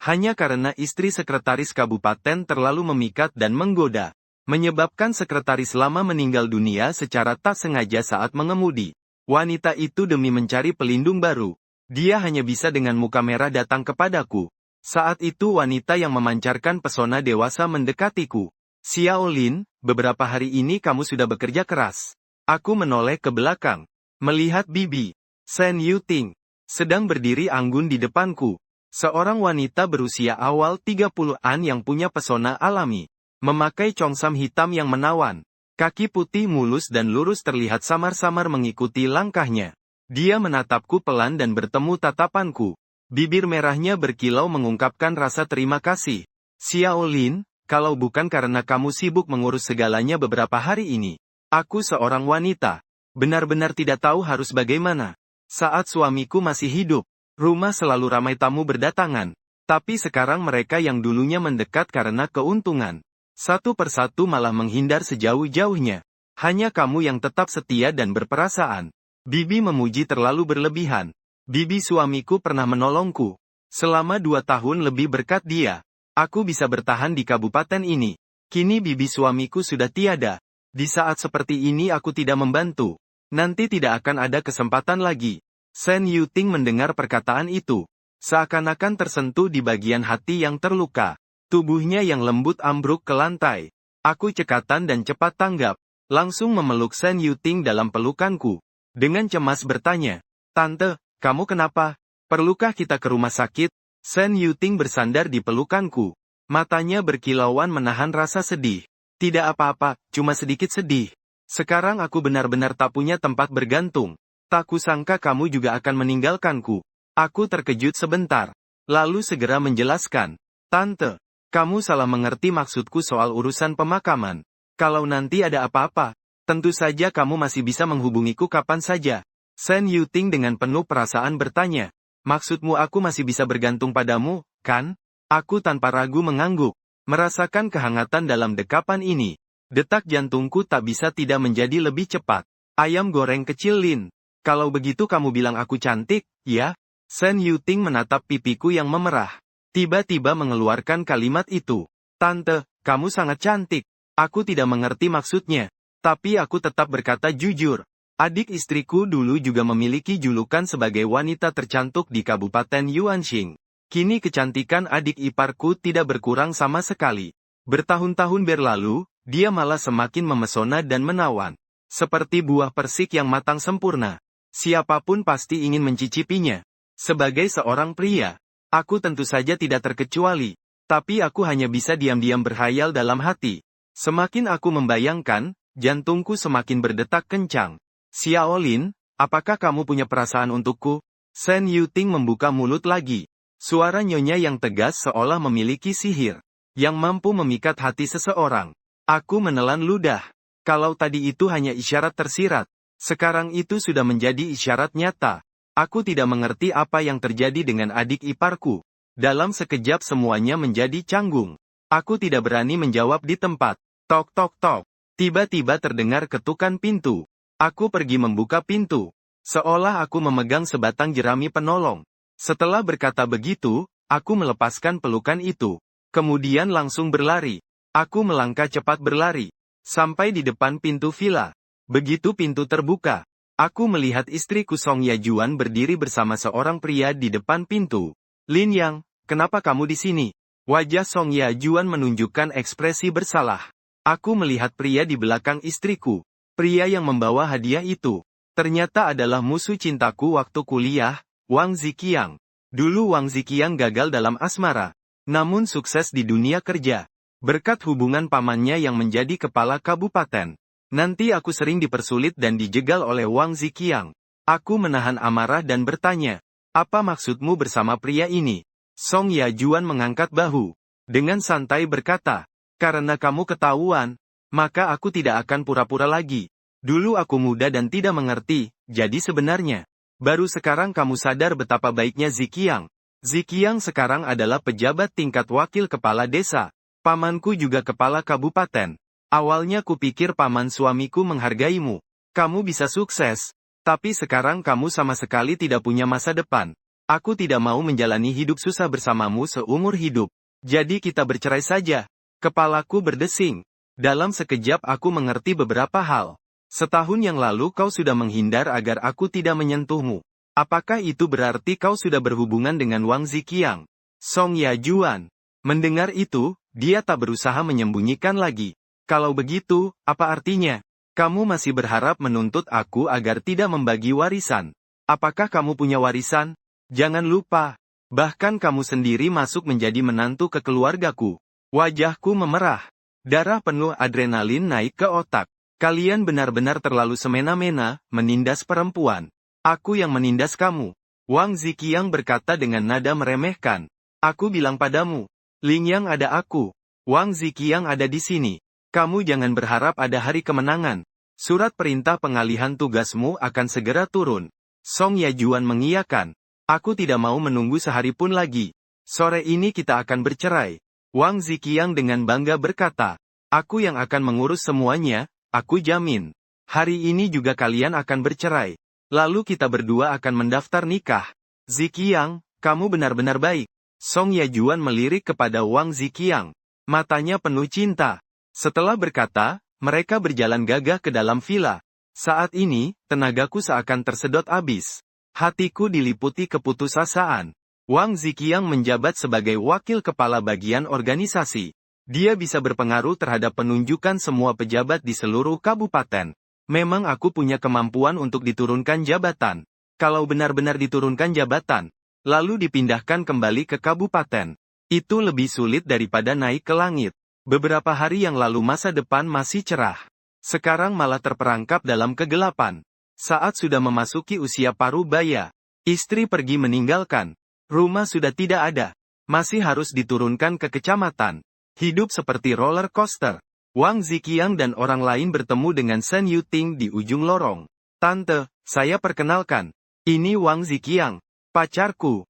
Hanya karena istri sekretaris kabupaten terlalu memikat dan menggoda, menyebabkan sekretaris lama meninggal dunia secara tak sengaja saat mengemudi. Wanita itu demi mencari pelindung baru. Dia hanya bisa dengan muka merah datang kepadaku. Saat itu wanita yang memancarkan pesona dewasa mendekatiku. Xiaolin, beberapa hari ini kamu sudah bekerja keras. Aku menoleh ke belakang. Melihat Bibi Shen Yuting sedang berdiri anggun di depanku. Seorang wanita berusia awal 30-an yang punya pesona alami. Memakai congsam hitam yang menawan. Kaki putih mulus dan lurus terlihat samar-samar mengikuti langkahnya. Dia menatapku pelan dan bertemu tatapanku. Bibir merahnya berkilau mengungkapkan rasa terima kasih. Xiaolin, kalau bukan karena kamu sibuk mengurus segalanya beberapa hari ini, aku seorang wanita. Benar-benar tidak tahu harus bagaimana. Saat suamiku masih hidup, rumah selalu ramai tamu berdatangan. Tapi sekarang mereka yang dulunya mendekat karena keuntungan, satu persatu malah menghindar sejauh-jauhnya. Hanya kamu yang tetap setia dan berperasaan. Bibi memuji terlalu berlebihan. Bibi suamiku pernah menolongku. Selama 2 tahun lebih berkat dia, aku bisa bertahan di kabupaten ini. Kini bibi suamiku sudah tiada. Di saat seperti ini aku tidak membantu. Nanti tidak akan ada kesempatan lagi. Shen Yuting mendengar perkataan itu. Seakan-akan tersentuh di bagian hati yang terluka. Tubuhnya yang lembut ambruk ke lantai. Aku cekatan dan cepat tanggap. Langsung memeluk Shen Yuting dalam pelukanku. Dengan cemas bertanya, "Tante, kamu kenapa? Perlukah kita ke rumah sakit?" Shen Yuting bersandar di pelukanku. Matanya berkilauan menahan rasa sedih. "Tidak apa-apa, cuma sedikit sedih. Sekarang aku benar-benar tak punya tempat bergantung. Tak kusangka kamu juga akan meninggalkanku." Aku terkejut sebentar. Lalu segera menjelaskan, "Tante, kamu salah mengerti maksudku soal urusan pemakaman. Kalau nanti ada apa-apa, tentu saja kamu masih bisa menghubungiku kapan saja." Shen Yuting dengan penuh perasaan bertanya, "Maksudmu aku masih bisa bergantung padamu, kan?" Aku tanpa ragu mengangguk. Merasakan kehangatan dalam dekapan ini. Detak jantungku tak bisa tidak menjadi lebih cepat. "Ayam goreng kecil Lin. Kalau begitu kamu bilang aku cantik, ya?" Shen Yuting menatap pipiku yang memerah. Tiba-tiba mengeluarkan kalimat itu. "Tante, kamu sangat cantik." Aku tidak mengerti maksudnya. Tapi aku tetap berkata jujur. Adik istriku dulu juga memiliki julukan sebagai wanita tercantik di Kabupaten Yuanxing. Kini kecantikan adik iparku tidak berkurang sama sekali. Bertahun-tahun berlalu, dia malah semakin memesona dan menawan. Seperti buah persik yang matang sempurna. Siapapun pasti ingin mencicipinya. Sebagai seorang pria, aku tentu saja tidak terkecuali. Tapi aku hanya bisa diam-diam berhayal dalam hati. Semakin aku membayangkan, jantungku semakin berdetak kencang. "Xiaolin, apakah kamu punya perasaan untukku?" Shen Yuting membuka mulut lagi. Suara nyonya yang tegas seolah memiliki sihir, yang mampu memikat hati seseorang. Aku menelan ludah. Kalau tadi itu hanya isyarat tersirat, sekarang itu sudah menjadi isyarat nyata. Aku tidak mengerti apa yang terjadi dengan adik iparku. Dalam sekejap semuanya menjadi canggung. Aku tidak berani menjawab di tempat. Tok tok tok. Tiba-tiba terdengar ketukan pintu. Aku pergi membuka pintu. Seolah aku memegang sebatang jerami penolong. Setelah berkata begitu, aku melepaskan pelukan itu. Kemudian langsung berlari. Aku melangkah cepat berlari. Sampai di depan pintu villa. Begitu pintu terbuka, aku melihat istriku Song Yajuan berdiri bersama seorang pria di depan pintu. "Lin Yang, kenapa kamu di sini?" Wajah Song Yajuan menunjukkan ekspresi bersalah. Aku melihat pria di belakang istriku. Pria yang membawa hadiah itu ternyata adalah musuh cintaku waktu kuliah, Wang Ziqiang. Dulu Wang Ziqiang gagal dalam asmara, namun sukses di dunia kerja. Berkat hubungan pamannya yang menjadi kepala kabupaten. Nanti aku sering dipersulit dan dijegal oleh Wang Ziqiang. Aku menahan amarah dan bertanya, "Apa maksudmu bersama pria ini?" Song Yajuan mengangkat bahu. Dengan santai berkata, "Karena kamu ketahuan, maka aku tidak akan pura-pura lagi. Dulu aku muda dan tidak mengerti, jadi sebenarnya. Baru sekarang kamu sadar betapa baiknya Ziqiang. Ziqiang sekarang adalah pejabat tingkat wakil kepala desa. Pamanku juga kepala kabupaten. Awalnya kupikir paman suamiku menghargaimu. Kamu bisa sukses. Tapi sekarang kamu sama sekali tidak punya masa depan. Aku tidak mau menjalani hidup susah bersamamu seumur hidup. Jadi kita bercerai saja. Kepalaku berdesing. Dalam sekejap aku mengerti beberapa hal. Setahun yang lalu kau sudah menghindar agar aku tidak menyentuhmu. Apakah itu berarti kau sudah berhubungan dengan Wang Ziqiang? Song Yajuan. Mendengar itu, dia tak berusaha menyembunyikan lagi. Kalau begitu, apa artinya? Kamu masih berharap menuntut aku agar tidak membagi warisan. Apakah kamu punya warisan? Jangan lupa. Bahkan kamu sendiri masuk menjadi menantu ke keluargaku. Wajahku memerah. Darah penuh adrenalin naik ke otak. Kalian benar-benar terlalu semena-mena, menindas perempuan. Aku yang menindas kamu. Wang Ziqiang berkata dengan nada meremehkan. Aku bilang padamu. Lingyang ada aku. Wang Ziqiang ada di sini. Kamu jangan berharap ada hari kemenangan. Surat perintah pengalihan tugasmu akan segera turun. Song Yajuan mengiyakan. Aku tidak mau menunggu sehari pun lagi. Sore ini kita akan bercerai. Wang Ziqiang dengan bangga berkata. Aku yang akan mengurus semuanya, aku jamin. Hari ini juga kalian akan bercerai. Lalu kita berdua akan mendaftar nikah. Ziqiang, kamu benar-benar baik. Song Yajuan melirik kepada Wang Ziqiang. Matanya penuh cinta. Setelah berkata, mereka berjalan gagah ke dalam villa. Saat ini, tenagaku seakan tersedot habis. Hatiku diliputi keputusasaan. Wang Ziqiang menjabat sebagai wakil kepala bagian organisasi. Dia bisa berpengaruh terhadap penunjukan semua pejabat di seluruh kabupaten. Memang aku punya kemampuan untuk diturunkan jabatan. Kalau benar-benar diturunkan jabatan, lalu dipindahkan kembali ke kabupaten, itu lebih sulit daripada naik ke langit. Beberapa hari yang lalu masa depan masih cerah. Sekarang malah terperangkap dalam kegelapan. Saat sudah memasuki usia paruh baya, istri pergi meninggalkan. Rumah sudah tidak ada. Masih harus diturunkan ke kecamatan. Hidup seperti roller coaster. Wang Ziqiang dan orang lain bertemu dengan Shen Yuting di ujung lorong. Tante, saya perkenalkan. Ini Wang Ziqiang, pacarku.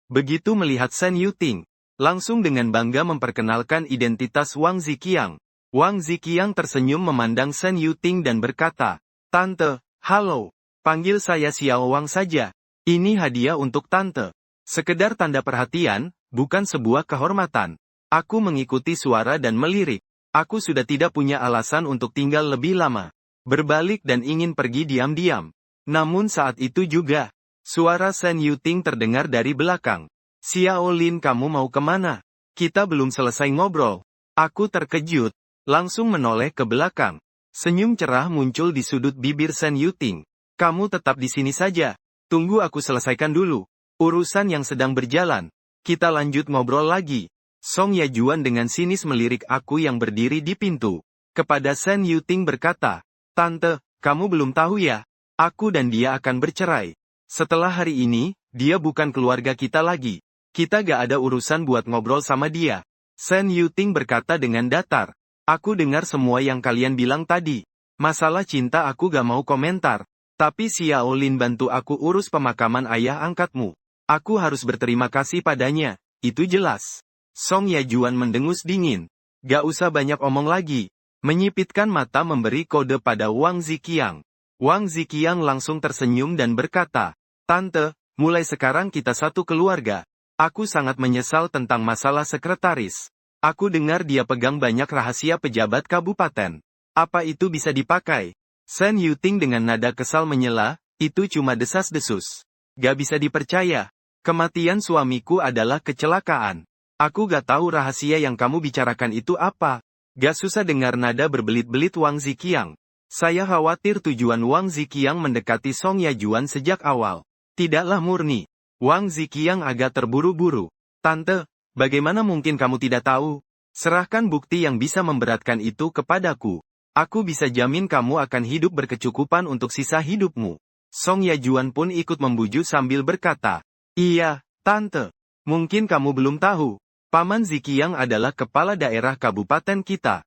Begitu melihat Shen Yuting, langsung dengan bangga memperkenalkan identitas Wang Ziqiang. Wang Ziqiang tersenyum memandang Shen Yuting dan berkata, Tante, halo, panggil saya Xiao Wang saja. Ini hadiah untuk Tante. Sekedar tanda perhatian, bukan sebuah kehormatan. Aku mengikuti suara dan melirik. Aku sudah tidak punya alasan untuk tinggal lebih lama. Berbalik dan ingin pergi diam-diam. Namun saat itu juga, suara Shen Yuting terdengar dari belakang. Xiao Lin, kamu mau kemana? Kita belum selesai ngobrol. Aku terkejut, langsung menoleh ke belakang. Senyum cerah muncul di sudut bibir Shen Yuting. Kamu tetap di sini saja. Tunggu aku selesaikan dulu urusan yang sedang berjalan. Kita lanjut ngobrol lagi. Song Yajuan dengan sinis melirik aku yang berdiri di pintu. Kepada Shen Yuting berkata, Tante, kamu belum tahu ya? Aku dan dia akan bercerai. Setelah hari ini, dia bukan keluarga kita lagi. Kita gak ada urusan buat ngobrol sama dia. Shen Yuting berkata dengan datar. Aku dengar semua yang kalian bilang tadi. Masalah cinta aku gak mau komentar. Tapi Xiao Lin bantu aku urus pemakaman ayah angkatmu. Aku harus berterima kasih padanya. Itu jelas. Song Yajuan mendengus dingin. Gak usah banyak omong lagi. Menyipitkan mata memberi kode pada Wang Ziqiang. Wang Ziqiang langsung tersenyum dan berkata, Tante, mulai sekarang kita satu keluarga. Aku sangat menyesal tentang masalah sekretaris. Aku dengar dia pegang banyak rahasia pejabat kabupaten. Apa itu bisa dipakai? Shen Yuting dengan nada kesal menyela, itu cuma desas-desus. Gak bisa dipercaya. Kematian suamiku adalah kecelakaan. Aku gak tahu rahasia yang kamu bicarakan itu apa. Gak susah dengar nada berbelit-belit Wang Ziqiang. Saya khawatir tujuan Wang Ziqiang mendekati Song Yajuan sejak awal. Tidaklah murni. Wang Ziqiang agak terburu-buru. Tante, bagaimana mungkin kamu tidak tahu? Serahkan bukti yang bisa memberatkan itu kepadaku. Aku bisa jamin kamu akan hidup berkecukupan untuk sisa hidupmu. Song Yajuan pun ikut membujuk sambil berkata, Iya, Tante. Mungkin kamu belum tahu. Paman Ziqiang adalah kepala daerah kabupaten kita.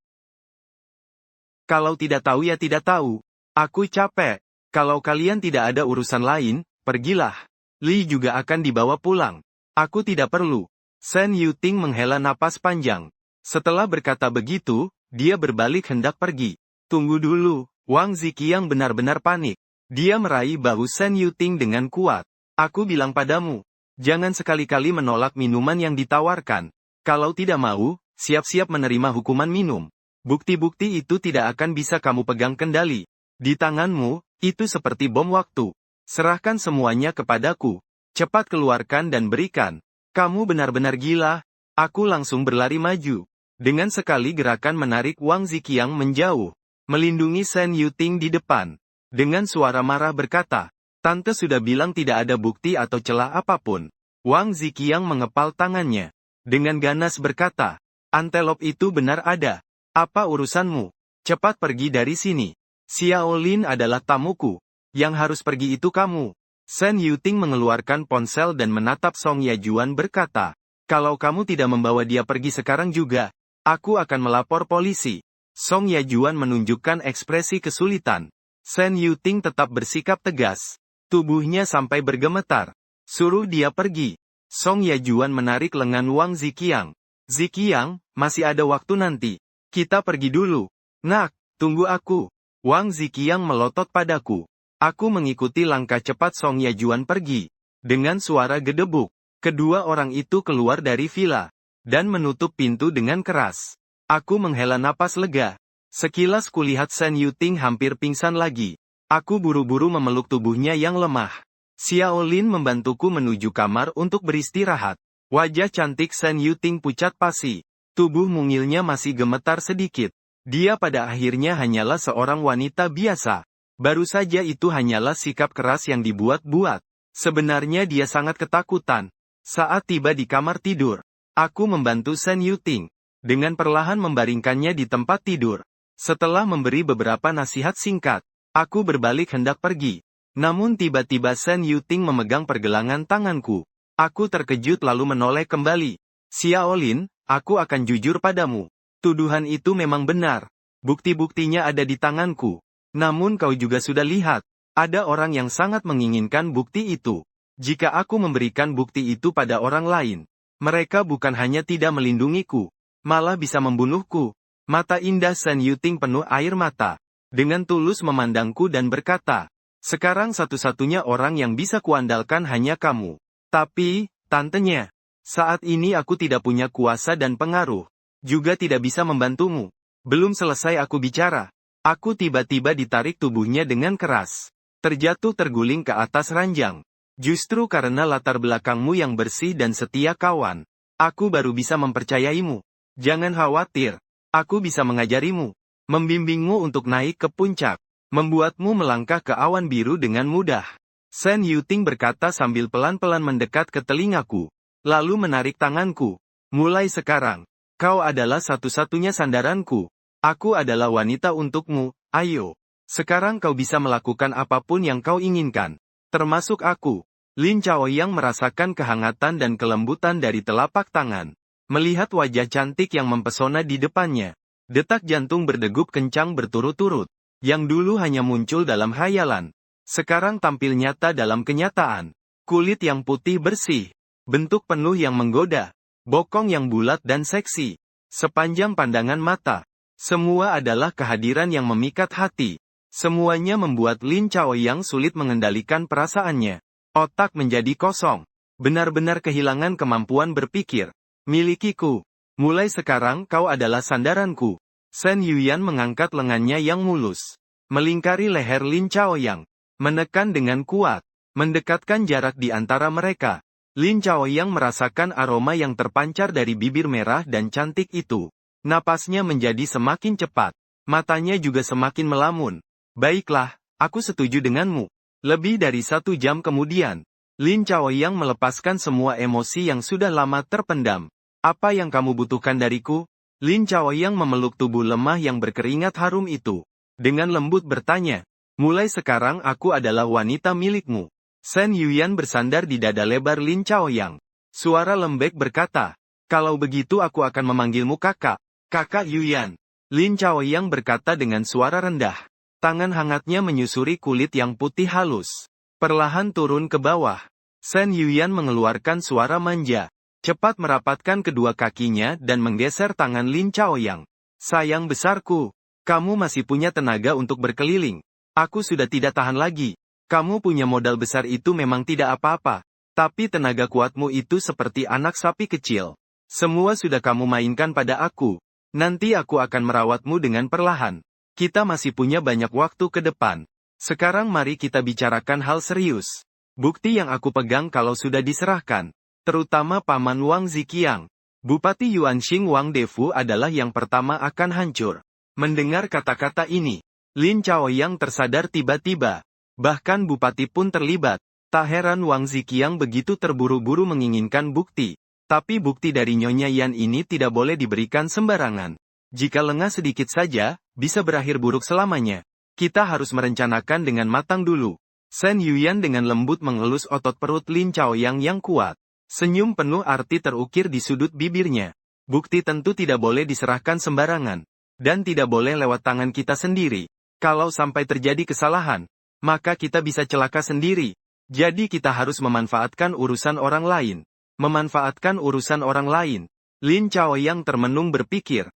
Kalau tidak tahu ya tidak tahu. Aku capek. Kalau kalian tidak ada urusan lain, pergilah. Li juga akan dibawa pulang. Aku tidak perlu. Shen Yuting menghela napas panjang. Setelah berkata begitu, dia berbalik hendak pergi. Tunggu dulu, Wang Ziqiang benar-benar panik. Dia meraih bahu Shen Yuting dengan kuat. Aku bilang padamu, jangan sekali-kali menolak minuman yang ditawarkan. Kalau tidak mau, siap-siap menerima hukuman minum. Bukti-bukti itu tidak akan bisa kamu pegang kendali. Di tanganmu, itu seperti bom waktu. Serahkan semuanya kepadaku. Cepat keluarkan dan berikan. Kamu benar-benar gila. Aku langsung berlari maju. Dengan sekali gerakan menarik Wang Ziqiang menjauh. Melindungi Shen Yuting di depan. Dengan suara marah berkata, Tante sudah bilang tidak ada bukti atau celah apapun. Wang Ziqiang mengepal tangannya. Dengan ganas berkata, antelop itu benar ada. Apa urusanmu? Cepat pergi dari sini. Xiao Lin adalah tamuku. Yang harus pergi itu kamu. Shen Yuting mengeluarkan ponsel dan menatap Song Yajuan berkata, kalau kamu tidak membawa dia pergi sekarang juga, aku akan melapor polisi. Song Yajuan menunjukkan ekspresi kesulitan. Shen Yuting tetap bersikap tegas. Tubuhnya sampai bergemetar. Suruh dia pergi. Song Yajuan menarik lengan Wang Ziqiang. Ziqiang, masih ada waktu nanti. Kita pergi dulu. Nak, tunggu aku. Wang Ziqiang melotot padaku. Aku mengikuti langkah cepat Song Yajuan pergi. Dengan suara gedebuk, kedua orang itu keluar dari villa. Dan menutup pintu dengan keras. Aku menghela napas lega. Sekilas kulihat Shen Yuting hampir pingsan lagi. Aku buru-buru memeluk tubuhnya yang lemah. Xiao Lin membantuku menuju kamar untuk beristirahat. Wajah cantik Shen Yuting pucat pasi. Tubuh mungilnya masih gemetar sedikit. Dia pada akhirnya hanyalah seorang wanita biasa. Baru saja itu hanyalah sikap keras yang dibuat-buat. Sebenarnya dia sangat ketakutan. Saat tiba di kamar tidur, aku membantu Shen Yuting. Dengan perlahan membaringkannya di tempat tidur. Setelah memberi beberapa nasihat singkat, aku berbalik hendak pergi. Namun tiba-tiba Shen Yuting memegang pergelangan tanganku. Aku terkejut lalu menoleh kembali. Xiao Lin, aku akan jujur padamu. Tuduhan itu memang benar. Bukti-buktinya ada di tanganku. Namun kau juga sudah lihat. Ada orang yang sangat menginginkan bukti itu. Jika aku memberikan bukti itu pada orang lain, mereka bukan hanya tidak melindungiku, malah bisa membunuhku. Mata indah Shen Yuting penuh air mata. Dengan tulus memandangku dan berkata, sekarang satu-satunya orang yang bisa kuandalkan hanya kamu. Tapi, tantenya, saat ini aku tidak punya kuasa dan pengaruh. Juga tidak bisa membantumu. Belum selesai aku bicara. Aku tiba-tiba ditarik tubuhnya dengan keras. Terjatuh terguling ke atas ranjang. Justru karena latar belakangmu yang bersih dan setia kawan, aku baru bisa mempercayaimu. Jangan khawatir. Aku bisa mengajarimu. Membimbingmu untuk naik ke puncak. Membuatmu melangkah ke awan biru dengan mudah. Shen Yuting berkata sambil pelan-pelan mendekat ke telingaku. Lalu menarik tanganku. Mulai sekarang, kau adalah satu-satunya sandaranku. Aku adalah wanita untukmu, ayo. Sekarang kau bisa melakukan apapun yang kau inginkan. Termasuk aku. Lin Chaoyang merasakan kehangatan dan kelembutan dari telapak tangan. Melihat wajah cantik yang mempesona di depannya. Detak jantung berdegup kencang berturut-turut. Yang dulu hanya muncul dalam khayalan. Sekarang tampil nyata dalam kenyataan. Kulit yang putih bersih. Bentuk penuh yang menggoda. Bokong yang bulat dan seksi. Sepanjang pandangan mata. Semua adalah kehadiran yang memikat hati. Semuanya membuat Lin Chaoyang sulit mengendalikan perasaannya. Otak menjadi kosong. Benar-benar kehilangan kemampuan berpikir. Milikiku. Mulai sekarang kau adalah sandaranku. Shen Yuyan mengangkat lengannya yang mulus. Melingkari leher Lin Chaoyang. Menekan dengan kuat. Mendekatkan jarak di antara mereka. Lin Chaoyang merasakan aroma yang terpancar dari bibir merah dan cantik itu. Napasnya menjadi semakin cepat. Matanya juga semakin melamun. Baiklah, aku setuju denganmu. Lebih dari 1 jam kemudian, Lin Chaoyang melepaskan semua emosi yang sudah lama terpendam. Apa yang kamu butuhkan dariku? Lin Chaoyang memeluk tubuh lemah yang berkeringat harum itu. Dengan lembut bertanya, mulai sekarang aku adalah wanita milikmu. Shen Yuyan bersandar di dada lebar Lin Chaoyang. Suara lembek berkata, kalau begitu aku akan memanggilmu kakak. Kakak Yuyan. Lin Chaoyang berkata dengan suara rendah. Tangan hangatnya menyusuri kulit yang putih halus. Perlahan turun ke bawah. Shen Yuyan mengeluarkan suara manja. Cepat merapatkan kedua kakinya dan menggeser tangan Lin Chaoyang. Sayang besarku. Kamu masih punya tenaga untuk berkeliling. Aku sudah tidak tahan lagi. Kamu punya modal besar itu memang tidak apa-apa. Tapi tenaga kuatmu itu seperti anak sapi kecil. Semua sudah kamu mainkan pada aku. Nanti aku akan merawatmu dengan perlahan. Kita masih punya banyak waktu ke depan. Sekarang mari kita bicarakan hal serius. Bukti yang aku pegang kalau sudah diserahkan. Terutama Paman Wang Ziqiang. Bupati Yuanxing Wang Defu adalah yang pertama akan hancur. Mendengar kata-kata ini, Lin Chaoyang tersadar tiba-tiba. Bahkan Bupati pun terlibat. Tak heran Wang Ziqiang begitu terburu-buru menginginkan bukti. Tapi bukti dari Nyonya Yan ini tidak boleh diberikan sembarangan. Jika lengah sedikit saja, bisa berakhir buruk selamanya. Kita harus merencanakan dengan matang dulu. Shen Yuyan dengan lembut mengelus otot perut Lin Chaoyang yang kuat. Senyum penuh arti terukir di sudut bibirnya. Bukti tentu tidak boleh diserahkan sembarangan. Dan tidak boleh lewat tangan kita sendiri. Kalau sampai terjadi kesalahan, maka kita bisa celaka sendiri. Jadi kita harus memanfaatkan urusan orang lain. Memanfaatkan urusan orang lain. Lin Chaoyang termenung berpikir.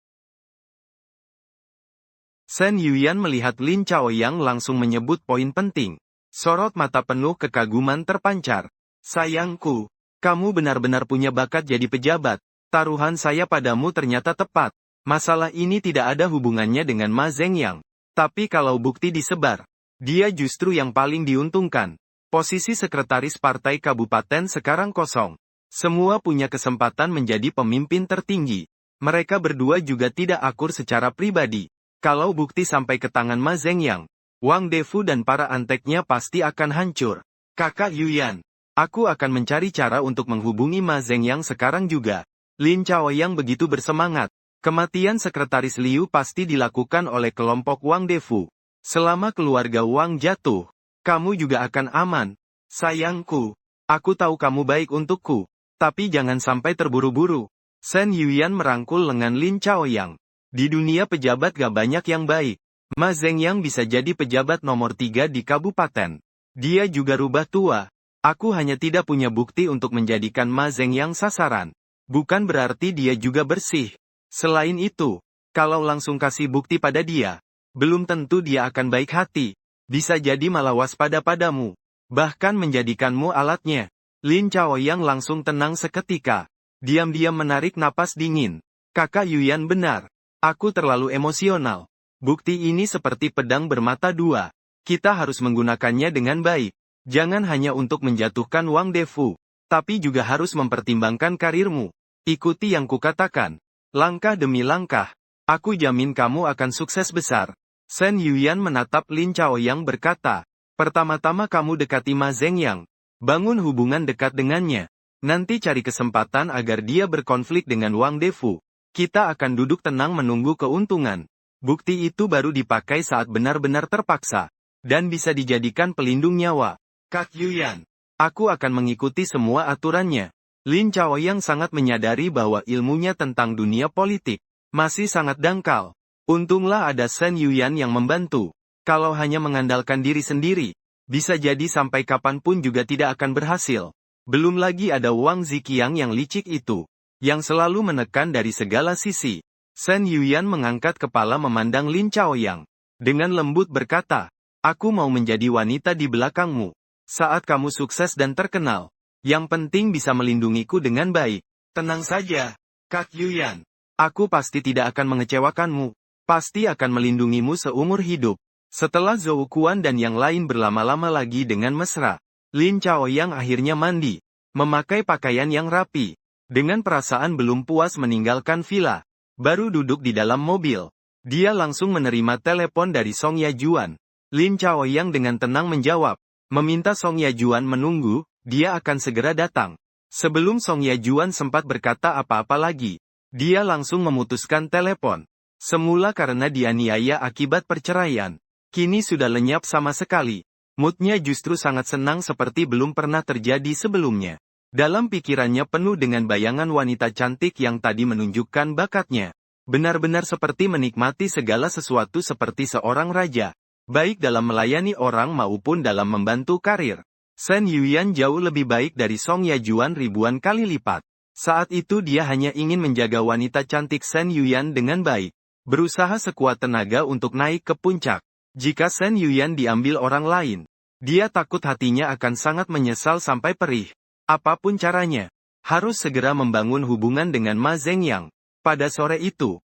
Shen Yuyan melihat Lin Chaoyang langsung menyebut poin penting. Sorot mata penuh kekaguman terpancar. Sayangku. Kamu benar-benar punya bakat jadi pejabat. Taruhan saya padamu ternyata tepat. Masalah ini tidak ada hubungannya dengan Ma Zhengyang. Tapi kalau bukti disebar, dia justru yang paling diuntungkan. Posisi sekretaris partai kabupaten sekarang kosong. Semua punya kesempatan menjadi pemimpin tertinggi. Mereka berdua juga tidak akur secara pribadi. Kalau bukti sampai ke tangan Ma Zhengyang, Wang Defu dan para anteknya pasti akan hancur. Kakak Yuyan. Aku akan mencari cara untuk menghubungi Ma Zhengyang sekarang juga. Lin Chaoyang begitu bersemangat. Kematian sekretaris Liu pasti dilakukan oleh kelompok Wang Defu. Selama keluarga Wang jatuh, kamu juga akan aman. Sayangku, aku tahu kamu baik untukku. Tapi jangan sampai terburu-buru. Shen Yuyan merangkul lengan Lin Chaoyang. Di dunia pejabat gak banyak yang baik. Ma Zhengyang bisa jadi pejabat nomor 3 di kabupaten. Dia juga rubah tua. Aku hanya tidak punya bukti untuk menjadikan Ma Zhengyang sasaran. Bukan berarti dia juga bersih. Selain itu, kalau langsung kasih bukti pada dia, belum tentu dia akan baik hati. Bisa jadi malah waspada padamu. Bahkan menjadikanmu alatnya. Lin Chaoyang langsung tenang seketika. Diam-diam menarik napas dingin. Kakak Yuyan benar. Aku terlalu emosional. Bukti ini seperti pedang bermata dua. Kita harus menggunakannya dengan baik. Jangan hanya untuk menjatuhkan Wang Defu, tapi juga harus mempertimbangkan karirmu. Ikuti yang kukatakan. Langkah demi langkah. Aku jamin kamu akan sukses besar. Shen Yuyan menatap Lin Chaoyang berkata, pertama-tama kamu dekati Ma Zhengyang. Bangun hubungan dekat dengannya. Nanti cari kesempatan agar dia berkonflik dengan Wang Defu. Kita akan duduk tenang menunggu keuntungan. Bukti itu baru dipakai saat benar-benar terpaksa. Dan bisa dijadikan pelindung nyawa. Kak Yuyan, aku akan mengikuti semua aturannya. Lin Chaoyang sangat menyadari bahwa ilmunya tentang dunia politik masih sangat dangkal. Untunglah ada Shen Yuyan yang membantu. Kalau hanya mengandalkan diri sendiri, bisa jadi sampai kapanpun juga tidak akan berhasil. Belum lagi ada Wang Ziqiang yang licik itu, yang selalu menekan dari segala sisi. Shen Yuyan mengangkat kepala memandang Lin Chaoyang. Dengan lembut berkata, aku mau menjadi wanita di belakangmu. Saat kamu sukses dan terkenal, yang penting bisa melindungiku dengan baik. Tenang saja, Kak Yuyan. Aku pasti tidak akan mengecewakanmu. Pasti akan melindungimu seumur hidup. Setelah Zhou Kuan dan yang lain berlama-lama lagi dengan mesra, Lin Chaoyang akhirnya mandi. Memakai pakaian yang rapi. Dengan perasaan belum puas meninggalkan villa. Baru duduk di dalam mobil. Dia langsung menerima telepon dari Song Yajuan. Lin Chaoyang dengan tenang menjawab. Meminta Song Yajuan menunggu, dia akan segera datang. Sebelum Song Yajuan sempat berkata apa-apa lagi, dia langsung memutuskan telepon. Semula karena dianiaya akibat perceraian, kini sudah lenyap sama sekali. Moodnya justru sangat senang seperti belum pernah terjadi sebelumnya. Dalam pikirannya penuh dengan bayangan wanita cantik yang tadi menunjukkan bakatnya. Benar-benar seperti menikmati segala sesuatu seperti seorang raja. Baik dalam melayani orang maupun dalam membantu karir. Shen Yuyan jauh lebih baik dari Song Yajuan ribuan kali lipat. Saat itu dia hanya ingin menjaga wanita cantik Shen Yuyan dengan baik. Berusaha sekuat tenaga untuk naik ke puncak. Jika Shen Yuyan diambil orang lain, Dia takut hatinya akan sangat menyesal sampai perih. Apapun caranya, harus segera membangun hubungan dengan Ma Zhengyang. Pada sore itu,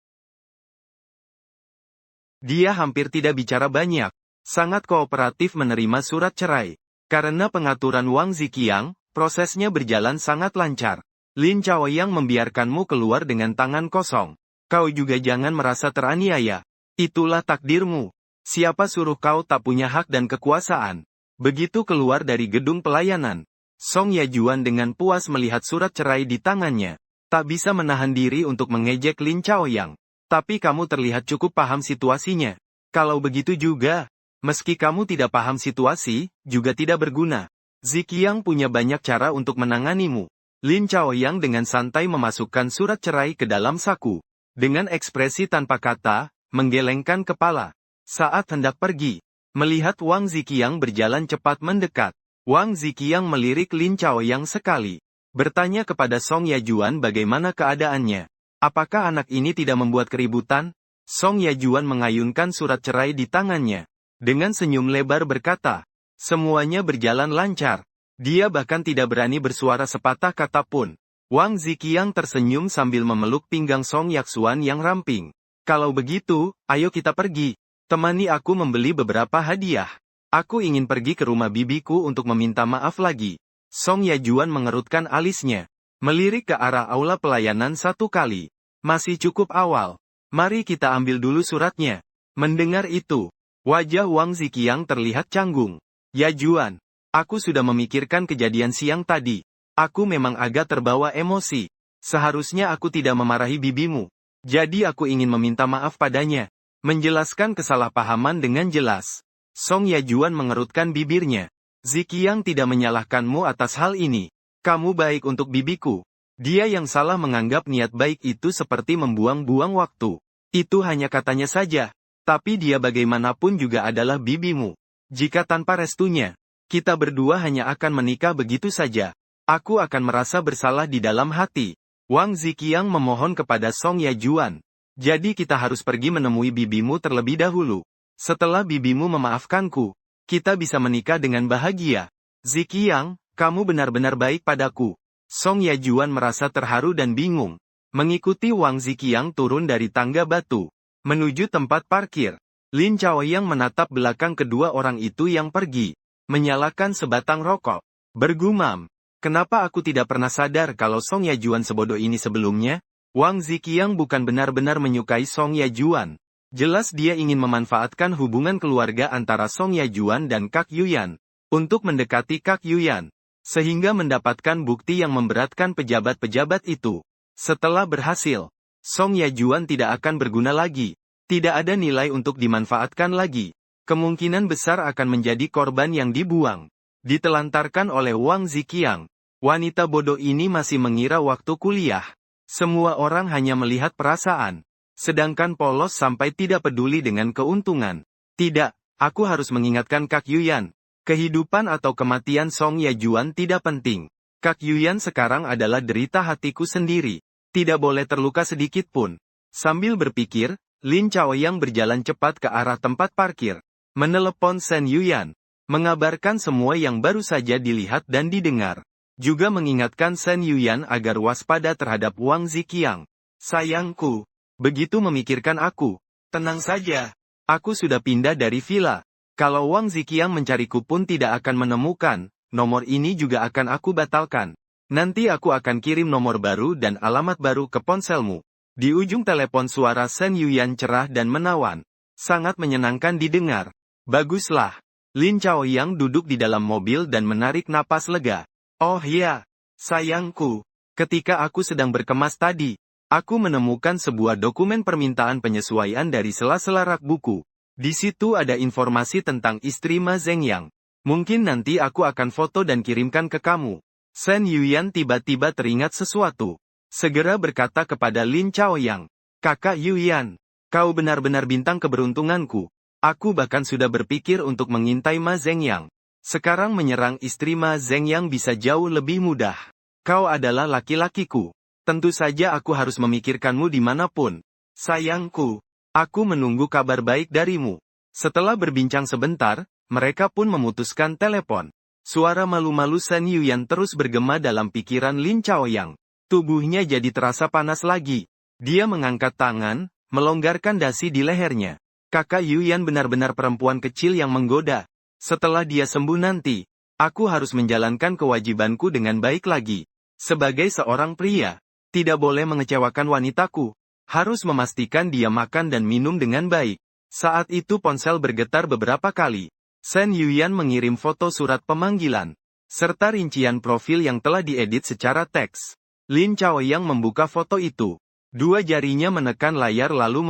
dia hampir tidak bicara banyak, sangat kooperatif menerima surat cerai. Karena pengaturan Wang Ziqiang, prosesnya berjalan sangat lancar. Lin Chaoyang membiarkanmu keluar dengan tangan kosong. Kau juga jangan merasa teraniaya. Itulah takdirmu. Siapa suruh kau tak punya hak dan kekuasaan? Begitu keluar dari gedung pelayanan, Song Yajuan dengan puas melihat surat cerai di tangannya. Tak bisa menahan diri untuk mengejek Lin Chaoyang. Tapi kamu terlihat cukup paham situasinya. Kalau begitu juga, meski kamu tidak paham situasi, juga tidak berguna. Ziqiang punya banyak cara untuk menanganimu. Lin Chaoyang dengan santai memasukkan surat cerai ke dalam saku. Dengan ekspresi tanpa kata, menggelengkan kepala. Saat hendak pergi, melihat Wang Ziqiang berjalan cepat mendekat, Wang Ziqiang melirik Lin Chaoyang sekali. Bertanya kepada Song Yajuan bagaimana keadaannya. Apakah anak ini tidak membuat keributan? Song Yajuan mengayunkan surat cerai di tangannya. Dengan senyum lebar berkata, semuanya berjalan lancar. Dia bahkan tidak berani bersuara sepatah kata pun. Wang Ziqiang tersenyum sambil memeluk pinggang Song Yaxuan yang ramping. Kalau begitu, ayo kita pergi. Temani aku membeli beberapa hadiah. Aku ingin pergi ke rumah bibiku untuk meminta maaf lagi. Song Yajuan mengerutkan alisnya. Melirik ke arah aula pelayanan satu kali. Masih cukup awal. Mari kita ambil dulu suratnya. Mendengar itu, wajah Wang Ziqiang terlihat canggung. Yajuan. Aku sudah memikirkan kejadian siang tadi. Aku memang agak terbawa emosi. Seharusnya aku tidak memarahi bibimu. Jadi aku ingin meminta maaf padanya. Menjelaskan kesalahpahaman dengan jelas. Song Yajuan mengerutkan bibirnya. Ziqiang tidak menyalahkanmu atas hal ini. Kamu baik untuk bibiku. Dia yang salah menganggap niat baik itu seperti membuang-buang waktu. Itu hanya katanya saja. Tapi dia bagaimanapun juga adalah bibimu. Jika tanpa restunya, kita berdua hanya akan menikah begitu saja. Aku akan merasa bersalah di dalam hati. Wang Ziqiang memohon kepada Song Yajuan. Jadi kita harus pergi menemui bibimu terlebih dahulu. Setelah bibimu memaafkanku, kita bisa menikah dengan bahagia. Ziqiang, kamu benar-benar baik padaku. Song Yajuan merasa terharu dan bingung. Mengikuti Wang Ziqiang turun dari tangga batu. Menuju tempat parkir. Lin Chaoyang menatap belakang kedua orang itu yang pergi. Menyalakan sebatang rokok. Bergumam. Kenapa aku tidak pernah sadar kalau Song Yajuan sebodoh ini sebelumnya? Wang Ziqiang bukan benar-benar menyukai Song Yajuan. Jelas dia ingin memanfaatkan hubungan keluarga antara Song Yajuan dan Kak Yuyan. Untuk mendekati Kak Yuyan. Sehingga mendapatkan bukti yang memberatkan pejabat-pejabat itu. Setelah berhasil, Song Yajuan tidak akan berguna lagi. Tidak ada nilai untuk dimanfaatkan lagi. Kemungkinan besar akan menjadi korban yang dibuang. Ditelantarkan oleh Wang Ziqiang. Wanita bodoh ini masih mengira waktu kuliah. Semua orang hanya melihat perasaan. Sedangkan polos sampai tidak peduli dengan keuntungan. Tidak, aku harus mengingatkan Kak Yuyan. Kehidupan atau kematian Song Yajuan tidak penting. Kak Yuyan sekarang adalah derita hatiku sendiri. Tidak boleh terluka sedikit pun. Sambil berpikir, Lin Chaoyang berjalan cepat ke arah tempat parkir. Menelepon Shen Yuyan. Mengabarkan semua yang baru saja dilihat dan didengar. Juga mengingatkan Shen Yuyan agar waspada terhadap Wang Ziqiang. Sayangku. Begitu memikirkan aku. Tenang saja. Aku sudah pindah dari villa. Kalau Wang Ziqiang mencariku pun tidak akan menemukan. Nomor ini juga akan aku batalkan. Nanti aku akan kirim nomor baru dan alamat baru ke ponselmu. Di ujung telepon suara Shen Yuyan cerah dan menawan. Sangat menyenangkan didengar. Baguslah. Lin Chaoyang duduk di dalam mobil dan menarik napas lega. Oh ya, sayangku. Ketika aku sedang berkemas tadi, aku menemukan sebuah dokumen permintaan penyesuaian dari sela-sela rak buku. Di situ ada informasi tentang istri Ma Zhengyang. Mungkin nanti aku akan foto dan kirimkan ke kamu. Shen Yuyan tiba-tiba teringat sesuatu. Segera berkata kepada Lin Chaoyang. Kakak Yuyan, kau benar-benar bintang keberuntunganku. Aku bahkan sudah berpikir untuk mengintai Ma Zhengyang. Sekarang menyerang istri Ma Zhengyang bisa jauh lebih mudah. Kau adalah laki-lakiku. Tentu saja aku harus memikirkanmu dimanapun. Sayangku, aku menunggu kabar baik darimu. Setelah berbincang sebentar, mereka pun memutuskan telepon. Suara malu-malu Shen Yuyan terus bergema dalam pikiran Lin Chaoyang. Tubuhnya jadi terasa panas lagi. Dia mengangkat tangan, melonggarkan dasi di lehernya. Kakak Yuyan benar-benar perempuan kecil yang menggoda. Setelah dia sembuh nanti, aku harus menjalankan kewajibanku dengan baik lagi. Sebagai seorang pria, tidak boleh mengecewakan wanitaku. Harus memastikan dia makan dan minum dengan baik. Saat itu ponsel bergetar beberapa kali. Shen Yuyan mengirim foto surat pemanggilan, serta rincian profil yang telah diedit secara teks. Lin Chaoyang membuka foto itu. Dua jarinya menekan layar lalu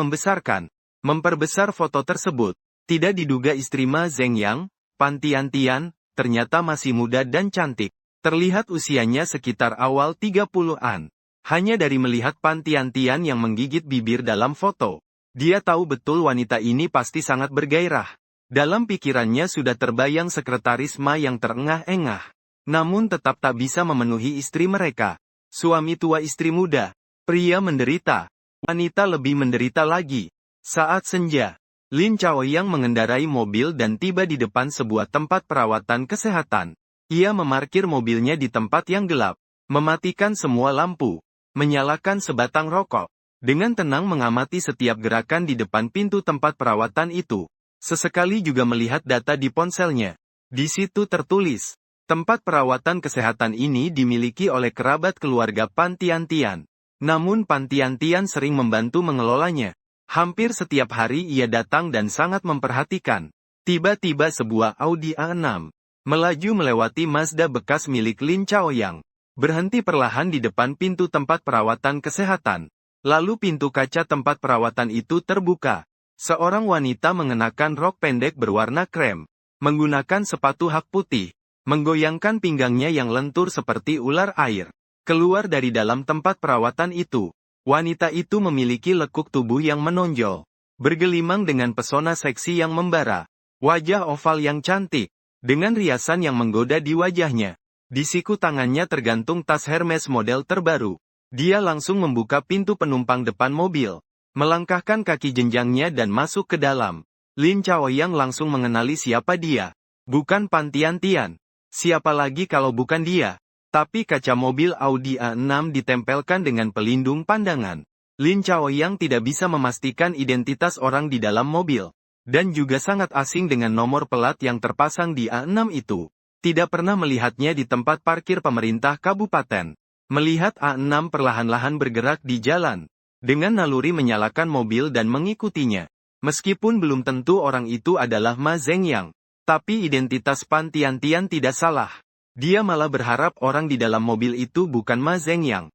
memperbesar foto tersebut. Tidak diduga istri Ma Zhengyang, Pan Tiantian, ternyata masih muda dan cantik. Terlihat usianya sekitar awal 30-an. Hanya dari melihat Pan Tiantian yang menggigit bibir dalam foto, dia tahu betul wanita ini pasti sangat bergairah. Dalam pikirannya sudah terbayang sekretaris Ma yang terengah-engah. Namun tetap tak bisa memenuhi istri mereka. Suami tua istri muda. Pria menderita. Wanita lebih menderita lagi. Saat senja, Lin Chaoyang mengendarai mobil dan tiba di depan sebuah tempat perawatan kesehatan. Ia memarkir mobilnya di tempat yang gelap. Mematikan semua lampu. Menyalakan sebatang rokok. Dengan tenang mengamati setiap gerakan di depan pintu tempat perawatan itu. Sesekali juga melihat data di ponselnya. Di situ tertulis, tempat perawatan kesehatan ini dimiliki oleh kerabat keluarga Pan Tiantian. Namun Pan Tiantian sering membantu mengelolanya. Hampir setiap hari ia datang dan sangat memperhatikan. Tiba-tiba sebuah Audi A6 melaju melewati Mazda bekas milik Lin Chaoyang. Berhenti perlahan di depan pintu tempat perawatan kesehatan. Lalu pintu kaca tempat perawatan itu terbuka. Seorang wanita mengenakan rok pendek berwarna krem, menggunakan sepatu hak putih, menggoyangkan pinggangnya yang lentur seperti ular air. Keluar dari dalam tempat perawatan itu. Wanita itu memiliki lekuk tubuh yang menonjol, bergelimang dengan pesona seksi yang membara. Wajah oval yang cantik, dengan riasan yang menggoda di wajahnya. Di siku tangannya tergantung tas Hermes model terbaru. Dia langsung membuka pintu penumpang depan mobil, melangkahkan kaki jenjangnya dan masuk ke dalam. Lin Chaoyang langsung mengenali siapa dia. Bukan Pan Tiantian. Siapa lagi kalau bukan dia? Tapi kaca mobil Audi A6 ditempelkan dengan pelindung pandangan. Lin Chaoyang tidak bisa memastikan identitas orang di dalam mobil. Dan juga sangat asing dengan nomor pelat yang terpasang di A6 itu. Tidak pernah melihatnya di tempat parkir pemerintah kabupaten. Melihat A6 perlahan-lahan bergerak di jalan. Dengan naluri menyalakan mobil dan mengikutinya. Meskipun belum tentu orang itu adalah Ma Zhengyang. Tapi identitas Pan Tiantian tidak salah. Dia malah berharap orang di dalam mobil itu bukan Ma Zhengyang.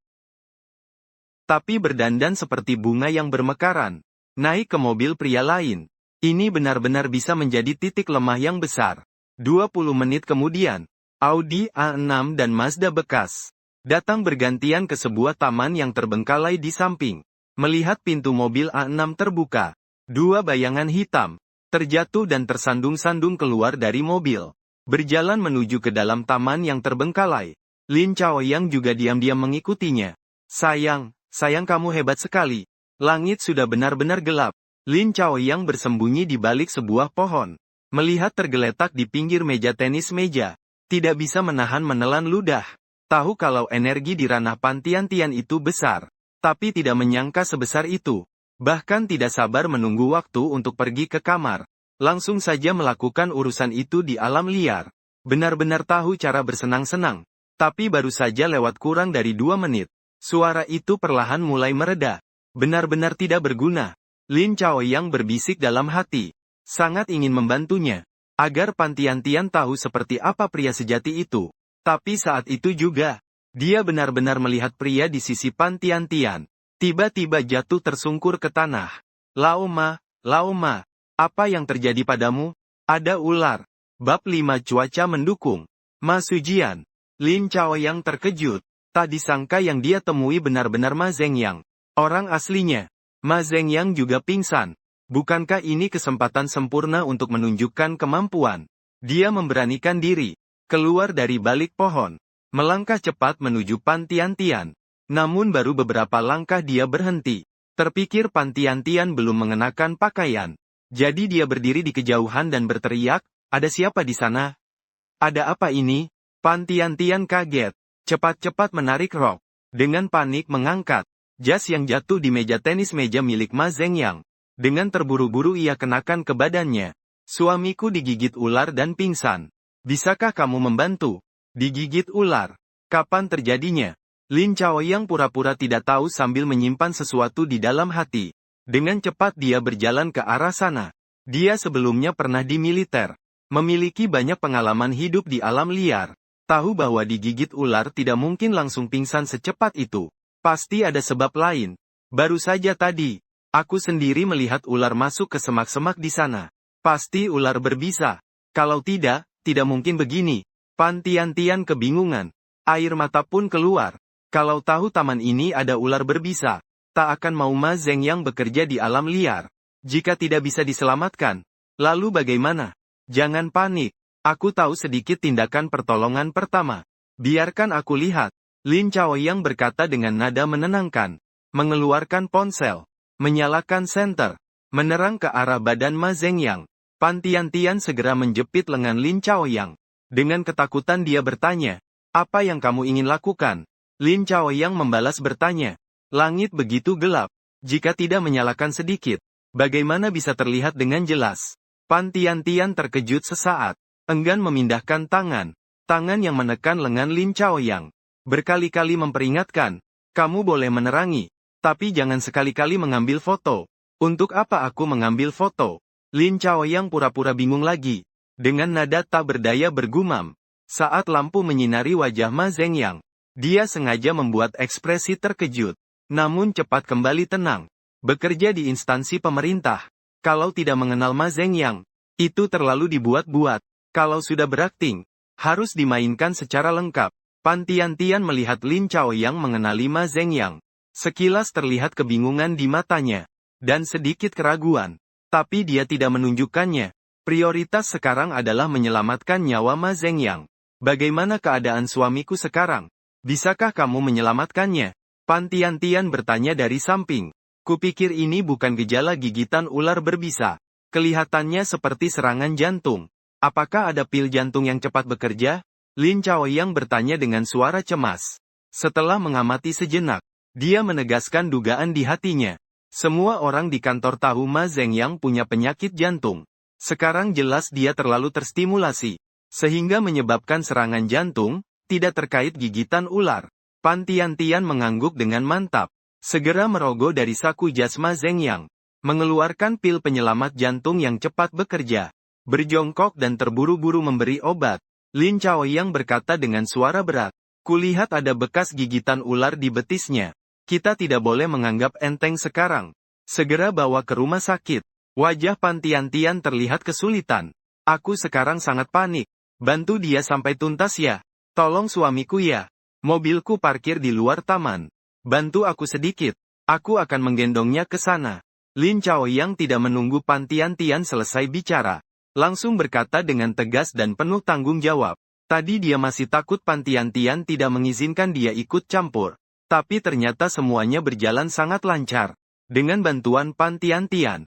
Tapi berdandan seperti bunga yang bermekaran. Naik ke mobil pria lain. Ini benar-benar bisa menjadi titik lemah yang besar. 20 menit kemudian, Audi A6 dan Mazda bekas datang bergantian ke sebuah taman yang terbengkalai di samping. Melihat pintu mobil A6 terbuka, dua bayangan hitam terjatuh dan tersandung-sandung keluar dari mobil. Berjalan menuju ke dalam taman yang terbengkalai. Lin Chaoyang juga diam-diam mengikutinya. Sayang kamu hebat sekali. Langit sudah benar-benar gelap. Lin Chaoyang bersembunyi di balik sebuah pohon. Melihat tergeletak di pinggir meja tenis meja. Tidak bisa menelan ludah. Tahu kalau energi di ranah Pan Tiantian itu besar. Tapi tidak menyangka sebesar itu. Bahkan tidak sabar menunggu waktu untuk pergi ke kamar. Langsung saja melakukan urusan itu di alam liar. Benar-benar tahu cara bersenang-senang. Tapi baru saja lewat kurang dari 2 menit. Suara itu perlahan mulai mereda. Benar-benar tidak berguna. Lin Chaoyang berbisik dalam hati. Sangat ingin membantunya. Agar Pan Tiantian tahu seperti apa pria sejati itu. Tapi saat itu juga, dia benar-benar melihat pria di sisi Pan Tiantian. Tiba-tiba jatuh tersungkur ke tanah. Laoma, apa yang terjadi padamu? Ada ular. Bab 5 cuaca mendukung. Ma Sujian. Lin Chaoyang terkejut. Tak disangka yang dia temui benar-benar Ma Zhengyang. Orang aslinya. Ma Zhengyang juga pingsan. Bukankah ini kesempatan sempurna untuk menunjukkan kemampuan? Dia memberanikan diri. Keluar dari balik pohon. Melangkah cepat menuju Pan Tiantian. Namun baru beberapa langkah dia berhenti. Terpikir Pan Tiantian belum mengenakan pakaian. Jadi dia berdiri di kejauhan dan berteriak, Ada siapa di sana? Ada apa ini? Pan Tian-Tian kaget. Cepat-cepat menarik rok. Dengan panik mengangkat jas yang jatuh di meja tenis meja milik Ma Zhengyang. Dengan terburu-buru ia kenakan ke badannya. Suamiku digigit ular dan pingsan. Bisakah kamu membantu? Digigit ular. Kapan terjadinya? Lin Chaoyang pura-pura tidak tahu sambil menyimpan sesuatu di dalam hati. Dengan cepat dia berjalan ke arah sana. Dia sebelumnya pernah di militer. Memiliki banyak pengalaman hidup di alam liar. Tahu bahwa digigit ular tidak mungkin langsung pingsan secepat itu. Pasti ada sebab lain. Baru saja tadi, aku sendiri melihat ular masuk ke semak-semak di sana. Pasti ular berbisa. Kalau tidak mungkin begini. Pan Tian-Tian kebingungan. Air mata pun keluar. Kalau tahu taman ini ada ular berbisa, tak akan mau Ma Zhengyang bekerja di alam liar. Jika tidak bisa diselamatkan, lalu bagaimana? Jangan panik. Aku tahu sedikit tindakan pertolongan pertama. Biarkan aku lihat. Lin Chaoyang berkata dengan nada menenangkan. Mengeluarkan ponsel. Menyalakan senter. Menerang ke arah badan Ma Zhengyang. Pan Tian-Tian segera menjepit lengan Lin Chaoyang. Dengan ketakutan dia bertanya, apa yang kamu ingin lakukan? Lin Chaoyang membalas bertanya, langit begitu gelap. Jika tidak menyalakan sedikit, bagaimana bisa terlihat dengan jelas? Pan Tian-Tian terkejut sesaat, enggan memindahkan tangan. Tangan yang menekan lengan Lin Chaoyang. Berkali-kali memperingatkan, kamu boleh menerangi, tapi jangan sekali-kali mengambil foto. Untuk apa aku mengambil foto? Lin Chaoyang pura-pura bingung lagi. Dengan nada tak berdaya bergumam. Saat lampu menyinari wajah Ma Zhengyang, dia sengaja membuat ekspresi terkejut. Namun cepat kembali tenang. Bekerja di instansi pemerintah. Kalau tidak mengenal Ma Zhengyang, itu terlalu dibuat-buat. Kalau sudah berakting, harus dimainkan secara lengkap. Pan Tian-Tian melihat Lin Chaoyang mengenali Ma Zhengyang. Sekilas terlihat kebingungan di matanya. Dan sedikit keraguan. Tapi dia tidak menunjukkannya. Prioritas sekarang adalah menyelamatkan nyawa Ma Zhengyang. Bagaimana keadaan suamiku sekarang? Bisakah kamu menyelamatkannya? Pan Tian-Tian bertanya dari samping. Kupikir ini bukan gejala gigitan ular berbisa. Kelihatannya seperti serangan jantung. Apakah ada pil jantung yang cepat bekerja? Lin Chaoyang bertanya dengan suara cemas. Setelah mengamati sejenak, dia menegaskan dugaan di hatinya. Semua orang di kantor tahu Ma Zhengyang punya penyakit jantung. Sekarang jelas dia terlalu terstimulasi, sehingga menyebabkan serangan jantung, tidak terkait gigitan ular. Pan Tian-Tian mengangguk dengan mantap. Segera merogoh dari saku jas Ma Zhengyang. Mengeluarkan pil penyelamat jantung yang cepat bekerja. Berjongkok dan terburu-buru memberi obat. Lin Chaoyang berkata dengan suara berat. Kulihat ada bekas gigitan ular di betisnya. Kita tidak boleh menganggap enteng sekarang. Segera bawa ke rumah sakit. Wajah Pan Tian-Tian terlihat kesulitan. Aku sekarang sangat panik. Bantu dia sampai tuntas ya. Tolong suamiku ya. Mobilku parkir di luar taman. Bantu aku sedikit. Aku akan menggendongnya ke sana. Lin Chaoyang tidak menunggu Pan Tian-Tian selesai bicara. Langsung berkata dengan tegas dan penuh tanggung jawab. Tadi dia masih takut Pan Tian-Tian tidak mengizinkan dia ikut campur. Tapi ternyata semuanya berjalan sangat lancar. Dengan bantuan Pan Tian-Tian.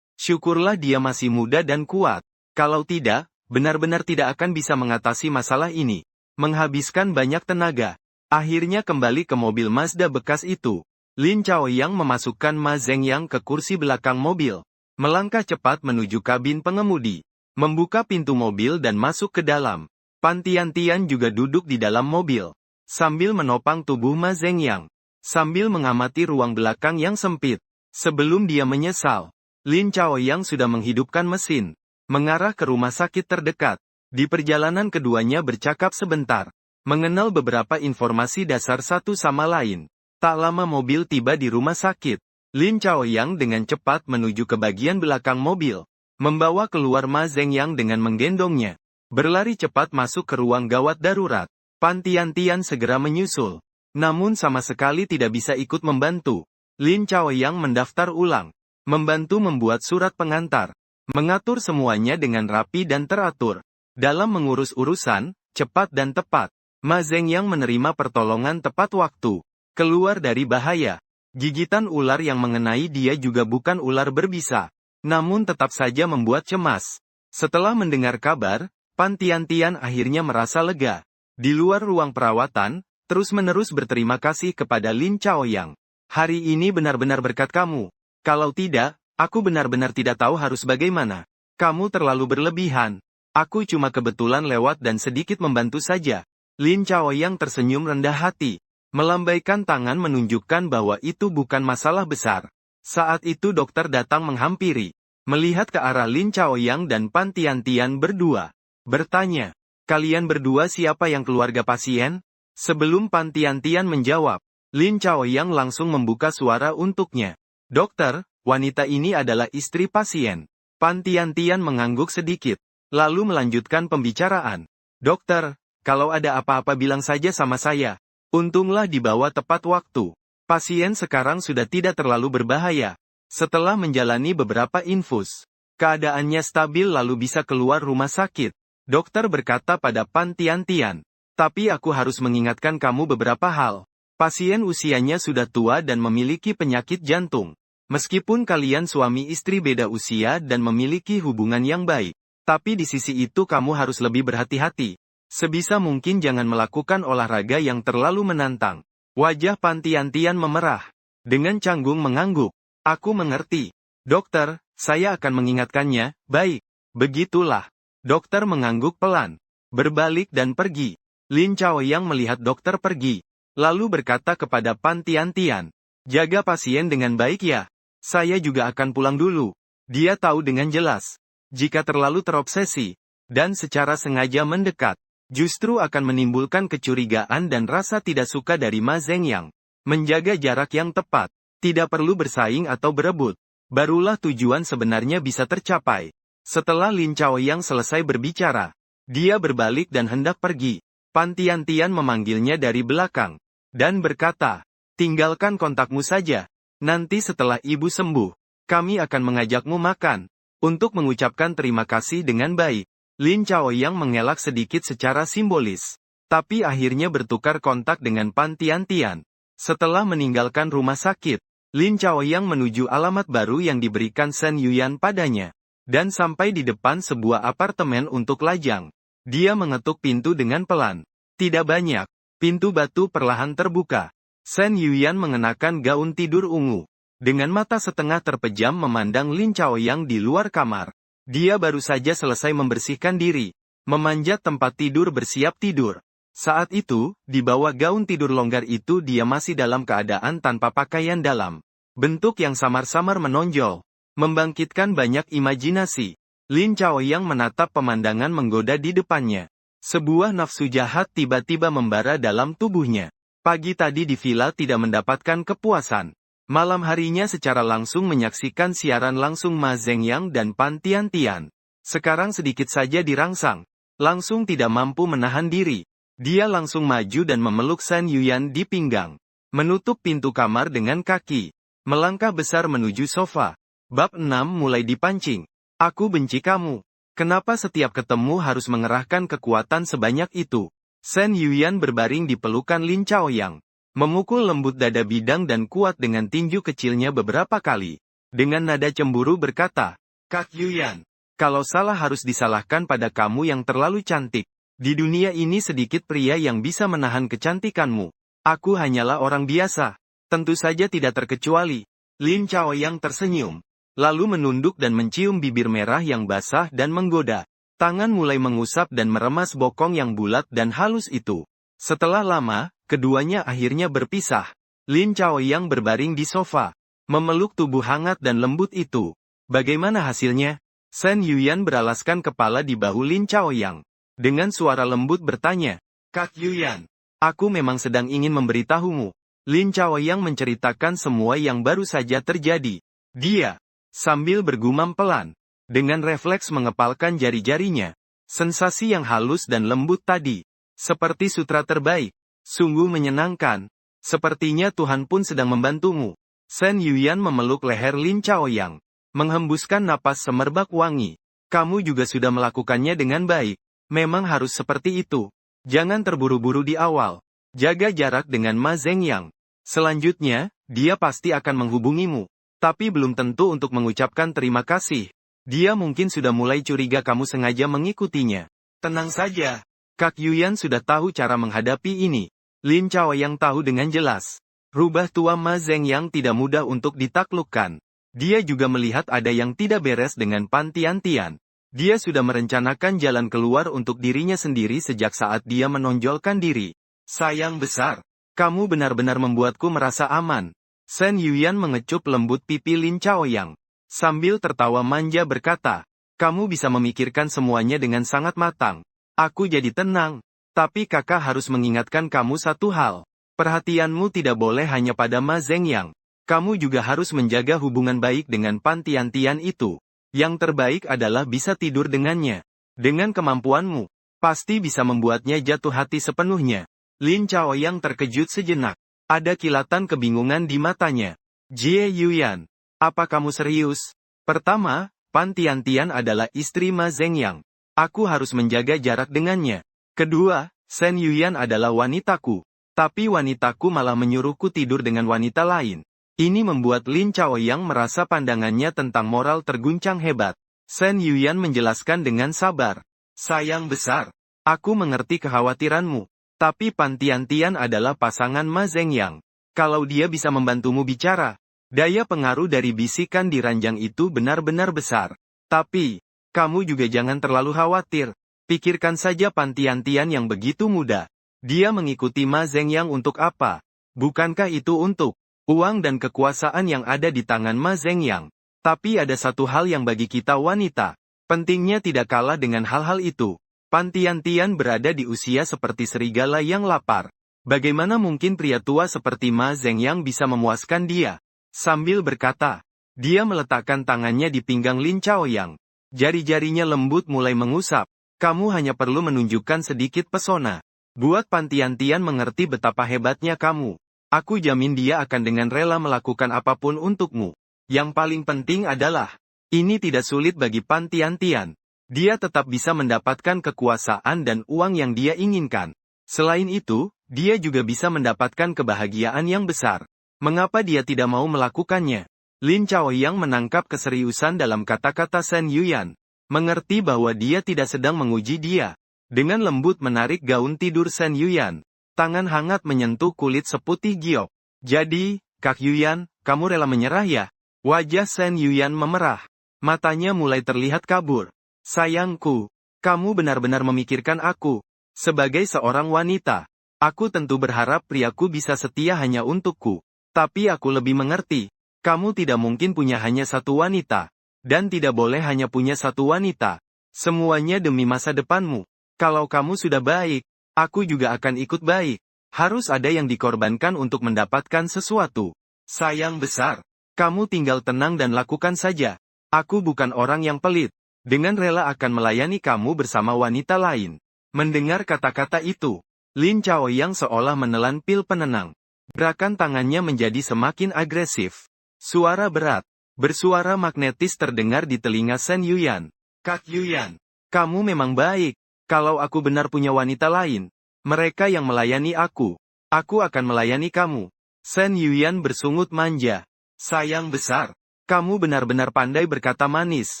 Syukurlah dia masih muda dan kuat. Kalau tidak, benar-benar tidak akan bisa mengatasi masalah ini. Menghabiskan banyak tenaga. Akhirnya kembali ke mobil Mazda bekas itu. Lin Chaoyang memasukkan Ma Zhengyang ke kursi belakang mobil. Melangkah cepat menuju kabin pengemudi. Membuka pintu mobil dan masuk ke dalam. Pan Tian-Tian juga duduk di dalam mobil. Sambil menopang tubuh Ma Zhengyang. Sambil mengamati ruang belakang yang sempit. Sebelum dia menyesal. Lin Chaoyang sudah menghidupkan mesin. Mengarah ke rumah sakit terdekat. Di perjalanan keduanya bercakap sebentar. Mengenal beberapa informasi dasar satu sama lain. Tak lama mobil tiba di rumah sakit. Lin Chaoyang dengan cepat menuju ke bagian belakang mobil. Membawa keluar Ma Zhengyang dengan menggendongnya. Berlari cepat masuk ke ruang gawat darurat. Pan Tian-Tian segera menyusul. Namun sama sekali tidak bisa ikut membantu. Lin Chaoyang mendaftar ulang. Membantu membuat surat pengantar. Mengatur semuanya dengan rapi dan teratur. Dalam mengurus urusan, cepat dan tepat. Ma Zhengyang menerima pertolongan tepat waktu. Keluar dari bahaya. Gigitan ular yang mengenai dia juga bukan ular berbisa. Namun tetap saja membuat cemas. Setelah mendengar kabar, Pan Tiantian akhirnya merasa lega. Di luar ruang perawatan, terus-menerus berterima kasih kepada Lin Chaoyang. Hari ini benar-benar berkat kamu. Kalau tidak, aku benar-benar tidak tahu harus bagaimana. Kamu terlalu berlebihan. Aku cuma kebetulan lewat dan sedikit membantu saja. Lin Chaoyang tersenyum rendah hati. Melambaikan tangan menunjukkan bahwa itu bukan masalah besar. Saat itu dokter datang menghampiri. Melihat ke arah Lin Chaoyang dan Pan Tiantian berdua. Bertanya, kalian berdua siapa yang keluarga pasien? Sebelum Pan Tiantian menjawab, Lin Chaoyang langsung membuka suara untuknya. Dokter, wanita ini adalah istri pasien. Pan Tiantian mengangguk sedikit. Lalu melanjutkan pembicaraan. Dokter, kalau ada apa-apa bilang saja sama saya. Untunglah dibawa tepat waktu. Pasien sekarang sudah tidak terlalu berbahaya. Setelah menjalani beberapa infus, keadaannya stabil lalu bisa keluar rumah sakit. Dokter berkata pada Pan Tiantian. Tapi aku harus mengingatkan kamu beberapa hal. Pasien usianya sudah tua dan memiliki penyakit jantung. Meskipun kalian suami istri beda usia dan memiliki hubungan yang baik. Tapi di sisi itu kamu harus lebih berhati-hati. Sebisa mungkin jangan melakukan olahraga yang terlalu menantang. Wajah Pan Tiantian memerah. Dengan canggung mengangguk. Aku mengerti. Dokter, saya akan mengingatkannya. Baik. Begitulah. Dokter mengangguk pelan. Berbalik dan pergi. Lin Chaoyang melihat dokter pergi. Lalu berkata kepada Pan Tiantian. Jaga pasien dengan baik ya. Saya juga akan pulang dulu. Dia tahu dengan jelas. Jika terlalu terobsesi, dan secara sengaja mendekat, justru akan menimbulkan kecurigaan dan rasa tidak suka dari Ma Zhengyang. Menjaga jarak yang tepat, tidak perlu bersaing atau berebut, barulah tujuan sebenarnya bisa tercapai. Setelah Lin Chaoyang selesai berbicara, dia berbalik dan hendak pergi. Pan Tiantian memanggilnya dari belakang, dan berkata, tinggalkan kontakmu saja, nanti setelah ibu sembuh, kami akan mengajakmu makan. Untuk mengucapkan terima kasih dengan baik, Lin Chaoyang mengelak sedikit secara simbolis. Tapi akhirnya bertukar kontak dengan Pan Tiantian. Setelah meninggalkan rumah sakit, Lin Chaoyang menuju alamat baru yang diberikan Shen Yuyan padanya. Dan sampai di depan sebuah apartemen untuk lajang. Dia mengetuk pintu dengan pelan. Tidak banyak. Pintu batu perlahan terbuka. Shen Yuyan mengenakan gaun tidur ungu. Dengan mata setengah terpejam memandang Lin Chaoyang di luar kamar. Dia baru saja selesai membersihkan diri. Memanjat tempat tidur bersiap tidur. Saat itu, di bawah gaun tidur longgar itu dia masih dalam keadaan tanpa pakaian dalam. Bentuk yang samar-samar menonjol. Membangkitkan banyak imajinasi. Lin Chaoyang menatap pemandangan menggoda di depannya. Sebuah nafsu jahat tiba-tiba membara dalam tubuhnya. Pagi tadi di villa tidak mendapatkan kepuasan. Malam harinya secara langsung menyaksikan siaran langsung Ma Zhengyang dan Pan Tiantian. Sekarang sedikit saja dirangsang. Langsung tidak mampu menahan diri. Dia langsung maju dan memeluk Shen Yuyan di pinggang. Menutup pintu kamar dengan kaki. Melangkah besar menuju sofa. Bab 6 mulai dipancing. Aku benci kamu. Kenapa setiap ketemu harus mengerahkan kekuatan sebanyak itu? Shen Yuyan berbaring di pelukan Lin Chaoyang. Memukul lembut dada bidang dan kuat dengan tinju kecilnya beberapa kali. Dengan nada cemburu berkata, Kak Yuyan, kalau salah harus disalahkan pada kamu yang terlalu cantik. Di dunia ini sedikit pria yang bisa menahan kecantikanmu. Aku hanyalah orang biasa. Tentu saja tidak terkecuali. Lin Chaoyang tersenyum. Lalu menunduk dan mencium bibir merah yang basah dan menggoda. Tangan mulai mengusap dan meremas bokong yang bulat dan halus itu. Setelah lama, keduanya akhirnya berpisah. Lin Chaoyang berbaring di sofa. Memeluk tubuh hangat dan lembut itu. Bagaimana hasilnya? Shen Yuyan beralaskan kepala di bahu Lin Chaoyang. Dengan suara lembut bertanya. Kak Yuyan, aku memang sedang ingin memberitahumu. Lin Chaoyang menceritakan semua yang baru saja terjadi. Dia, sambil bergumam pelan, dengan refleks mengepalkan jari-jarinya. Sensasi yang halus dan lembut tadi. Seperti sutra terbaik. Sungguh menyenangkan. Sepertinya Tuhan pun sedang membantumu. Shen Yuyan memeluk leher Lin Chaoyang. Menghembuskan napas semerbak wangi. Kamu juga sudah melakukannya dengan baik. Memang harus seperti itu. Jangan terburu-buru di awal. Jaga jarak dengan Ma Zhengyang. Selanjutnya, dia pasti akan menghubungimu. Tapi belum tentu untuk mengucapkan terima kasih. Dia mungkin sudah mulai curiga kamu sengaja mengikutinya. Tenang saja. Kak Yuyan sudah tahu cara menghadapi ini. Lin Chaoyang tahu dengan jelas. Rubah tua Ma Zeng yang tidak mudah untuk ditaklukkan. Dia juga melihat ada yang tidak beres dengan Pan Tiantian. Dia sudah merencanakan jalan keluar untuk dirinya sendiri sejak saat dia menonjolkan diri. Sayang besar. Kamu benar-benar membuatku merasa aman. Shen Yuyan mengecup lembut pipi Lin Chaoyang. Sambil tertawa manja berkata, kamu bisa memikirkan semuanya dengan sangat matang. Aku jadi tenang. Tapi kakak harus mengingatkan kamu satu hal. Perhatianmu tidak boleh hanya pada Ma Zhengyang. Kamu juga harus menjaga hubungan baik dengan Pan Tiantian itu. Yang terbaik adalah bisa tidur dengannya. Dengan kemampuanmu, pasti bisa membuatnya jatuh hati sepenuhnya. Lin Chaoyang terkejut sejenak. Ada kilatan kebingungan di matanya. Jie Yuyan. Apa kamu serius? Pertama, Pan Tiantian adalah istri Ma Zhengyang. Aku harus menjaga jarak dengannya. Kedua, Shen Yuyan adalah wanitaku. Tapi wanitaku malah menyuruhku tidur dengan wanita lain. Ini membuat Lin Chaoyang merasa pandangannya tentang moral terguncang hebat. Shen Yuyan menjelaskan dengan sabar. Sayang besar. Aku mengerti kekhawatiranmu. Tapi Pan Tiantian adalah pasangan Ma Zhengyang. Kalau dia bisa membantumu bicara, daya pengaruh dari bisikan di ranjang itu benar-benar besar. Tapi, kamu juga jangan terlalu khawatir. Pikirkan saja Pan Tiantian yang begitu muda. Dia mengikuti Ma Zhengyang untuk apa? Bukankah itu untuk uang dan kekuasaan yang ada di tangan Ma Zhengyang? Tapi ada satu hal yang bagi kita wanita, pentingnya tidak kalah dengan hal-hal itu. Pan Tiantian berada di usia seperti serigala yang lapar. Bagaimana mungkin pria tua seperti Ma Zhengyang bisa memuaskan dia? Sambil berkata, dia meletakkan tangannya di pinggang Lin Chaoyang. Jari-jarinya lembut mulai mengusap. Kamu hanya perlu menunjukkan sedikit pesona. Buat Pan Tiantian mengerti betapa hebatnya kamu. Aku jamin dia akan dengan rela melakukan apapun untukmu. Yang paling penting adalah, ini tidak sulit bagi Pan Tiantian. Dia tetap bisa mendapatkan kekuasaan dan uang yang dia inginkan. Selain itu, dia juga bisa mendapatkan kebahagiaan yang besar. Mengapa dia tidak mau melakukannya? Lin Chaoyang menangkap keseriusan dalam kata-kata Shen Yuyan. Mengerti bahwa dia tidak sedang menguji dia. Dengan lembut menarik gaun tidur Shen Yuyan. Tangan hangat menyentuh kulit seputih giok. Jadi, Kak Yuyan, kamu rela menyerah ya? Wajah Shen Yuyan memerah. Matanya mulai terlihat kabur. Sayangku, kamu benar-benar memikirkan aku. Sebagai seorang wanita, aku tentu berharap priaku bisa setia hanya untukku. Tapi aku lebih mengerti, kamu tidak mungkin punya hanya satu wanita. Dan tidak boleh hanya punya satu wanita. Semuanya demi masa depanmu. Kalau kamu sudah baik, aku juga akan ikut baik. Harus ada yang dikorbankan untuk mendapatkan sesuatu. Sayang besar. Kamu tinggal tenang dan lakukan saja. Aku bukan orang yang pelit. Dengan rela akan melayani kamu bersama wanita lain. Mendengar kata-kata itu, Lin Chaoyang seolah menelan pil penenang. Gerakan tangannya menjadi semakin agresif. Suara berat, bersuara magnetis terdengar di telinga Shen Yuyan. Kak Yuyan, kamu memang baik. Kalau aku benar punya wanita lain, mereka yang melayani aku akan melayani kamu. Shen Yuyan bersungut manja. Sayang besar, kamu benar-benar pandai berkata manis.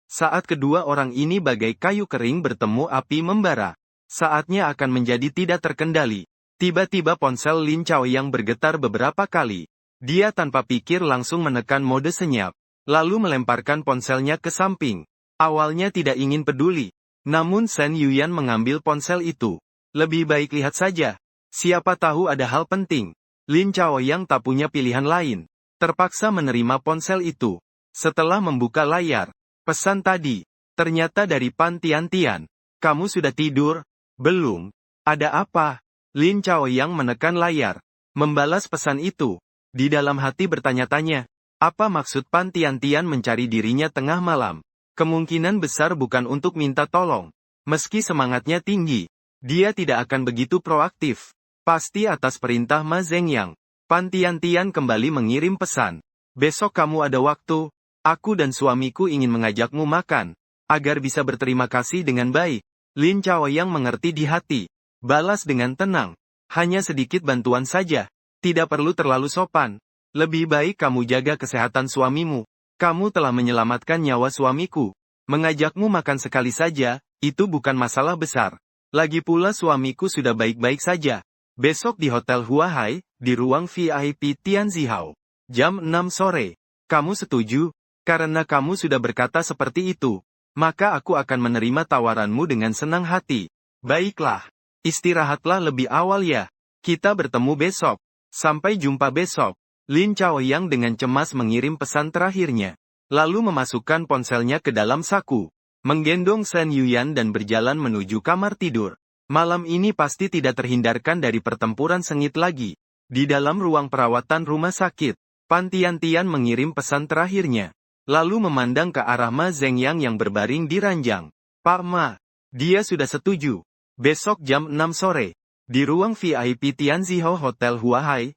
Saat kedua orang ini bagai kayu kering bertemu api membara. Saatnya akan menjadi tidak terkendali. Tiba-tiba ponsel Lin Chaoyang bergetar beberapa kali. Dia tanpa pikir langsung menekan mode senyap. Lalu melemparkan ponselnya ke samping. Awalnya tidak ingin peduli. Namun Shen Yuyan mengambil ponsel itu. Lebih baik lihat saja. Siapa tahu ada hal penting. Lin Chaoyang tak punya pilihan lain. Terpaksa menerima ponsel itu. Setelah membuka layar, pesan tadi. Ternyata dari Pan Tiantian. Kamu sudah tidur? Belum. Ada apa? Lin Chaoyang menekan layar. Membalas pesan itu. Di dalam hati bertanya-tanya. Apa maksud Pan Tiantian mencari dirinya tengah malam? Kemungkinan besar bukan untuk minta tolong. Meski semangatnya tinggi, dia tidak akan begitu proaktif. Pasti atas perintah Ma Zhengyang. Pan Tiantian kembali mengirim pesan. Besok kamu ada waktu, aku dan suamiku ingin mengajakmu makan, agar bisa berterima kasih dengan baik. Lin Chaoyang mengerti di hati. Balas dengan tenang. Hanya sedikit bantuan saja. Tidak perlu terlalu sopan. Lebih baik kamu jaga kesehatan suamimu. Kamu telah menyelamatkan nyawa suamiku. Mengajakmu makan sekali saja, itu bukan masalah besar. Lagi pula suamiku sudah baik-baik saja. Besok di Hotel Huahai, di ruang VIP Tianzihao. Jam 6 sore. Kamu setuju? Karena kamu sudah berkata seperti itu, maka aku akan menerima tawaranmu dengan senang hati. Baiklah. Istirahatlah lebih awal ya. Kita bertemu besok. Sampai jumpa besok. Lin Chaoyang dengan cemas mengirim pesan terakhirnya. Lalu memasukkan ponselnya ke dalam saku. Menggendong Shen Yuyan dan berjalan menuju kamar tidur. Malam ini pasti tidak terhindarkan dari pertempuran sengit lagi. Di dalam ruang perawatan rumah sakit, Pan Tian-Tian mengirim pesan terakhirnya. Lalu memandang ke arah Ma Zhengyang yang berbaring di ranjang. Pak Ma, dia sudah setuju. Besok jam 6 sore. Di ruang VIP Tianzihao Hotel Huahai,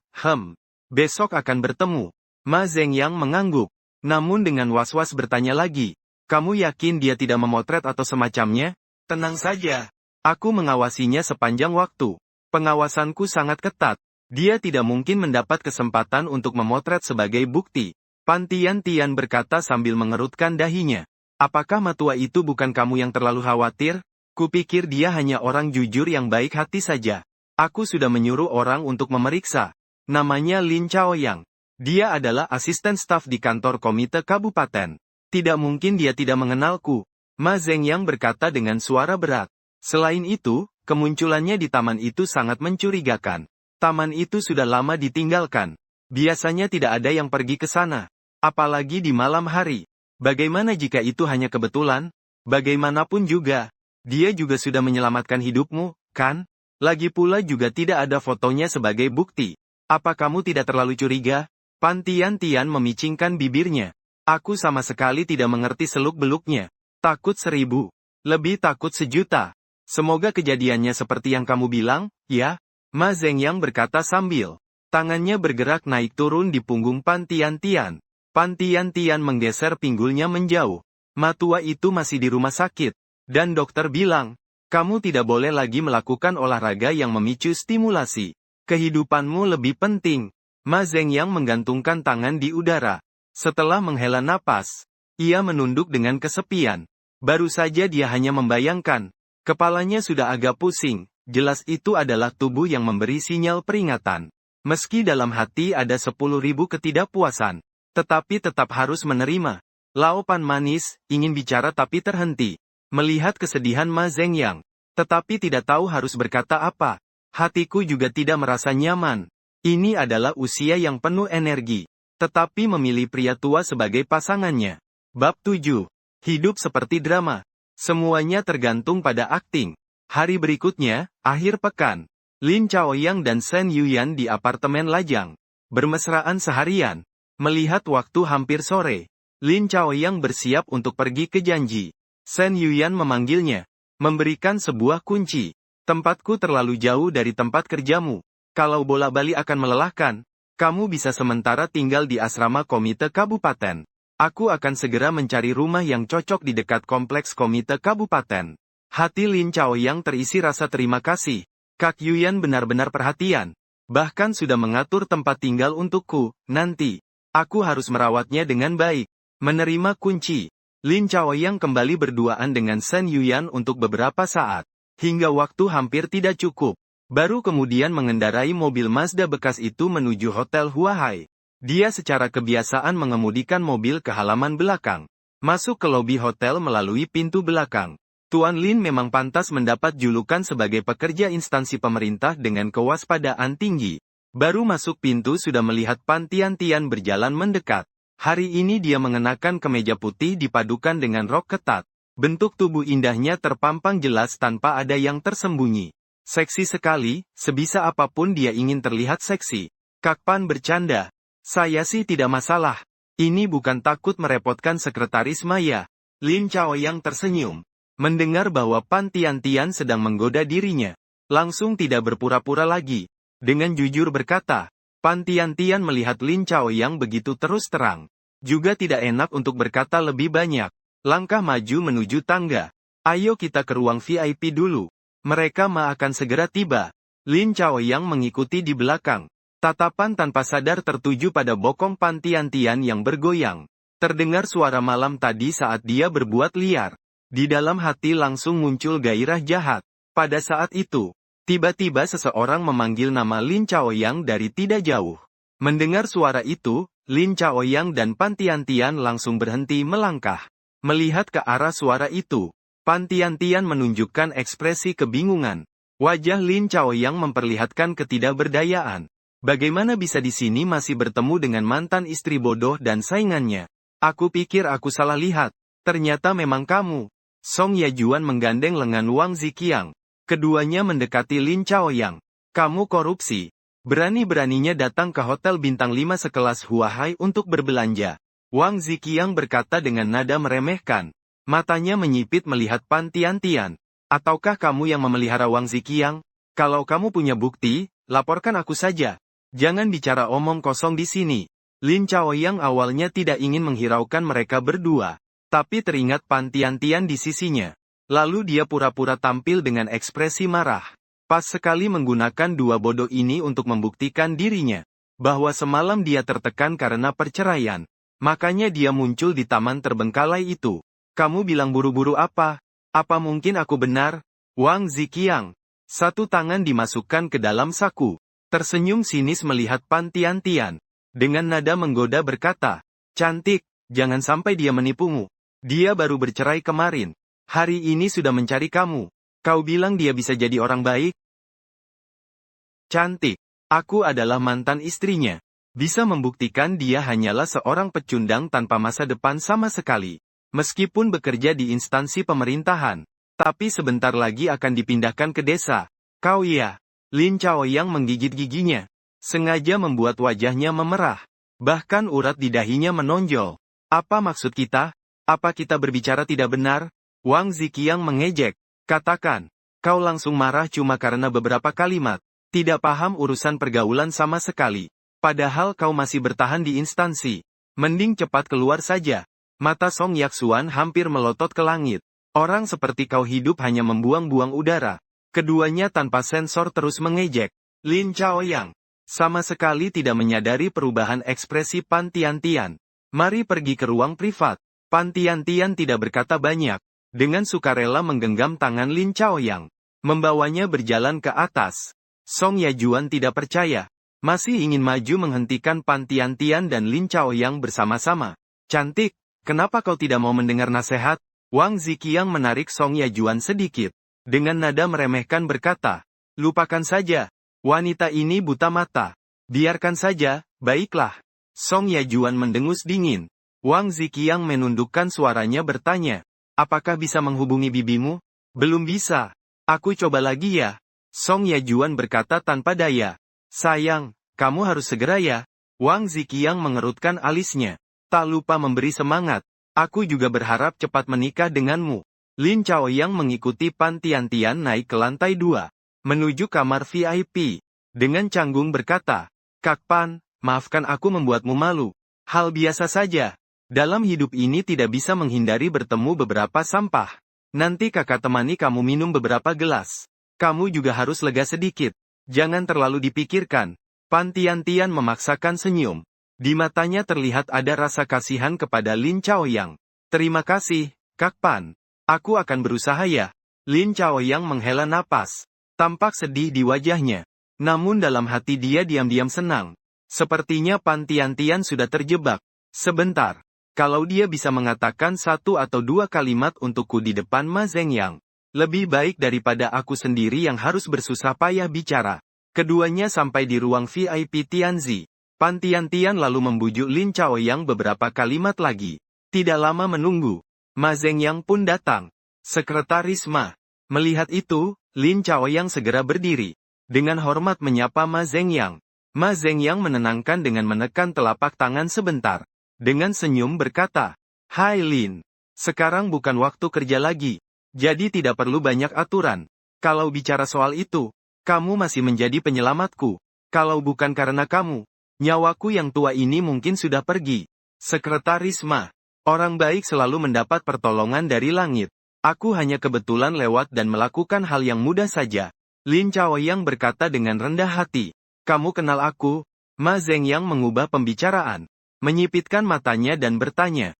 besok akan bertemu. Ma Zhengyang mengangguk. Namun dengan was-was bertanya lagi. Kamu yakin dia tidak memotret atau semacamnya? Tenang saja. Aku mengawasinya sepanjang waktu. Pengawasanku sangat ketat. Dia tidak mungkin mendapat kesempatan untuk memotret sebagai bukti. Pan Tian-Tian berkata sambil mengerutkan dahinya. Apakah matua itu bukan kamu yang terlalu khawatir? Kupikir dia hanya orang jujur yang baik hati saja. Aku sudah menyuruh orang untuk memeriksa. Namanya Lin Chaoyang. Dia adalah asisten staf di kantor komite kabupaten. Tidak mungkin dia tidak mengenalku. Ma Zhengyang berkata dengan suara berat. Selain itu, kemunculannya di taman itu sangat mencurigakan. Taman itu sudah lama ditinggalkan. Biasanya tidak ada yang pergi ke sana. Apalagi di malam hari. Bagaimana jika itu hanya kebetulan? Bagaimanapun juga, dia juga sudah menyelamatkan hidupmu, kan? Lagi pula juga tidak ada fotonya sebagai bukti. Apa kamu tidak terlalu curiga? Pan Tian-Tian memicingkan bibirnya. Aku sama sekali tidak mengerti seluk-beluknya. Takut 1000. Lebih takut 1.000.000. Semoga kejadiannya seperti yang kamu bilang, ya? Ma Zhengyang berkata sambil tangannya bergerak naik turun di punggung Pan Tian-Tian. Pan Tian-Tian menggeser pinggulnya menjauh. Matua itu masih di rumah sakit. Dan dokter bilang, kamu tidak boleh lagi melakukan olahraga yang memicu stimulasi. Kehidupanmu lebih penting. Ma Zhengyang menggantungkan tangan di udara. Setelah menghela napas, ia menunduk dengan kesepian. Baru saja dia hanya membayangkan. Kepalanya sudah agak pusing. Jelas itu adalah tubuh yang memberi sinyal peringatan. Meski dalam hati ada 10.000 ketidakpuasan. Tetapi tetap harus menerima. Lao Pan manis, ingin bicara tapi terhenti. Melihat kesedihan Ma Zhengyang. Tetapi tidak tahu harus berkata apa. Hatiku juga tidak merasa nyaman. Ini adalah usia yang penuh energi. Tetapi memilih pria tua sebagai pasangannya. Bab 7. Hidup seperti drama. Semuanya tergantung pada akting. Hari berikutnya, akhir pekan. Lin Chaoyang dan Shen Yuyan di apartemen lajang. Bermesraan seharian. Melihat waktu hampir sore, Lin Chaoyang bersiap untuk pergi ke janji. Shen Yuyan memanggilnya, memberikan sebuah kunci. Tempatku terlalu jauh dari tempat kerjamu. Kalau bola-balik akan melelahkan, kamu bisa sementara tinggal di asrama komite kabupaten. Aku akan segera mencari rumah yang cocok di dekat kompleks komite kabupaten. Hati Lin Chaoyang terisi rasa terima kasih. Kak Yuyan benar-benar perhatian. Bahkan sudah mengatur tempat tinggal untukku, nanti. Aku harus merawatnya dengan baik. Menerima kunci. Lin Chaoyang kembali berduaan dengan Shen Yuyan untuk beberapa saat. Hingga waktu hampir tidak cukup. Baru kemudian mengendarai mobil Mazda bekas itu menuju Hotel Huahai. Dia secara kebiasaan mengemudikan mobil ke halaman belakang. Masuk ke lobi hotel melalui pintu belakang. Tuan Lin memang pantas mendapat julukan sebagai pekerja instansi pemerintah dengan kewaspadaan tinggi. Baru masuk pintu sudah melihat Pan Tian-Tian berjalan mendekat. Hari ini dia mengenakan kemeja putih dipadukan dengan rok ketat. Bentuk tubuh indahnya terpampang jelas tanpa ada yang tersembunyi. Seksi sekali, sebisa apapun dia ingin terlihat seksi. Kak Pan bercanda. Saya sih tidak masalah. Ini bukan takut merepotkan sekretaris Maya. Lin Chaoyang tersenyum. Mendengar bahwa Pan Tian-Tian sedang menggoda dirinya. Langsung tidak berpura-pura lagi. Dengan jujur berkata, Pan Tian-Tian melihat Lin Chaoyang begitu terus terang. Juga tidak enak untuk berkata lebih banyak. Langkah maju menuju tangga. Ayo kita ke ruang VIP dulu. Mereka akan segera tiba. Lin Chaoyang mengikuti di belakang. Tatapan tanpa sadar tertuju pada bokong Pan Tian-Tian yang bergoyang. Terdengar suara malam tadi saat dia berbuat liar. Di dalam hati langsung muncul gairah jahat. Pada saat itu, tiba-tiba seseorang memanggil nama Lin Chaoyang dari tidak jauh. Mendengar suara itu, Lin Chaoyang dan Pan Tiantian langsung berhenti melangkah. Melihat ke arah suara itu, Pan Tiantian menunjukkan ekspresi kebingungan. Wajah Lin Chaoyang memperlihatkan ketidakberdayaan. Bagaimana bisa di sini masih bertemu dengan mantan istri bodoh dan saingannya? Aku pikir aku salah lihat. Ternyata memang kamu. Song Yajuan menggandeng lengan Wang Ziqiang. Keduanya mendekati Lin Chaoyang. Kamu korupsi. Berani-beraninya datang ke hotel bintang 5 sekelas Huahai untuk berbelanja. Wang Ziqiang berkata dengan nada meremehkan. Matanya menyipit melihat Pan Tiantian. Ataukah kamu yang memelihara Wang Ziqiang? Kalau kamu punya bukti, laporkan aku saja. Jangan bicara omong kosong di sini. Lin Chaoyang awalnya tidak ingin menghiraukan mereka berdua. Tapi teringat Pan Tiantian di sisinya. Lalu dia pura-pura tampil dengan ekspresi marah. Pas sekali menggunakan dua bodoh ini untuk membuktikan dirinya. Bahwa semalam dia tertekan karena perceraian. Makanya dia muncul di taman terbengkalai itu. Kamu bilang buru-buru apa? Apa mungkin aku benar? Wang Ziqiang. Satu tangan dimasukkan ke dalam saku. Tersenyum sinis melihat Pan Tiantian. Dengan nada menggoda berkata, cantik, jangan sampai dia menipumu. Dia baru bercerai kemarin. Hari ini sudah mencari kamu. Kau bilang dia bisa jadi orang baik? Cantik. Aku adalah mantan istrinya. Bisa membuktikan dia hanyalah seorang pecundang tanpa masa depan sama sekali. Meskipun bekerja di instansi pemerintahan. Tapi sebentar lagi akan dipindahkan ke desa. Kau iya. Lin Chaoyang menggigit giginya. Sengaja membuat wajahnya memerah. Bahkan urat di dahinya menonjol. Apa maksud kita? Apa kita berbicara tidak benar? Wang Ziqiang mengejek. Katakan. Kau langsung marah cuma karena beberapa kalimat. Tidak paham urusan pergaulan sama sekali. Padahal kau masih bertahan di instansi. Mending cepat keluar saja. Mata Song Yaksuan hampir melotot ke langit. Orang seperti kau hidup hanya membuang-buang udara. Keduanya tanpa sensor terus mengejek. Lin Chaoyang. Sama sekali tidak menyadari perubahan ekspresi Pan Tiantian. Mari pergi ke ruang privat. Pan Tiantian tidak berkata banyak. Dengan sukarela menggenggam tangan Lin Chaoyang. Membawanya berjalan ke atas. Song Yajuan tidak percaya. Masih ingin maju menghentikan Pan Tiantian dan Lin Chaoyang bersama-sama. Cantik, kenapa kau tidak mau mendengar nasihat? Wang Ziqiang menarik Song Yajuan sedikit. Dengan nada meremehkan berkata, lupakan saja. Wanita ini buta mata. Biarkan saja, baiklah. Song Yajuan mendengus dingin. Wang Ziqiang menundukkan suaranya bertanya. Apakah bisa menghubungi bibimu? Belum bisa. Aku coba lagi ya. Song Yajuan berkata tanpa daya. Sayang, kamu harus segera ya. Wang Ziqiang mengerutkan alisnya. Tak lupa memberi semangat. Aku juga berharap cepat menikah denganmu. Lin Chaoyang mengikuti Pan Tiantian naik ke lantai 2. Menuju kamar VIP. Dengan canggung berkata, Kak Pan, maafkan aku membuatmu malu. Hal biasa saja. Dalam hidup ini tidak bisa menghindari bertemu beberapa sampah. Nanti kakak temani kamu minum beberapa gelas. Kamu juga harus lega sedikit. Jangan terlalu dipikirkan. Pan Tiantian memaksakan senyum. Di matanya terlihat ada rasa kasihan kepada Lin Chaoyang. Terima kasih, Kak Pan. Aku akan berusaha ya. Lin Chaoyang menghela napas. Tampak sedih di wajahnya. Namun dalam hati dia diam-diam senang. Sepertinya Pan Tiantian sudah terjebak. Sebentar. Kalau dia bisa mengatakan satu atau dua kalimat untukku di depan Ma Zhengyang. Lebih baik daripada aku sendiri yang harus bersusah payah bicara. Keduanya sampai di ruang VIP Tianzi. Pan Tiantian lalu membujuk Lin Chaoyang beberapa kalimat lagi. Tidak lama menunggu. Ma Zhengyang pun datang. Sekretaris Ma. Melihat itu, Lin Chaoyang segera berdiri. Dengan hormat menyapa Ma Zhengyang. Ma Zhengyang menenangkan dengan menekan telapak tangan sebentar. Dengan senyum berkata, Hai Lin. Sekarang bukan waktu kerja lagi. Jadi tidak perlu banyak aturan. Kalau bicara soal itu, kamu masih menjadi penyelamatku. Kalau bukan karena kamu, nyawaku yang tua ini mungkin sudah pergi. Sekretaris Ma. Orang baik selalu mendapat pertolongan dari langit. Aku hanya kebetulan lewat dan melakukan hal yang mudah saja. Lin Chaoyang berkata dengan rendah hati. Kamu kenal aku? Ma Zhengyang mengubah pembicaraan. menyipitkan matanya dan bertanya.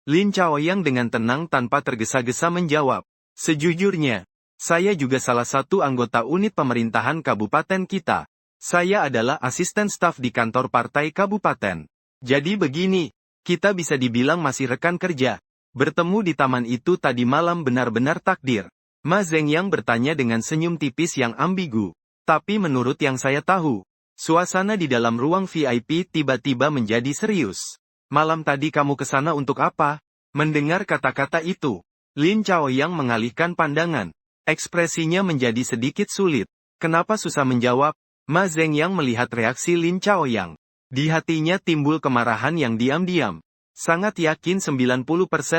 Lin Chaoyang dengan tenang tanpa tergesa-gesa menjawab, sejujurnya, saya juga salah satu anggota unit pemerintahan kabupaten kita. Saya adalah asisten staf di kantor partai kabupaten. Jadi begini, kita bisa dibilang masih rekan kerja. Bertemu di taman itu tadi malam benar-benar takdir. Ma Zhengyang bertanya dengan senyum tipis yang ambigu. Tapi menurut yang saya tahu, suasana di dalam ruang VIP tiba-tiba menjadi serius. Malam tadi kamu ke sana untuk apa? Mendengar kata-kata itu, Lin Chaoyang mengalihkan pandangan. Ekspresinya menjadi sedikit sulit. Kenapa susah menjawab? Ma Zhengyang melihat reaksi Lin Chaoyang. Di hatinya timbul kemarahan yang diam-diam. Sangat yakin 90%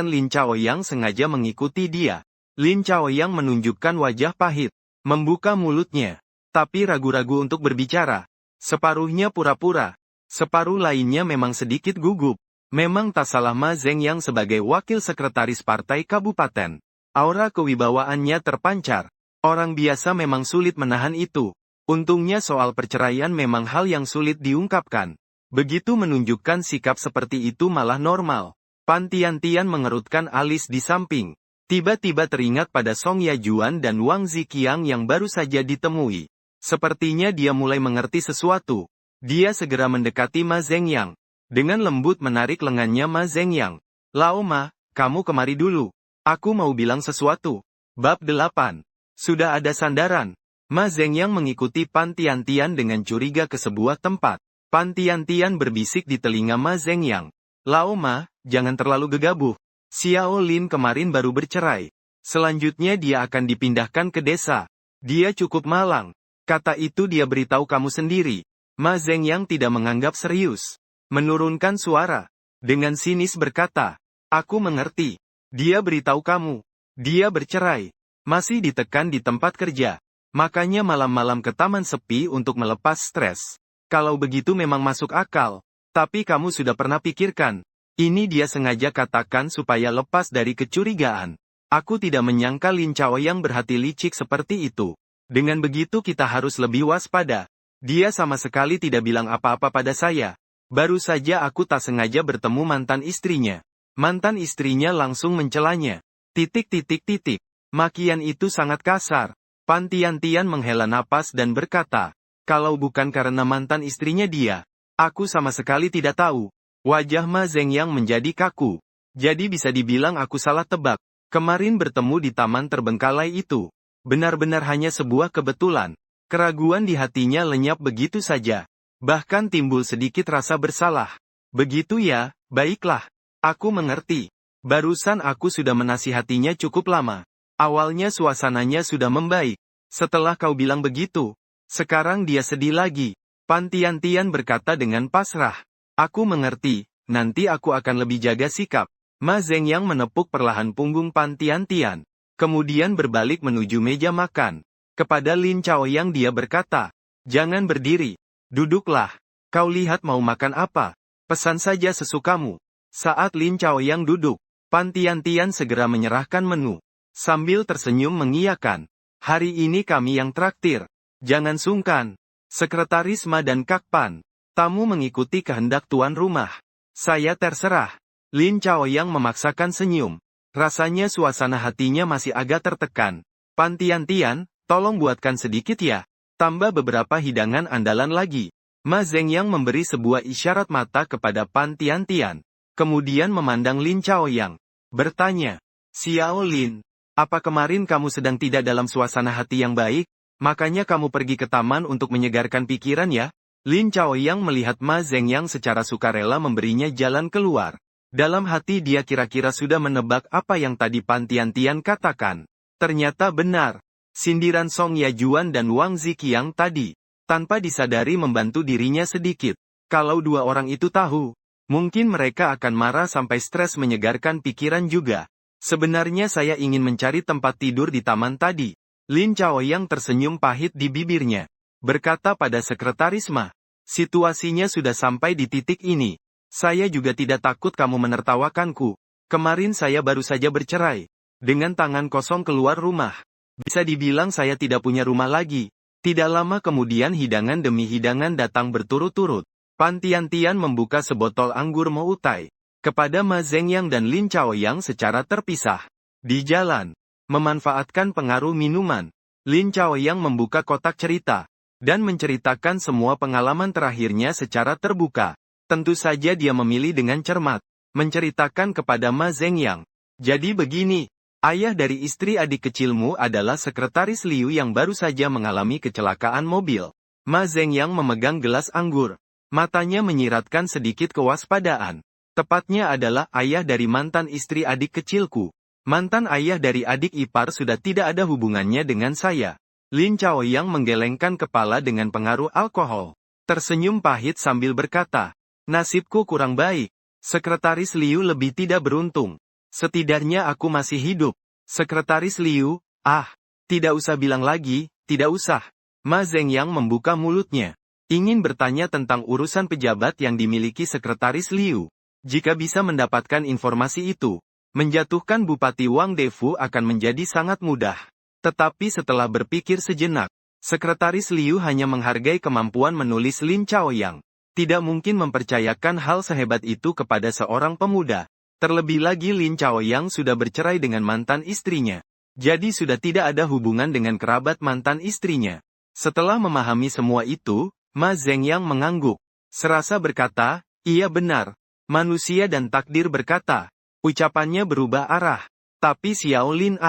Lin Chaoyang sengaja mengikuti dia. Lin Chaoyang menunjukkan wajah pahit, membuka mulutnya, tapi ragu-ragu untuk berbicara. Separuhnya pura-pura. Separuh lainnya memang sedikit gugup. Memang tak salah Ma Zhengyang sebagai wakil sekretaris partai kabupaten. Aura kewibawaannya terpancar. Orang biasa memang sulit menahan itu. Untungnya soal perceraian memang hal yang sulit diungkapkan. Begitu menunjukkan sikap seperti itu malah normal. Pan Tiantian mengerutkan alis di samping. Tiba-tiba teringat pada Song Yajuan dan Wang Ziqiang yang baru saja ditemui. Sepertinya dia mulai mengerti sesuatu. Dia segera mendekati Ma Zhengyang. Dengan lembut menarik lengannya Ma Zhengyang. Lao Ma, kamu kemari dulu. Aku mau bilang sesuatu. Bab 8. Sudah ada sandaran. Ma Zhengyang mengikuti Pan Tiantian dengan curiga ke sebuah tempat. Pan Tiantian berbisik di telinga Ma Zhengyang. Lao Ma, jangan terlalu gegabah. Xiao Lin kemarin baru bercerai. Selanjutnya dia akan dipindahkan ke desa. Dia cukup malang. Kata itu dia beritahu kamu sendiri. Ma Zhengyang tidak menganggap serius. Menurunkan suara. Dengan sinis berkata, aku mengerti. Dia beritahu kamu. Dia bercerai. Masih ditekan di tempat kerja. Makanya malam-malam ke taman sepi untuk melepas stres. Kalau begitu memang masuk akal. Tapi kamu sudah pernah pikirkan. Ini dia sengaja katakan supaya lepas dari kecurigaan. Aku tidak menyangka Lin Chaoyang berhati licik seperti itu. Dengan begitu kita harus lebih waspada. Dia sama sekali tidak bilang apa-apa pada saya. Baru saja aku tak sengaja bertemu mantan istrinya. Mantan istrinya langsung mencelanya. Makian itu sangat kasar. Pan Tiantian menghela napas dan berkata, kalau bukan karena mantan istrinya dia, aku sama sekali tidak tahu. Wajah Ma Zhengyang menjadi kaku. Jadi bisa dibilang aku salah tebak. Kemarin bertemu di taman terbengkalai itu. Benar-benar hanya sebuah kebetulan. Keraguan di hatinya lenyap begitu saja. Bahkan timbul sedikit rasa bersalah. Begitu ya, baiklah. Aku mengerti. Barusan aku sudah menasihatinya cukup lama. Awalnya suasananya sudah membaik. Setelah kau bilang begitu, sekarang dia sedih lagi. Pan Tiantian berkata dengan pasrah. Aku mengerti, nanti aku akan lebih jaga sikap. Ma Zhengyang menepuk perlahan punggung Pan Tiantian. Kemudian berbalik menuju meja makan. Kepada Lin Chaoyang dia berkata, jangan berdiri. Duduklah. Kau lihat mau makan apa? Pesan saja sesukamu. Saat Lin Chaoyang duduk, Pan Tiantian segera menyerahkan menu. Sambil tersenyum mengiyakan. Hari ini kami yang traktir. Jangan sungkan. Sekretaris Ma dan Kak Pan. Tamu mengikuti kehendak tuan rumah. Saya terserah. Lin Chaoyang memaksakan senyum. Rasanya suasana hatinya masih agak tertekan. Pan Tiantian, tolong buatkan sedikit ya. Tambah beberapa hidangan andalan lagi. Ma Zhengyang memberi sebuah isyarat mata kepada Pan Tiantian. Kemudian memandang Lin Chaoyang. Bertanya, Xiao Lin, apa kemarin kamu sedang tidak dalam suasana hati yang baik? Makanya kamu pergi ke taman untuk menyegarkan pikiran ya? Lin Chaoyang melihat Ma Zhengyang secara sukarela memberinya jalan keluar. Dalam hati dia kira-kira sudah menebak apa yang tadi Pan Tiantian katakan. Ternyata benar. Sindiran Song Yajuan dan Wang Ziqiang tadi, tanpa disadari membantu dirinya sedikit. Kalau dua orang itu tahu, mungkin mereka akan marah sampai stres menyegarkan pikiran juga. Sebenarnya saya ingin mencari tempat tidur di taman tadi. Lin Chaoyang tersenyum pahit di bibirnya. Berkata pada sekretaris Ma, situasinya sudah sampai di titik ini. Saya juga tidak takut kamu menertawakanku. Kemarin saya baru saja bercerai. Dengan tangan kosong keluar rumah. Bisa dibilang saya tidak punya rumah lagi. Tidak lama kemudian hidangan demi hidangan datang berturut-turut. Pan Tiantian membuka sebotol anggur Moutai kepada Ma Zhengyang dan Lin Chaoyang secara terpisah. Di jalan, memanfaatkan pengaruh minuman, Lin Chaoyang membuka kotak cerita dan menceritakan semua pengalaman terakhirnya secara terbuka. Tentu saja dia memilih dengan cermat, menceritakan kepada Ma Zhengyang. Jadi begini, ayah dari istri adik kecilmu adalah sekretaris Liu yang baru saja mengalami kecelakaan mobil. Ma Zhengyang memegang gelas anggur. Matanya menyiratkan sedikit kewaspadaan. Tepatnya adalah ayah dari mantan istri adik kecilku. Mantan ayah dari adik ipar sudah tidak ada hubungannya dengan saya. Lin Chaoyang menggelengkan kepala dengan pengaruh alkohol. Tersenyum pahit sambil berkata, nasibku kurang baik. Sekretaris Liu lebih tidak beruntung. Setidaknya aku masih hidup. Sekretaris Liu, tidak usah bilang lagi, tidak usah. Ma Zhengyang membuka mulutnya. Ingin bertanya tentang urusan pejabat yang dimiliki sekretaris Liu. Jika bisa mendapatkan informasi itu, menjatuhkan Bupati Wang Defu akan menjadi sangat mudah. Tetapi setelah berpikir sejenak, sekretaris Liu hanya menghargai kemampuan menulis Lin Chaoyang. Tidak mungkin mempercayakan hal sehebat itu kepada seorang pemuda. Terlebih lagi Lin Chaoyang sudah bercerai dengan mantan istrinya. Jadi sudah tidak ada hubungan dengan kerabat mantan istrinya. Setelah memahami semua itu, Ma Zhengyang mengangguk. Serasa berkata, iya benar. Manusia dan takdir berkata. Ucapannya berubah arah. Tapi Xiao Lin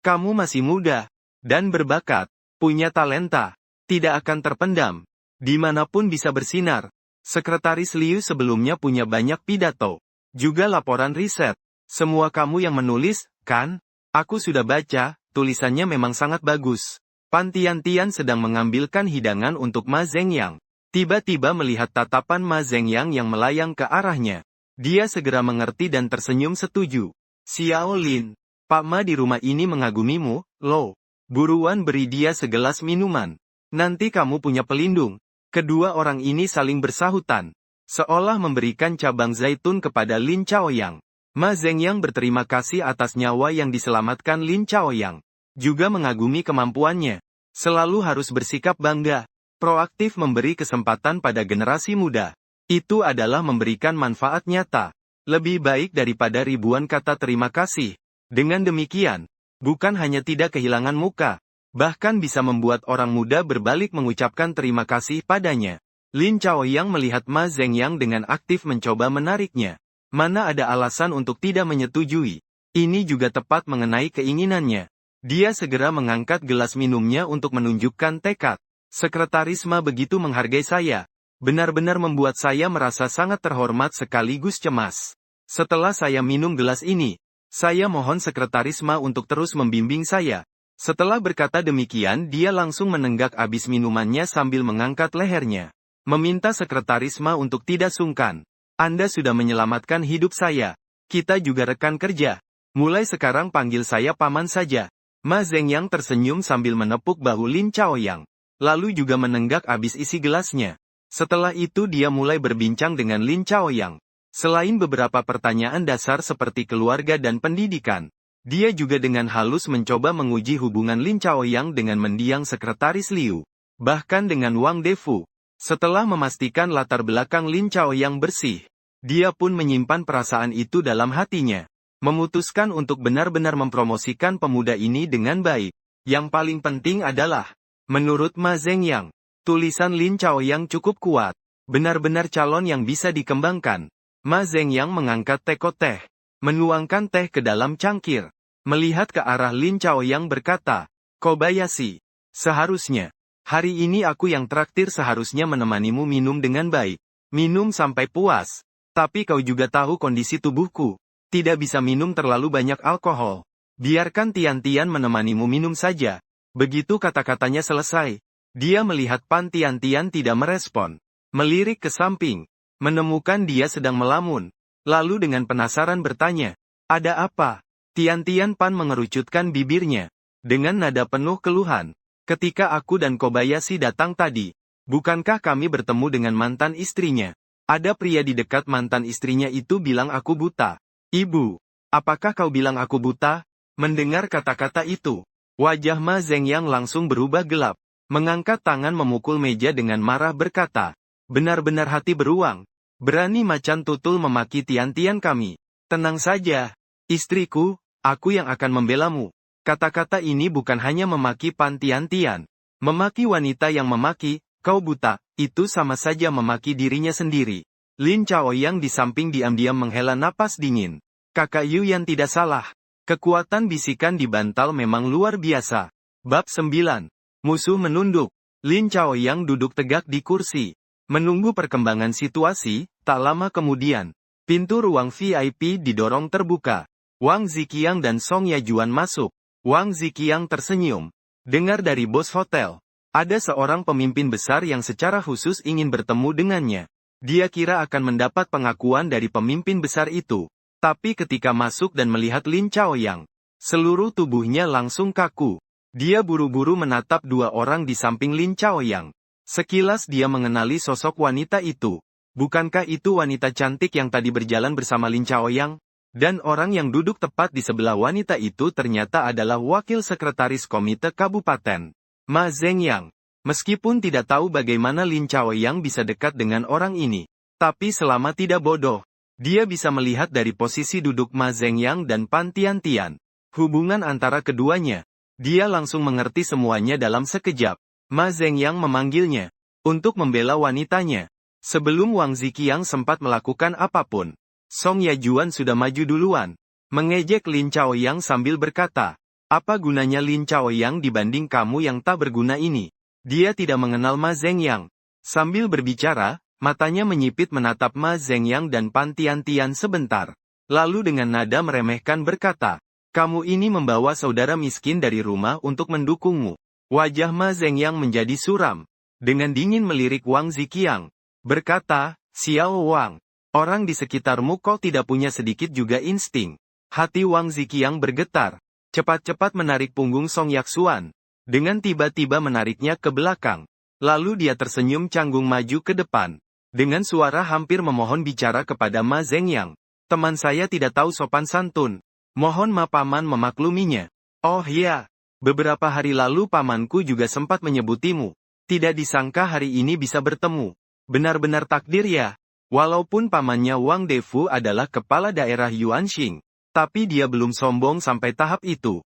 kamu masih muda. Dan berbakat. Punya talenta. Tidak akan terpendam. Dimanapun bisa bersinar. Sekretaris Liu sebelumnya punya banyak pidato. Juga laporan riset. Semua kamu yang menulis, kan? Aku sudah baca, tulisannya memang sangat bagus. Pan Tiantian sedang mengambilkan hidangan untuk Ma Zhengyang. Tiba-tiba melihat tatapan Ma Zhengyang yang melayang ke arahnya. Dia segera mengerti dan tersenyum setuju. Xiao Lin, Pak Ma di rumah ini mengagumimu, loh. Buruan beri dia segelas minuman. Nanti kamu punya pelindung. Kedua orang ini saling bersahutan. Seolah memberikan cabang zaitun kepada Lin Chaoyang. Ma Zhengyang berterima kasih atas nyawa yang diselamatkan Lin Chaoyang. Juga mengagumi kemampuannya. Selalu harus bersikap bangga. Proaktif memberi kesempatan pada generasi muda. Itu adalah memberikan manfaat nyata. Lebih baik daripada ribuan kata terima kasih. Dengan demikian, bukan hanya tidak kehilangan muka, bahkan bisa membuat orang muda berbalik mengucapkan terima kasih padanya. Lin Chaoyang melihat Ma Zhengyang dengan aktif mencoba menariknya. Mana ada alasan untuk tidak menyetujui. Ini juga tepat mengenai keinginannya. Dia segera mengangkat gelas minumnya untuk menunjukkan tekad. Sekretaris Ma begitu menghargai saya. Benar-benar membuat saya merasa sangat terhormat sekaligus cemas. Setelah saya minum gelas ini, saya mohon Sekretaris Ma untuk terus membimbing saya. Setelah berkata demikian dia langsung menenggak habis minumannya sambil mengangkat lehernya. Meminta Sekretaris Ma untuk tidak sungkan. Anda sudah menyelamatkan hidup saya. Kita juga rekan kerja. Mulai sekarang panggil saya paman saja. Ma Zhengyang tersenyum sambil menepuk bahu Lin Chaoyang. Lalu juga menenggak habis isi gelasnya. Setelah itu dia mulai berbincang dengan Lin Chaoyang. Selain beberapa pertanyaan dasar seperti keluarga dan pendidikan, dia juga dengan halus mencoba menguji hubungan Lin Chaoyang dengan mendiang sekretaris Liu. Bahkan dengan Wang Defu. Setelah memastikan latar belakang Lin Chaoyang bersih, dia pun menyimpan perasaan itu dalam hatinya. Memutuskan untuk benar-benar mempromosikan pemuda ini dengan baik. Yang paling penting adalah, menurut Ma Zhengyang, tulisan Lin Chaoyang cukup kuat. Benar-benar calon yang bisa dikembangkan. Ma Zhengyang mengangkat teko teh. Menuangkan teh ke dalam cangkir. Melihat ke arah Lin Chaoyang berkata, Kobayashi, seharusnya, hari ini aku yang traktir seharusnya menemanimu minum dengan baik. Minum sampai puas. Tapi kau juga tahu kondisi tubuhku. Tidak bisa minum terlalu banyak alkohol. Biarkan Tiantian menemanimu minum saja. Begitu kata-katanya selesai, dia melihat Pan Tiantian tidak merespon. Melirik ke samping. Menemukan dia sedang melamun. Lalu dengan penasaran bertanya, ada apa? Tiantian Pan mengerucutkan bibirnya. Dengan nada penuh keluhan. Ketika aku dan Kobayashi datang tadi, bukankah kami bertemu dengan mantan istrinya? Ada pria di dekat mantan istrinya itu bilang aku buta. Ibu, apakah kau bilang aku buta? Mendengar kata-kata itu, wajah Ma Zhengyang langsung berubah gelap. Mengangkat tangan memukul meja dengan marah berkata, Benar-benar hati beruang. Berani macan tutul memaki Tian-Tian kami. Tenang saja, istriku, aku yang akan membelamu. Kata-kata ini bukan hanya memaki Pan Tian-Tian. Memaki wanita yang memaki, kau buta, itu sama saja memaki dirinya sendiri. Lin Chaoyang di samping diam-diam menghela napas dingin. Kakak Yuyan tidak salah. Kekuatan bisikan di bantal memang luar biasa. Bab 9. Musuh menunduk. Lin Chaoyang duduk tegak di kursi. Menunggu perkembangan situasi, tak lama kemudian, pintu ruang VIP didorong terbuka. Wang Ziqiang dan Song Yajuan masuk. Wang Ziqiang tersenyum. Dengar dari bos hotel. Ada seorang pemimpin besar yang secara khusus ingin bertemu dengannya. Dia kira akan mendapat pengakuan dari pemimpin besar itu. Tapi ketika masuk dan melihat Lin Chaoyang, seluruh tubuhnya langsung kaku. Dia buru-buru menatap dua orang di samping Lin Chaoyang. Sekilas dia mengenali sosok wanita itu. Bukankah itu wanita cantik yang tadi berjalan bersama Lin Chaoyang? Dan orang yang duduk tepat di sebelah wanita itu ternyata adalah wakil sekretaris komite kabupaten, Ma Zhengyang. Meskipun tidak tahu bagaimana Lin Chaoyang bisa dekat dengan orang ini, tapi selama tidak bodoh, dia bisa melihat dari posisi duduk Ma Zhengyang dan Pan Tian-Tian. Hubungan antara keduanya, dia langsung mengerti semuanya dalam sekejap. Ma Zhengyang memanggilnya untuk membela wanitanya. Sebelum Wang Ziqiang sempat melakukan apapun, Song Yajuan sudah maju duluan, mengejek Lin Chaoyang sambil berkata, apa gunanya Lin Chaoyang dibanding kamu yang tak berguna ini? Dia tidak mengenal Ma Zhengyang. Sambil berbicara, matanya menyipit menatap Ma Zhengyang dan Pan Tian-Tian sebentar. Lalu dengan nada meremehkan berkata, kamu ini membawa saudara miskin dari rumah untuk mendukungmu. Wajah Ma Zhengyang menjadi suram. Dengan dingin melirik Wang Ziqiang. Berkata, Xiao Wang, orang di sekitarmu kok tidak punya sedikit juga insting. Hati Wang Ziqiang bergetar. Cepat-cepat menarik punggung Song Yaksuan. Dengan tiba-tiba menariknya ke belakang. Lalu dia tersenyum canggung maju ke depan. Dengan suara hampir memohon bicara kepada Ma Zhengyang. Teman saya tidak tahu sopan santun. Mohon Ma Paman memakluminya. Oh ya. Beberapa hari lalu pamanku juga sempat menyebutimu. Tidak disangka hari ini bisa bertemu. Benar-benar takdir ya. Walaupun pamannya Wang Defu adalah kepala daerah Yuanxing, tapi dia belum sombong sampai tahap itu.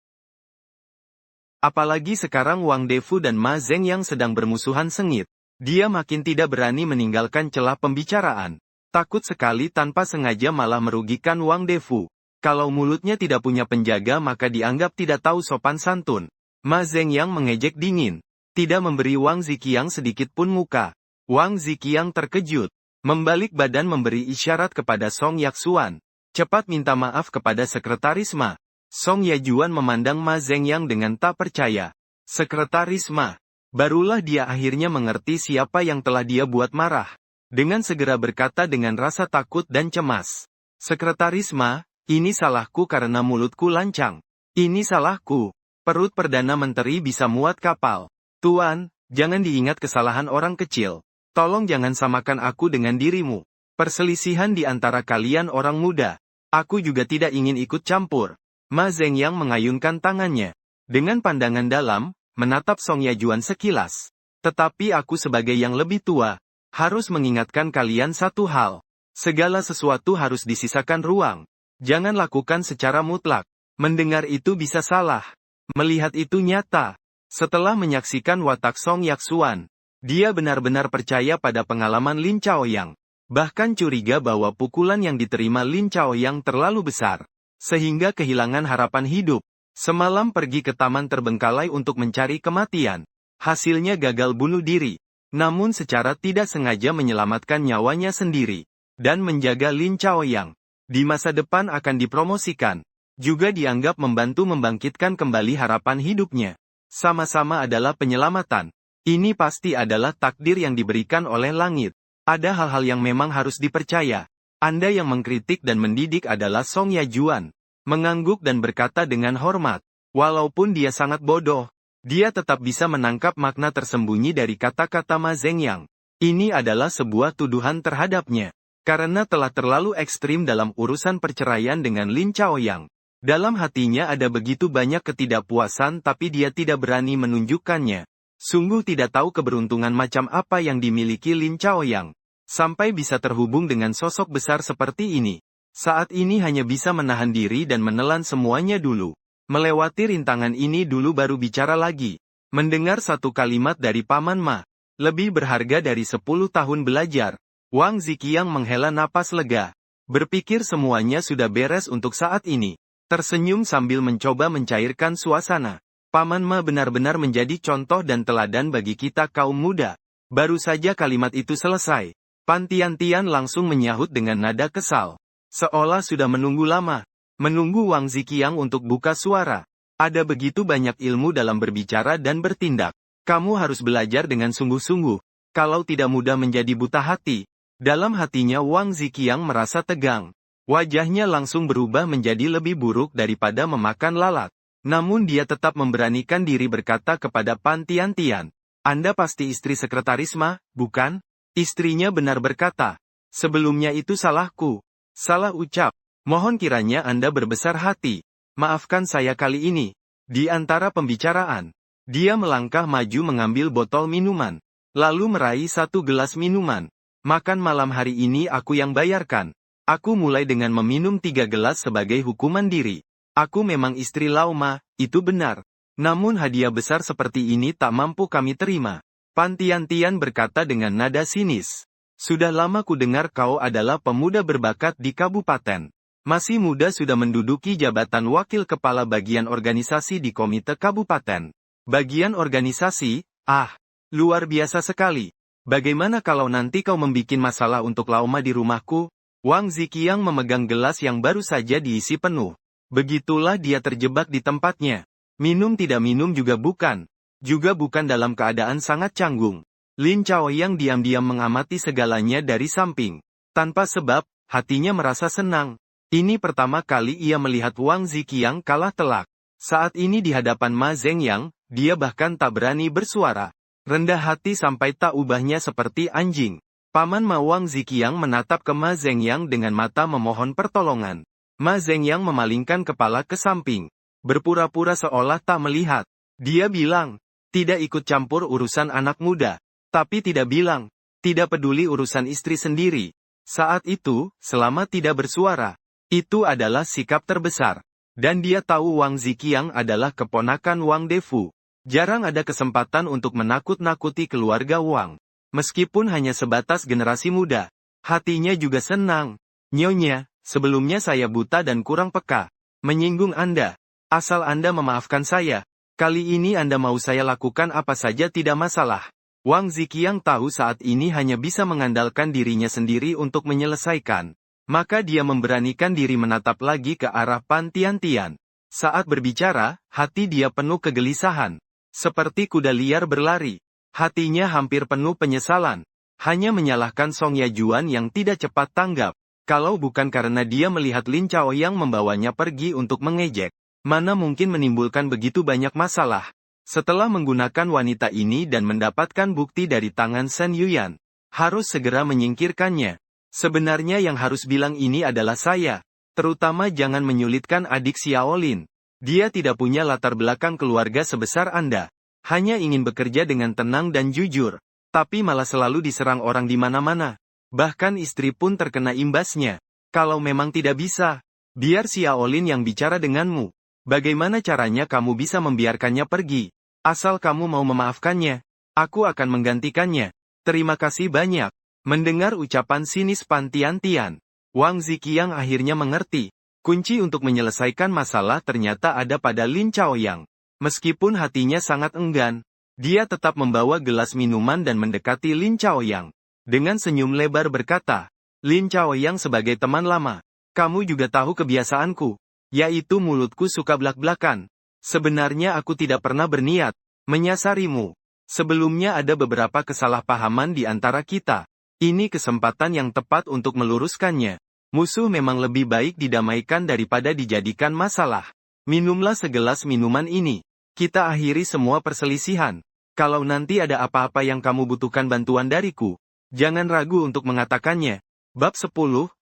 Apalagi sekarang Wang Defu dan Ma Zhengyang sedang bermusuhan sengit. Dia makin tidak berani meninggalkan celah pembicaraan. Takut sekali tanpa sengaja malah merugikan Wang Defu. Kalau mulutnya tidak punya penjaga maka dianggap tidak tahu sopan santun. Ma Zhengyang mengejek dingin. Tidak memberi Wang Ziqiang sedikit pun muka. Wang Ziqiang terkejut. Membalik badan memberi isyarat kepada Song Yaksuan. Cepat minta maaf kepada sekretaris Ma. Song Yajuan memandang Ma Zhengyang dengan tak percaya. Sekretaris Ma. Barulah dia akhirnya mengerti siapa yang telah dia buat marah. Dengan segera berkata dengan rasa takut dan cemas. Sekretaris Ma. Ini salahku karena mulutku lancang. Ini salahku. Perut Perdana Menteri bisa muat kapal. Tuan, jangan diingat kesalahan orang kecil. Tolong jangan samakan aku dengan dirimu. Perselisihan di antara kalian orang muda. Aku juga tidak ingin ikut campur. Ma Zhengyang mengayunkan tangannya. Dengan pandangan dalam, menatap Song Yajuan sekilas. Tetapi aku sebagai yang lebih tua, harus mengingatkan kalian satu hal. Segala sesuatu harus disisakan ruang. Jangan lakukan secara mutlak. Mendengar itu bisa salah. Melihat itu nyata. Setelah menyaksikan watak Song Yaksuan, dia benar-benar percaya pada pengalaman Lin Chaoyang. Bahkan curiga bahwa pukulan yang diterima Lin Chaoyang terlalu besar. Sehingga kehilangan harapan hidup. Semalam pergi ke taman terbengkalai untuk mencari kematian. Hasilnya gagal bunuh diri. Namun secara tidak sengaja menyelamatkan nyawanya sendiri. Dan menjaga Lin Chaoyang. Di masa depan akan dipromosikan. Juga dianggap membantu membangkitkan kembali harapan hidupnya. Sama-sama adalah penyelamatan. Ini pasti adalah takdir yang diberikan oleh langit. Ada hal-hal yang memang harus dipercaya. Anda yang mengkritik dan mendidik adalah Song Yajuan. Mengangguk dan berkata dengan hormat. Walaupun dia sangat bodoh, dia tetap bisa menangkap makna tersembunyi dari kata-kata Ma Zhengyang. Ini adalah sebuah tuduhan terhadapnya. Karena telah terlalu ekstrim dalam urusan perceraian dengan Lin Chaoyang. Dalam hatinya ada begitu banyak ketidakpuasan tapi dia tidak berani menunjukkannya. Sungguh tidak tahu keberuntungan macam apa yang dimiliki Lin Chaoyang. Sampai bisa terhubung dengan sosok besar seperti ini. Saat ini hanya bisa menahan diri dan menelan semuanya dulu. Melewati rintangan ini dulu baru bicara lagi. Mendengar satu kalimat dari Paman Ma, lebih berharga dari 10 tahun belajar. Wang Ziqiang menghela napas lega. Berpikir semuanya sudah beres untuk saat ini. Tersenyum sambil mencoba mencairkan suasana. Paman Ma benar-benar menjadi contoh dan teladan bagi kita kaum muda. Baru saja kalimat itu selesai, Pan Tian-Tian langsung menyahut dengan nada kesal. Seolah sudah menunggu lama. Menunggu Wang Ziqiang untuk buka suara. Ada begitu banyak ilmu dalam berbicara dan bertindak. Kamu harus belajar dengan sungguh-sungguh. Kalau tidak mudah menjadi buta hati. Dalam hatinya Wang Ziqiang merasa tegang. Wajahnya langsung berubah menjadi lebih buruk daripada memakan lalat. Namun dia tetap memberanikan diri berkata kepada Pan Tian-Tian. Anda pasti istri sekretaris Ma, bukan? Istrinya benar berkata. Sebelumnya itu salahku. Salah ucap. Mohon kiranya Anda berbesar hati. Maafkan saya kali ini. Di antara pembicaraan, dia melangkah maju mengambil botol minuman. Lalu meraih satu gelas minuman. Makan malam hari ini aku yang bayarkan. Aku mulai dengan meminum 3 gelas sebagai hukuman diri. Aku memang istri Laoma, itu benar. Namun hadiah besar seperti ini tak mampu kami terima. Pan Tian-Tian berkata dengan nada sinis. Sudah lama ku dengar kau adalah pemuda berbakat di kabupaten. Masih muda sudah menduduki jabatan wakil kepala bagian organisasi di komite kabupaten. Bagian organisasi, luar biasa sekali. Bagaimana kalau nanti kau membikin masalah untuk Laoma di rumahku? Wang Ziqiang memegang gelas yang baru saja diisi penuh. Begitulah dia terjebak di tempatnya. Minum tidak minum juga bukan. Juga bukan dalam keadaan sangat canggung. Lin Chaoyang diam-diam mengamati segalanya dari samping. Tanpa sebab, hatinya merasa senang. Ini pertama kali ia melihat Wang Ziqiang kalah telak. Saat ini di hadapan Ma Zhengyang, dia bahkan tak berani bersuara. Rendah hati sampai tak ubahnya seperti anjing. Paman Ma Wang Ziqiang menatap ke Ma Zhengyang dengan mata memohon pertolongan. Ma Zhengyang memalingkan kepala ke samping. Berpura-pura seolah tak melihat. Dia bilang, tidak ikut campur urusan anak muda. Tapi tidak bilang, tidak peduli urusan istri sendiri. Saat itu, selama tidak bersuara, itu adalah sikap terbesar. Dan dia tahu Wang Ziqiang adalah keponakan Wang Defu. Jarang ada kesempatan untuk menakut-nakuti keluarga Wang. Meskipun hanya sebatas generasi muda. Hatinya juga senang. Nyonya, sebelumnya saya buta dan kurang peka. Menyinggung Anda. Asal Anda memaafkan saya. Kali ini Anda mau saya lakukan apa saja tidak masalah. Wang Ziqiang tahu saat ini hanya bisa mengandalkan dirinya sendiri untuk menyelesaikan. Maka dia memberanikan diri menatap lagi ke arah Pan Tian-Tian. Saat berbicara, hati dia penuh kegelisahan. Seperti kuda liar berlari. Hatinya hampir penuh penyesalan. Hanya menyalahkan Song Yajuan yang tidak cepat tanggap. Kalau bukan karena dia melihat Lin Chaoyang membawanya pergi untuk mengejek. Mana mungkin menimbulkan begitu banyak masalah. Setelah menggunakan wanita ini dan mendapatkan bukti dari tangan Shen Yuyan, harus segera menyingkirkannya. Sebenarnya yang harus bilang ini adalah saya. Terutama jangan menyulitkan adik Xiaolin. Dia tidak punya latar belakang keluarga sebesar Anda. Hanya ingin bekerja dengan tenang dan jujur. Tapi malah selalu diserang orang di mana-mana. Bahkan istri pun terkena imbasnya. Kalau memang tidak bisa, biar Xiaolin yang bicara denganmu. Bagaimana caranya kamu bisa membiarkannya pergi? Asal kamu mau memaafkannya, aku akan menggantikannya. Terima kasih banyak. Mendengar ucapan sinis Pan Tian-Tian, Wang Ziqiang akhirnya mengerti. Kunci untuk menyelesaikan masalah ternyata ada pada Lin Chaoyang. Meskipun hatinya sangat enggan, dia tetap membawa gelas minuman dan mendekati Lin Chaoyang. Dengan senyum lebar berkata, Lin Chaoyang sebagai teman lama, kamu juga tahu kebiasaanku. Yaitu mulutku suka blak-blakan. Sebenarnya aku tidak pernah berniat menyasarimu. Sebelumnya ada beberapa kesalahpahaman di antara kita. Ini kesempatan yang tepat untuk meluruskannya. Musuh memang lebih baik didamaikan daripada dijadikan masalah. Minumlah segelas minuman ini. Kita akhiri semua perselisihan. Kalau nanti ada apa-apa yang kamu butuhkan bantuan dariku, jangan ragu untuk mengatakannya. Bab 10,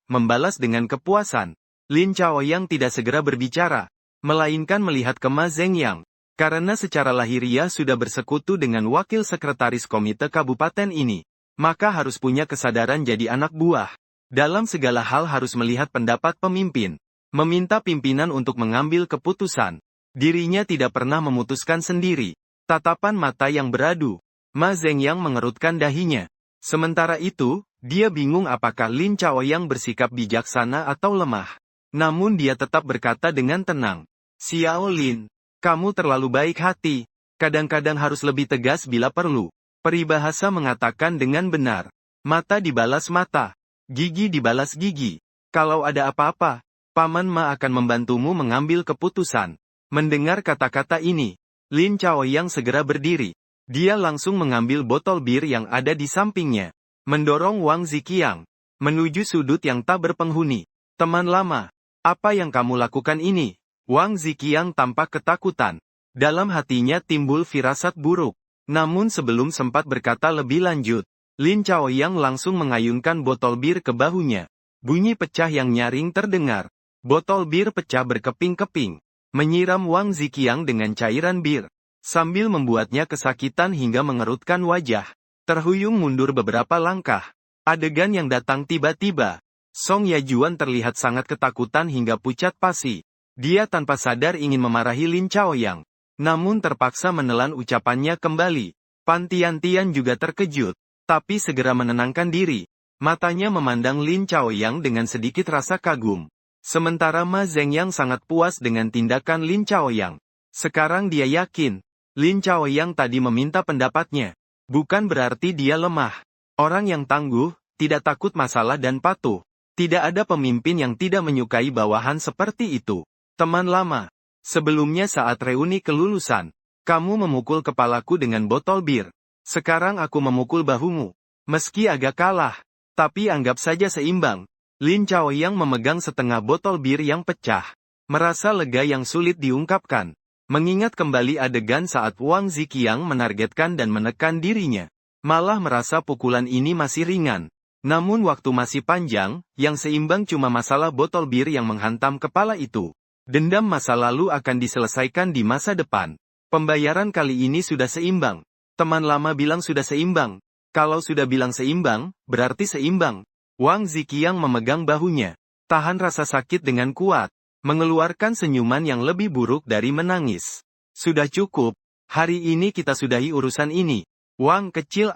membalas dengan kepuasan. Lin Chaoyang tidak segera berbicara, melainkan melihat ke Ma Zhengyang. Karena secara lahiriah sudah bersekutu dengan wakil sekretaris komite kabupaten ini, maka harus punya kesadaran jadi anak buah. Dalam segala hal harus melihat pendapat pemimpin, meminta pimpinan untuk mengambil keputusan. Dirinya tidak pernah memutuskan sendiri. Tatapan mata yang beradu. Ma Zhengyang mengerutkan dahinya. Sementara itu, dia bingung apakah Lin Chaoyang bersikap bijaksana atau lemah. Namun dia tetap berkata dengan tenang. Xiao Lin, kamu terlalu baik hati. Kadang-kadang harus lebih tegas bila perlu. Peribahasa mengatakan dengan benar. Mata dibalas mata. Gigi dibalas gigi. Kalau ada apa-apa, Paman Ma akan membantumu mengambil keputusan. Mendengar kata-kata ini, Lin Chaoyang segera berdiri. Dia langsung mengambil botol bir yang ada di sampingnya. Mendorong Wang Ziqiang menuju sudut yang tak berpenghuni. Teman lama, apa yang kamu lakukan ini? Wang Ziqiang tampak ketakutan. Dalam hatinya timbul firasat buruk. Namun sebelum sempat berkata lebih lanjut, Lin Chaoyang langsung mengayunkan botol bir ke bahunya. Bunyi pecah yang nyaring terdengar. Botol bir pecah berkeping-keping, menyiram Wang Ziqiang dengan cairan bir, sambil membuatnya kesakitan hingga mengerutkan wajah. Terhuyung mundur beberapa langkah. Adegan yang datang tiba-tiba. Song Yajuan terlihat sangat ketakutan hingga pucat pasi. Dia tanpa sadar ingin memarahi Lin Chaoyang, namun terpaksa menelan ucapannya kembali. Pan Tian-Tian juga terkejut, tapi segera menenangkan diri. Matanya memandang Lin Chaoyang dengan sedikit rasa kagum. Sementara Ma Zhengyang sangat puas dengan tindakan Lin Chaoyang. Sekarang dia yakin, Lin Chaoyang tadi meminta pendapatnya. Bukan berarti dia lemah. Orang yang tangguh, tidak takut masalah dan patuh. Tidak ada pemimpin yang tidak menyukai bawahan seperti itu. Teman lama, sebelumnya saat reuni kelulusan, kamu memukul kepalaku dengan botol bir. Sekarang aku memukul bahumu. Meski agak kalah, tapi anggap saja seimbang. Lin Chaoyang memegang setengah botol bir yang pecah. Merasa lega yang sulit diungkapkan. Mengingat kembali adegan saat Wang Ziqiang menargetkan dan menekan dirinya. Malah merasa pukulan ini masih ringan. Namun waktu masih panjang, yang seimbang cuma masalah botol bir yang menghantam kepala itu. Dendam masa lalu akan diselesaikan di masa depan. Pembayaran kali ini sudah seimbang. Teman lama bilang sudah seimbang. Kalau sudah bilang seimbang, berarti seimbang. Wang Ziqiang memegang bahunya. Tahan rasa sakit dengan kuat. Mengeluarkan senyuman yang lebih buruk dari menangis. Sudah cukup. Hari ini kita sudahi urusan ini. Wang kecil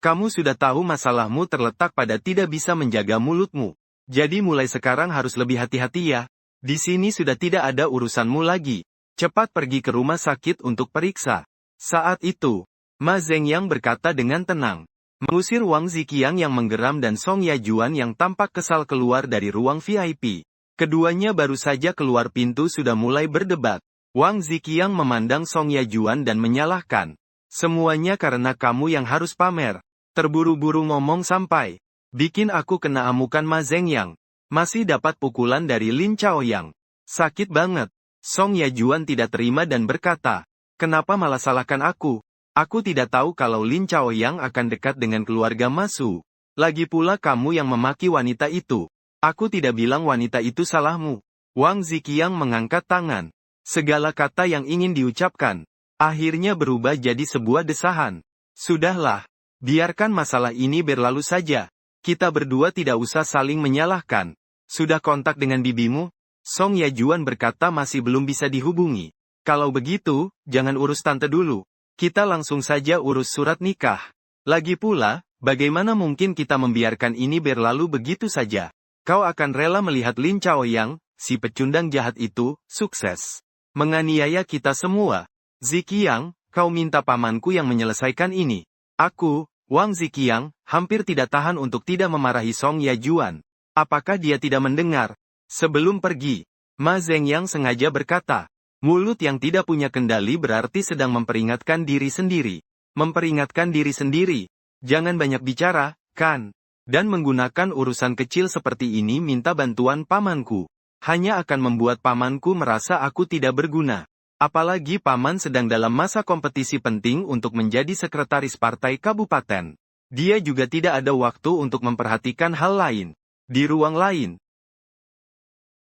kamu sudah tahu masalahmu terletak pada tidak bisa menjaga mulutmu. Jadi mulai sekarang harus lebih hati-hati ya. Di sini sudah tidak ada urusanmu lagi. Cepat pergi ke rumah sakit untuk periksa. Saat itu, Ma Zhengyang berkata dengan tenang. Mengusir Wang Ziqiang yang menggeram dan Song Yajuan yang tampak kesal keluar dari ruang VIP. Keduanya baru saja keluar pintu sudah mulai berdebat. Wang Ziqiang memandang Song Yajuan dan menyalahkan. Semuanya karena kamu yang harus pamer. Terburu-buru ngomong sampai bikin aku kena amukan Ma Zhengyang. Masih dapat pukulan dari Lin Chaoyang. Sakit banget. Song Yajuan tidak terima dan berkata, kenapa malah salahkan aku? Aku tidak tahu kalau Lin Chaoyang akan dekat dengan keluarga Masu. Lagi pula kamu yang memaki wanita itu. Aku tidak bilang wanita itu salahmu. Wang Ziqiang mengangkat tangan. Segala kata yang ingin diucapkan, akhirnya berubah jadi sebuah desahan. Sudahlah. Biarkan masalah ini berlalu saja. Kita berdua tidak usah saling menyalahkan. Sudah kontak dengan bibimu? Song Yajuan berkata masih belum bisa dihubungi. Kalau begitu, jangan urus tante dulu. Kita langsung saja urus surat nikah. Lagi pula, bagaimana mungkin kita membiarkan ini berlalu begitu saja? Kau akan rela melihat Lin Chaoyang, si pecundang jahat itu, sukses menganiaya kita semua. Ziqiang, kau minta pamanku yang menyelesaikan ini. Aku, Wang Ziqiang, hampir tidak tahan untuk tidak memarahi Song Yajuan. Apakah dia tidak mendengar? Sebelum pergi, Ma Zhengyang sengaja berkata, mulut yang tidak punya kendali berarti sedang memperingatkan diri sendiri. Memperingatkan diri sendiri. Jangan banyak bicara, kan? Dan menggunakan urusan kecil seperti ini minta bantuan pamanku. Hanya akan membuat pamanku merasa aku tidak berguna. Apalagi paman sedang dalam masa kompetisi penting untuk menjadi sekretaris partai kabupaten. Dia juga tidak ada waktu untuk memperhatikan hal lain. Di ruang lain,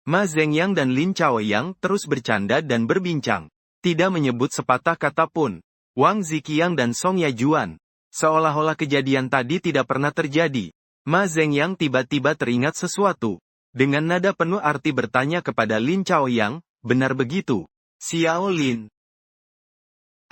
Ma Zhengyang dan Lin Chaoyang terus bercanda dan berbincang. Tidak menyebut sepatah kata pun. Wang Ziqiang dan Song Yajuan. Seolah-olah kejadian tadi tidak pernah terjadi. Ma Zhengyang tiba-tiba teringat sesuatu. Dengan nada penuh arti bertanya kepada Lin Chaoyang, benar begitu? Xiao Lin.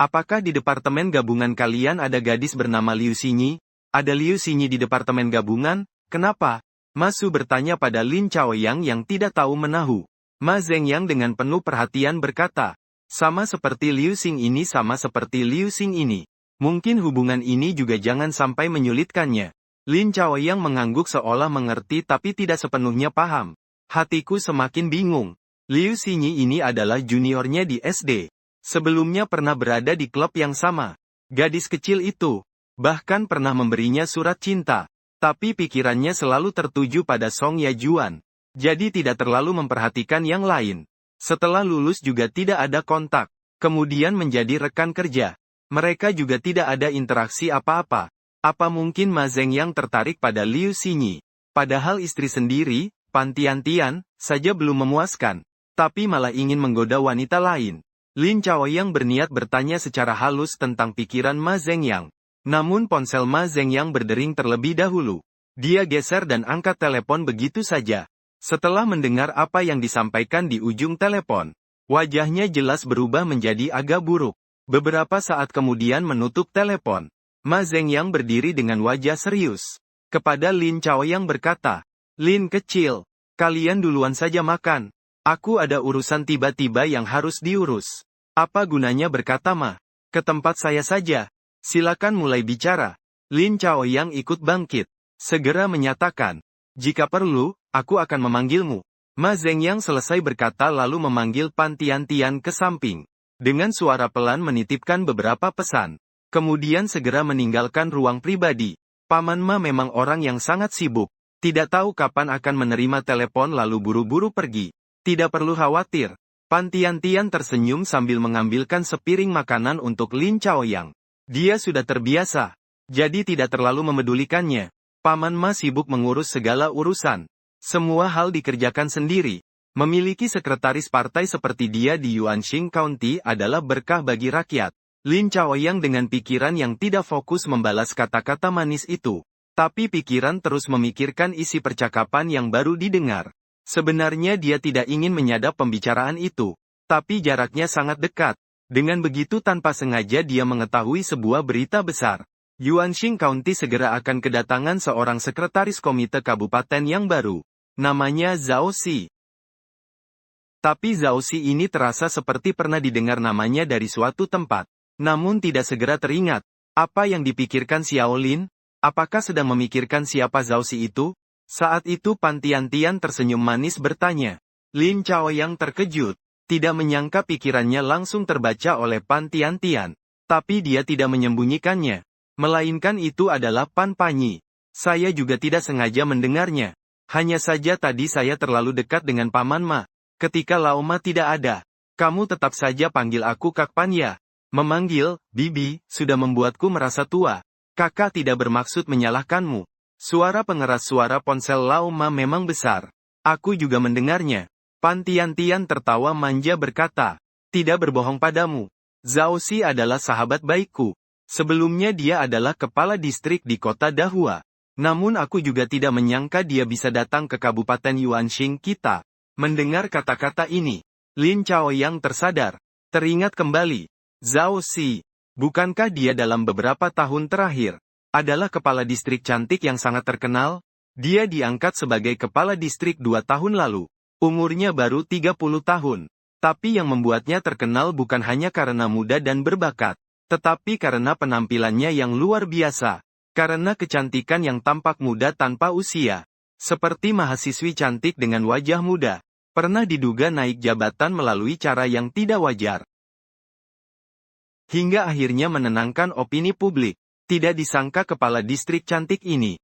Apakah di departemen gabungan kalian ada gadis bernama Liu Xinyi? Ada Liu Xinyi di departemen gabungan? Kenapa? Ma Su bertanya pada Lin Chaoyang yang tidak tahu menahu. Ma Zhengyang dengan penuh perhatian berkata, sama seperti Liu Xing ini sama seperti Liu Xing ini. Mungkin hubungan ini juga jangan sampai menyulitkannya. Lin Chaoyang mengangguk seolah mengerti tapi tidak sepenuhnya paham. Hatiku semakin bingung. Liu Xinyi ini adalah juniornya di SD. Sebelumnya pernah berada di klub yang sama. Gadis kecil itu, bahkan pernah memberinya surat cinta. Tapi pikirannya selalu tertuju pada Song Yajuan. Jadi tidak terlalu memperhatikan yang lain. Setelah lulus juga tidak ada kontak. Kemudian menjadi rekan kerja. Mereka juga tidak ada interaksi apa-apa. Apa mungkin Ma Zhengyang tertarik pada Liu Xinyi? Padahal istri sendiri, Pan Tiantian, saja belum memuaskan. Tapi malah ingin menggoda wanita lain. Lin Chaoyang berniat bertanya secara halus tentang pikiran Ma Zhengyang. Namun ponsel Ma Zhengyang berdering terlebih dahulu. Dia geser dan angkat telepon begitu saja. Setelah mendengar apa yang disampaikan di ujung telepon, wajahnya jelas berubah menjadi agak buruk. Beberapa saat kemudian menutup telepon. Ma Zhengyang berdiri dengan wajah serius. Kepada Lin Chaoyang berkata, Lin kecil, kalian duluan saja makan. Aku ada urusan tiba-tiba yang harus diurus. Apa gunanya berkata Ma? Ke tempat saya saja. Silakan mulai bicara. Lin Chaoyang ikut bangkit. Segera menyatakan, jika perlu, aku akan memanggilmu. Ma Zhengyang selesai berkata lalu memanggil Pan Tiantian ke samping. Dengan suara pelan menitipkan beberapa pesan. Kemudian segera meninggalkan ruang pribadi. Paman Ma memang orang yang sangat sibuk. Tidak tahu kapan akan menerima telepon lalu buru-buru pergi. Tidak perlu khawatir. Pan Tiantian tersenyum sambil mengambilkan sepiring makanan untuk Lin Chaoyang. Dia sudah terbiasa. Jadi tidak terlalu memedulikannya. Paman Ma sibuk mengurus segala urusan. Semua hal dikerjakan sendiri. Memiliki sekretaris partai seperti dia di Yuanxing County adalah berkah bagi rakyat. Lin Chaoyang dengan pikiran yang tidak fokus membalas kata-kata manis itu. Tapi pikiran terus memikirkan isi percakapan yang baru didengar. Sebenarnya dia tidak ingin menyadap pembicaraan itu, tapi jaraknya sangat dekat. Dengan begitu tanpa sengaja dia mengetahui sebuah berita besar. Yuanxing County segera akan kedatangan seorang sekretaris komite kabupaten yang baru. Namanya Zhao Xi. Tapi Zhao Xi ini terasa seperti pernah didengar namanya dari suatu tempat. Namun tidak segera teringat. Apa yang dipikirkan Xiao Lin? Apakah sedang memikirkan siapa Zhao Xi itu? Saat itu Pan Tiantian tersenyum manis bertanya. Lin Chaoyang terkejut. Tidak menyangka pikirannya langsung terbaca oleh Pan Tiantian. Tapi dia tidak menyembunyikannya. Melainkan itu adalah Pan Panyi. Saya juga tidak sengaja mendengarnya. Hanya saja tadi saya terlalu dekat dengan Paman Ma. Ketika Lao Ma tidak ada. Kamu tetap saja panggil aku Kak Pan ya. Memanggil, Bibi, sudah membuatku merasa tua. Kakak tidak bermaksud menyalahkanmu. Suara pengeras suara ponsel Lao Ma memang besar. Aku juga mendengarnya. Pan Tiantian tertawa manja berkata, tidak berbohong padamu. Zhao Xi adalah sahabat baikku. Sebelumnya dia adalah kepala distrik di kota Dahua. Namun aku juga tidak menyangka dia bisa datang ke Kabupaten Yuanxing kita. Mendengar kata-kata ini, Lin Chaoyang tersadar. Teringat kembali. Zhao Xi, bukankah dia dalam beberapa tahun terakhir adalah kepala distrik cantik yang sangat terkenal? Dia diangkat sebagai kepala distrik 2 tahun lalu. Umurnya baru 30 tahun. Tapi yang membuatnya terkenal bukan hanya karena muda dan berbakat, tetapi karena penampilannya yang luar biasa. Karena kecantikan yang tampak muda tanpa usia. Seperti mahasiswi cantik dengan wajah muda. Pernah diduga naik jabatan melalui cara yang tidak wajar. Hingga akhirnya menenangkan opini publik. Tidak disangka kepala distrik cantik ini.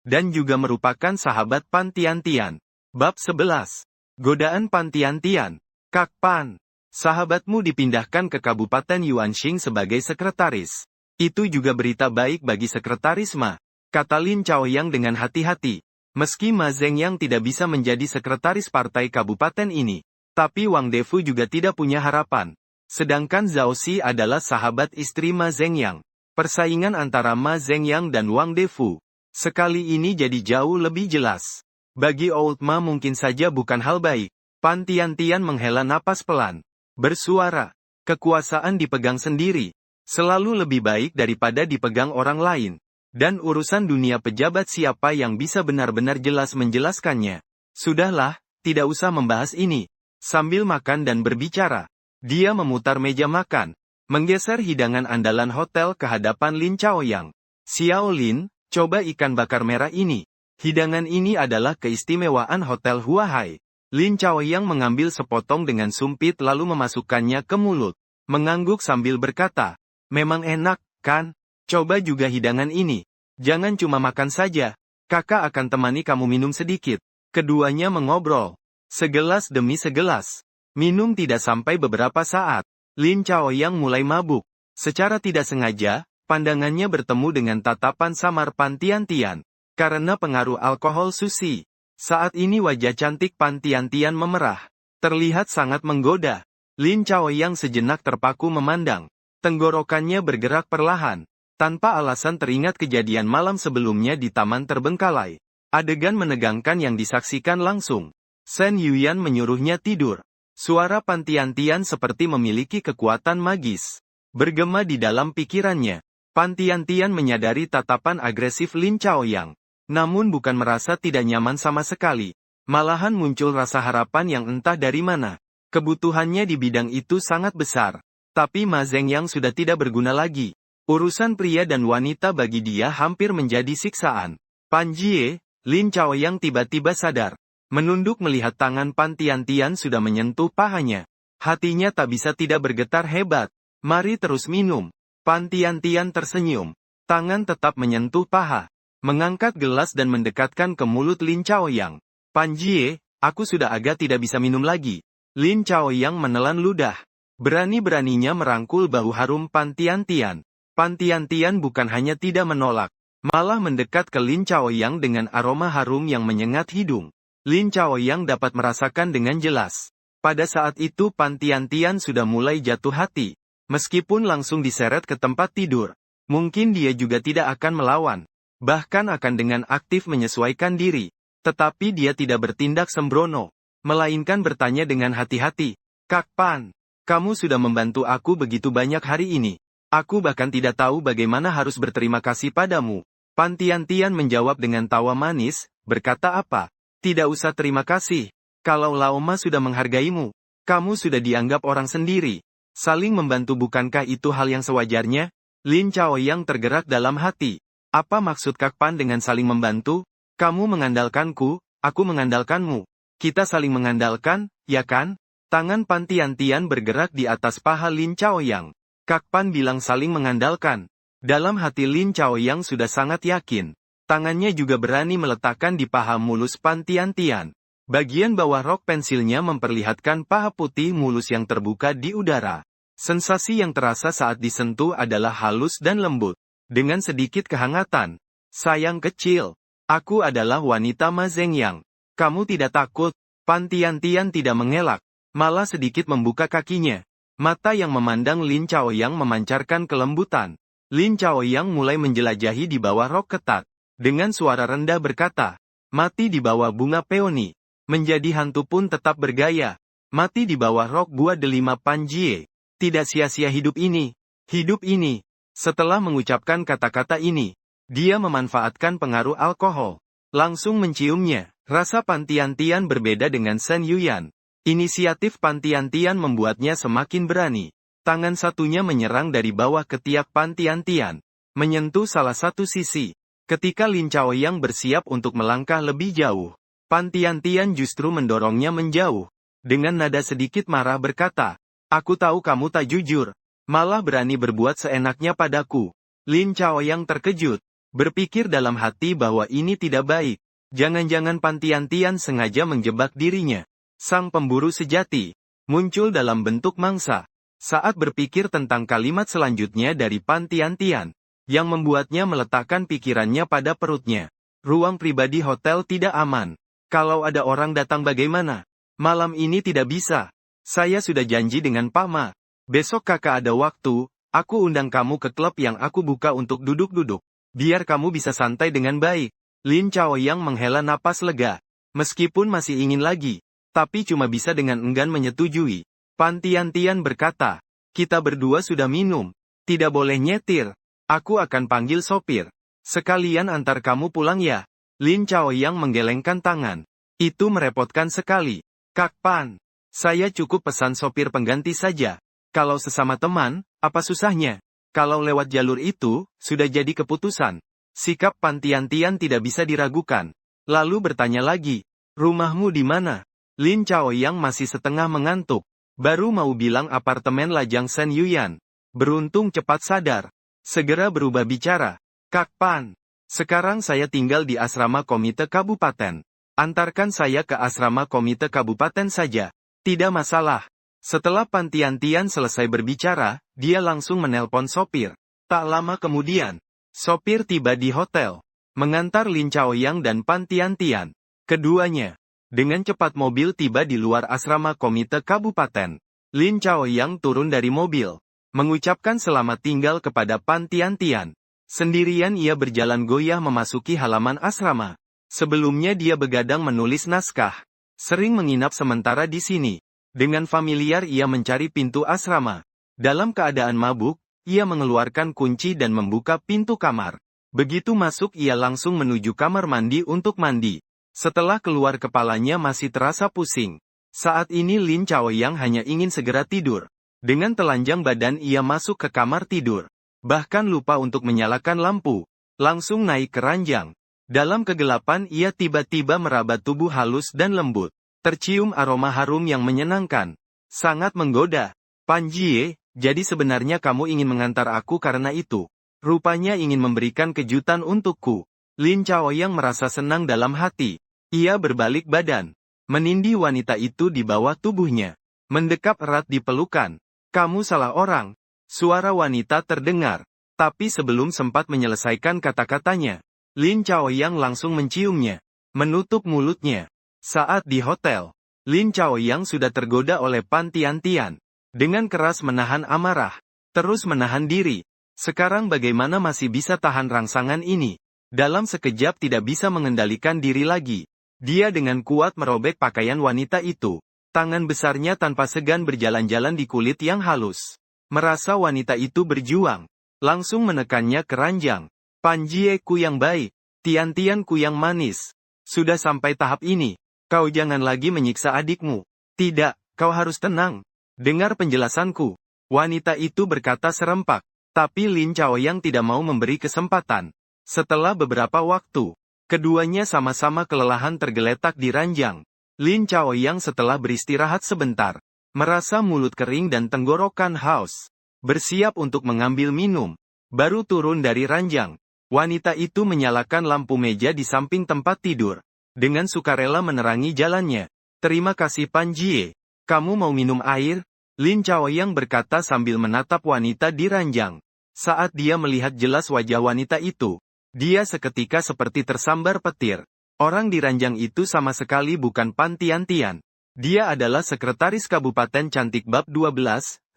Dan juga merupakan sahabat Pan Tiantian. Bab 11. Godaan Pan Tiantian. Kak Pan, sahabatmu dipindahkan ke Kabupaten Yuanxing sebagai sekretaris. Itu juga berita baik bagi sekretaris Ma. Kata Lin Chaoyang dengan hati-hati. Meski Ma Zhengyang tidak bisa menjadi sekretaris partai kabupaten ini. Tapi Wang Defu juga tidak punya harapan. Sedangkan Zhao Xi adalah sahabat istri Ma Zhengyang. Persaingan antara Ma Zhengyang dan Wang Defu sekali ini jadi jauh lebih jelas. Bagi Old Ma mungkin saja bukan hal baik. Pan Tiantian menghela napas pelan. Bersuara, kekuasaan dipegang sendiri. Selalu lebih baik daripada dipegang orang lain. Dan urusan dunia pejabat siapa yang bisa benar-benar jelas menjelaskannya. Sudahlah, tidak usah membahas ini. Sambil makan dan berbicara, dia memutar meja makan, menggeser hidangan andalan hotel ke hadapan Lin Chaoyang. Xiao Lin, coba ikan bakar merah ini. Hidangan ini adalah keistimewaan Hotel Huahai. Lin Chaoyang mengambil sepotong dengan sumpit lalu memasukkannya ke mulut. Mengangguk sambil berkata, memang enak, kan? Coba juga hidangan ini. Jangan cuma makan saja. Kakak akan temani kamu minum sedikit. Keduanya mengobrol. Segelas demi segelas. Minum tidak sampai beberapa saat. Lin Chaoyang mulai mabuk. Secara tidak sengaja, pandangannya bertemu dengan tatapan samar Pan Tiantian. Karena pengaruh alkohol sushi. Saat ini wajah cantik Pan Tiantian memerah. Terlihat sangat menggoda. Lin Chaoyang sejenak terpaku memandang. Tenggorokannya bergerak perlahan. Tanpa alasan teringat kejadian malam sebelumnya di Taman Terbengkalai. Adegan menegangkan yang disaksikan langsung. Shen Yuyan menyuruhnya tidur. Suara Pan Tiantian seperti memiliki kekuatan magis. Bergema di dalam pikirannya. Pan Tiantian menyadari tatapan agresif Lin Chaoyang. Namun bukan merasa tidak nyaman sama sekali. Malahan muncul rasa harapan yang entah dari mana. Kebutuhannya di bidang itu sangat besar. Tapi Ma Zhengyang sudah tidak berguna lagi. Urusan pria dan wanita bagi dia hampir menjadi siksaan. Pan Jie, Lin Chaoyang tiba-tiba sadar. Menunduk melihat tangan Pan Tiantian sudah menyentuh pahanya. Hatinya tak bisa tidak bergetar hebat. Mari terus minum. Pan Tiantian tersenyum. Tangan tetap menyentuh paha. Mengangkat gelas dan mendekatkan ke mulut Lin Chaoyang. Pan Jie, aku sudah agak tidak bisa minum lagi. Lin Chaoyang menelan ludah. Berani-beraninya merangkul bahu harum Pan Tiantian. Pan Tiantian bukan hanya tidak menolak, malah mendekat ke Lin Chaoyang dengan aroma harum yang menyengat hidung. Lin Chaoyang dapat merasakan dengan jelas. Pada saat itu Pan Tiantian sudah mulai jatuh hati. Meskipun langsung diseret ke tempat tidur, mungkin dia juga tidak akan melawan. Bahkan akan dengan aktif menyesuaikan diri. Tetapi dia tidak bertindak sembrono. Melainkan bertanya dengan hati-hati. Kak Pan, kamu sudah membantu aku begitu banyak hari ini. Aku bahkan tidak tahu bagaimana harus berterima kasih padamu. Pan Tiantian menjawab dengan tawa manis, berkata apa? Tidak usah terima kasih. Kalau Laoma sudah menghargaimu, kamu sudah dianggap orang sendiri. Saling membantu bukankah itu hal yang sewajarnya? Lin Chaoyang tergerak dalam hati. Apa maksud Kak Pan dengan saling membantu? Kamu mengandalkanku, aku mengandalkanmu. Kita saling mengandalkan, ya kan? Tangan Pan Tiantian bergerak di atas paha Lin Chaoyang. Kak Pan bilang saling mengandalkan. Dalam hati Lin Chaoyang sudah sangat yakin. Tangannya juga berani meletakkan di paha mulus Pan Tiantian. Bagian bawah rok pensilnya memperlihatkan paha putih mulus yang terbuka di udara. Sensasi yang terasa saat disentuh adalah halus dan lembut. Dengan sedikit kehangatan. Sayang kecil. Aku adalah wanita Ma Zhengyang. Kamu tidak takut? Pan Tiantian tidak mengelak. Malah sedikit membuka kakinya. Mata yang memandang Lin Chaoyang memancarkan kelembutan. Lin Chaoyang mulai menjelajahi di bawah rok ketat. Dengan suara rendah berkata, mati di bawah bunga peoni. Menjadi hantu pun tetap bergaya. Mati di bawah rok buah delima Pan Jie. Tidak sia-sia hidup ini. Hidup ini. Setelah mengucapkan kata-kata ini, dia memanfaatkan pengaruh alkohol. Langsung menciumnya. Rasa Pan Tiantian berbeda dengan Shen Yuyan. Inisiatif Pan Tiantian membuatnya semakin berani. Tangan satunya menyerang dari bawah ketiak Pan Tiantian. Menyentuh salah satu sisi. Ketika Lin Chaoyang bersiap untuk melangkah lebih jauh, Pan Tiantian justru mendorongnya menjauh. Dengan nada sedikit marah berkata, aku tahu kamu tak jujur. Malah berani berbuat seenaknya padaku. Lin Chaoyang terkejut. Berpikir dalam hati bahwa ini tidak baik. Jangan-jangan Pan Tiantian sengaja menjebak dirinya. Sang pemburu sejati muncul dalam bentuk mangsa. Saat berpikir tentang kalimat selanjutnya dari Pan Tiantian, yang membuatnya meletakkan pikirannya pada perutnya. Ruang pribadi hotel tidak aman. Kalau ada orang datang bagaimana? Malam ini tidak bisa. Saya sudah janji dengan Pak Ma. Besok kakak ada waktu, aku undang kamu ke klub yang aku buka untuk duduk-duduk. Biar kamu bisa santai dengan baik. Lin Chaoyang menghela napas lega. Meskipun masih ingin lagi, tapi cuma bisa dengan enggan menyetujui. Pan Tian-Tian berkata, kita berdua sudah minum. Tidak boleh nyetir. Aku akan panggil sopir. Sekalian antar kamu pulang ya. Lin Chaoyang menggelengkan tangan. Itu merepotkan sekali. Kak Pan, saya cukup pesan sopir pengganti saja. Kalau sesama teman, apa susahnya? Kalau lewat jalur itu, sudah jadi keputusan. Sikap Pan Tian-Tian tidak bisa diragukan. Lalu bertanya lagi, rumahmu di mana? Lin Chaoyang masih setengah mengantuk. Baru mau bilang apartemen Lajang Sen Yuyan. Beruntung cepat sadar. Segera berubah bicara. Kak Pan, sekarang saya tinggal di asrama komite kabupaten. Antarkan saya ke asrama komite kabupaten saja. Tidak masalah. Setelah Pan Tian-Tian selesai berbicara, dia langsung menelpon sopir. Tak lama kemudian, sopir tiba di hotel. Mengantar Lin Chaoyang dan Pan Tian-Tian. Keduanya dengan cepat mobil tiba di luar asrama komite kabupaten. Lin Chaoyang turun dari mobil. Mengucapkan selamat tinggal kepada Pan Tian-Tian. Sendirian ia berjalan goyah memasuki halaman asrama. Sebelumnya dia begadang menulis naskah. Sering menginap sementara di sini. Dengan familiar ia mencari pintu asrama. Dalam keadaan mabuk, ia mengeluarkan kunci dan membuka pintu kamar. Begitu masuk ia langsung menuju kamar mandi untuk mandi. Setelah keluar kepalanya masih terasa pusing. Saat ini Lin Chaoyang hanya ingin segera tidur. Dengan telanjang badan ia masuk ke kamar tidur. Bahkan lupa untuk menyalakan lampu. Langsung naik ke ranjang. Dalam kegelapan ia tiba-tiba meraba tubuh halus dan lembut. Tercium aroma harum yang menyenangkan. Sangat menggoda. Pan Jie, jadi sebenarnya kamu ingin mengantar aku karena itu. Rupanya ingin memberikan kejutan untukku. Lin Chaoyang merasa senang dalam hati. Ia berbalik badan. Menindih wanita itu di bawah tubuhnya. Mendekap erat di pelukan. Kamu salah orang. Suara wanita terdengar. Tapi sebelum sempat menyelesaikan kata-katanya, Lin Chaoyang langsung menciumnya. Menutup mulutnya. Saat di hotel, Lin Chaoyang sudah tergoda oleh Pan Tian-Tian. Dengan keras menahan amarah. Terus menahan diri. Sekarang bagaimana masih bisa tahan rangsangan ini? Dalam sekejap tidak bisa mengendalikan diri lagi. Dia dengan kuat merobek pakaian wanita itu. Tangan besarnya tanpa segan berjalan-jalan di kulit yang halus. Merasa wanita itu berjuang. Langsung menekannya ke ranjang. Pan Jie ku yang baik. Tian-Tian ku yang manis. Sudah sampai tahap ini. Kau jangan lagi menyiksa adikmu. Tidak, kau harus tenang. Dengar penjelasanku. Wanita itu berkata serempak. Tapi Lin Chaoyang tidak mau memberi kesempatan. Setelah beberapa waktu, keduanya sama-sama kelelahan tergeletak di ranjang. Lin Chaoyang setelah beristirahat sebentar, merasa mulut kering dan tenggorokan haus. Bersiap untuk mengambil minum. Baru turun dari ranjang. Wanita itu menyalakan lampu meja di samping tempat tidur. Dengan sukarela menerangi jalannya. Terima kasih Pan Jie. Kamu mau minum air? Lin Chaoyang berkata sambil menatap wanita di ranjang. Saat dia melihat jelas wajah wanita itu, dia seketika seperti tersambar petir. Orang di ranjang itu sama sekali bukan Pan Tian-Tian. Dia adalah sekretaris Kabupaten Cantik Bab 12,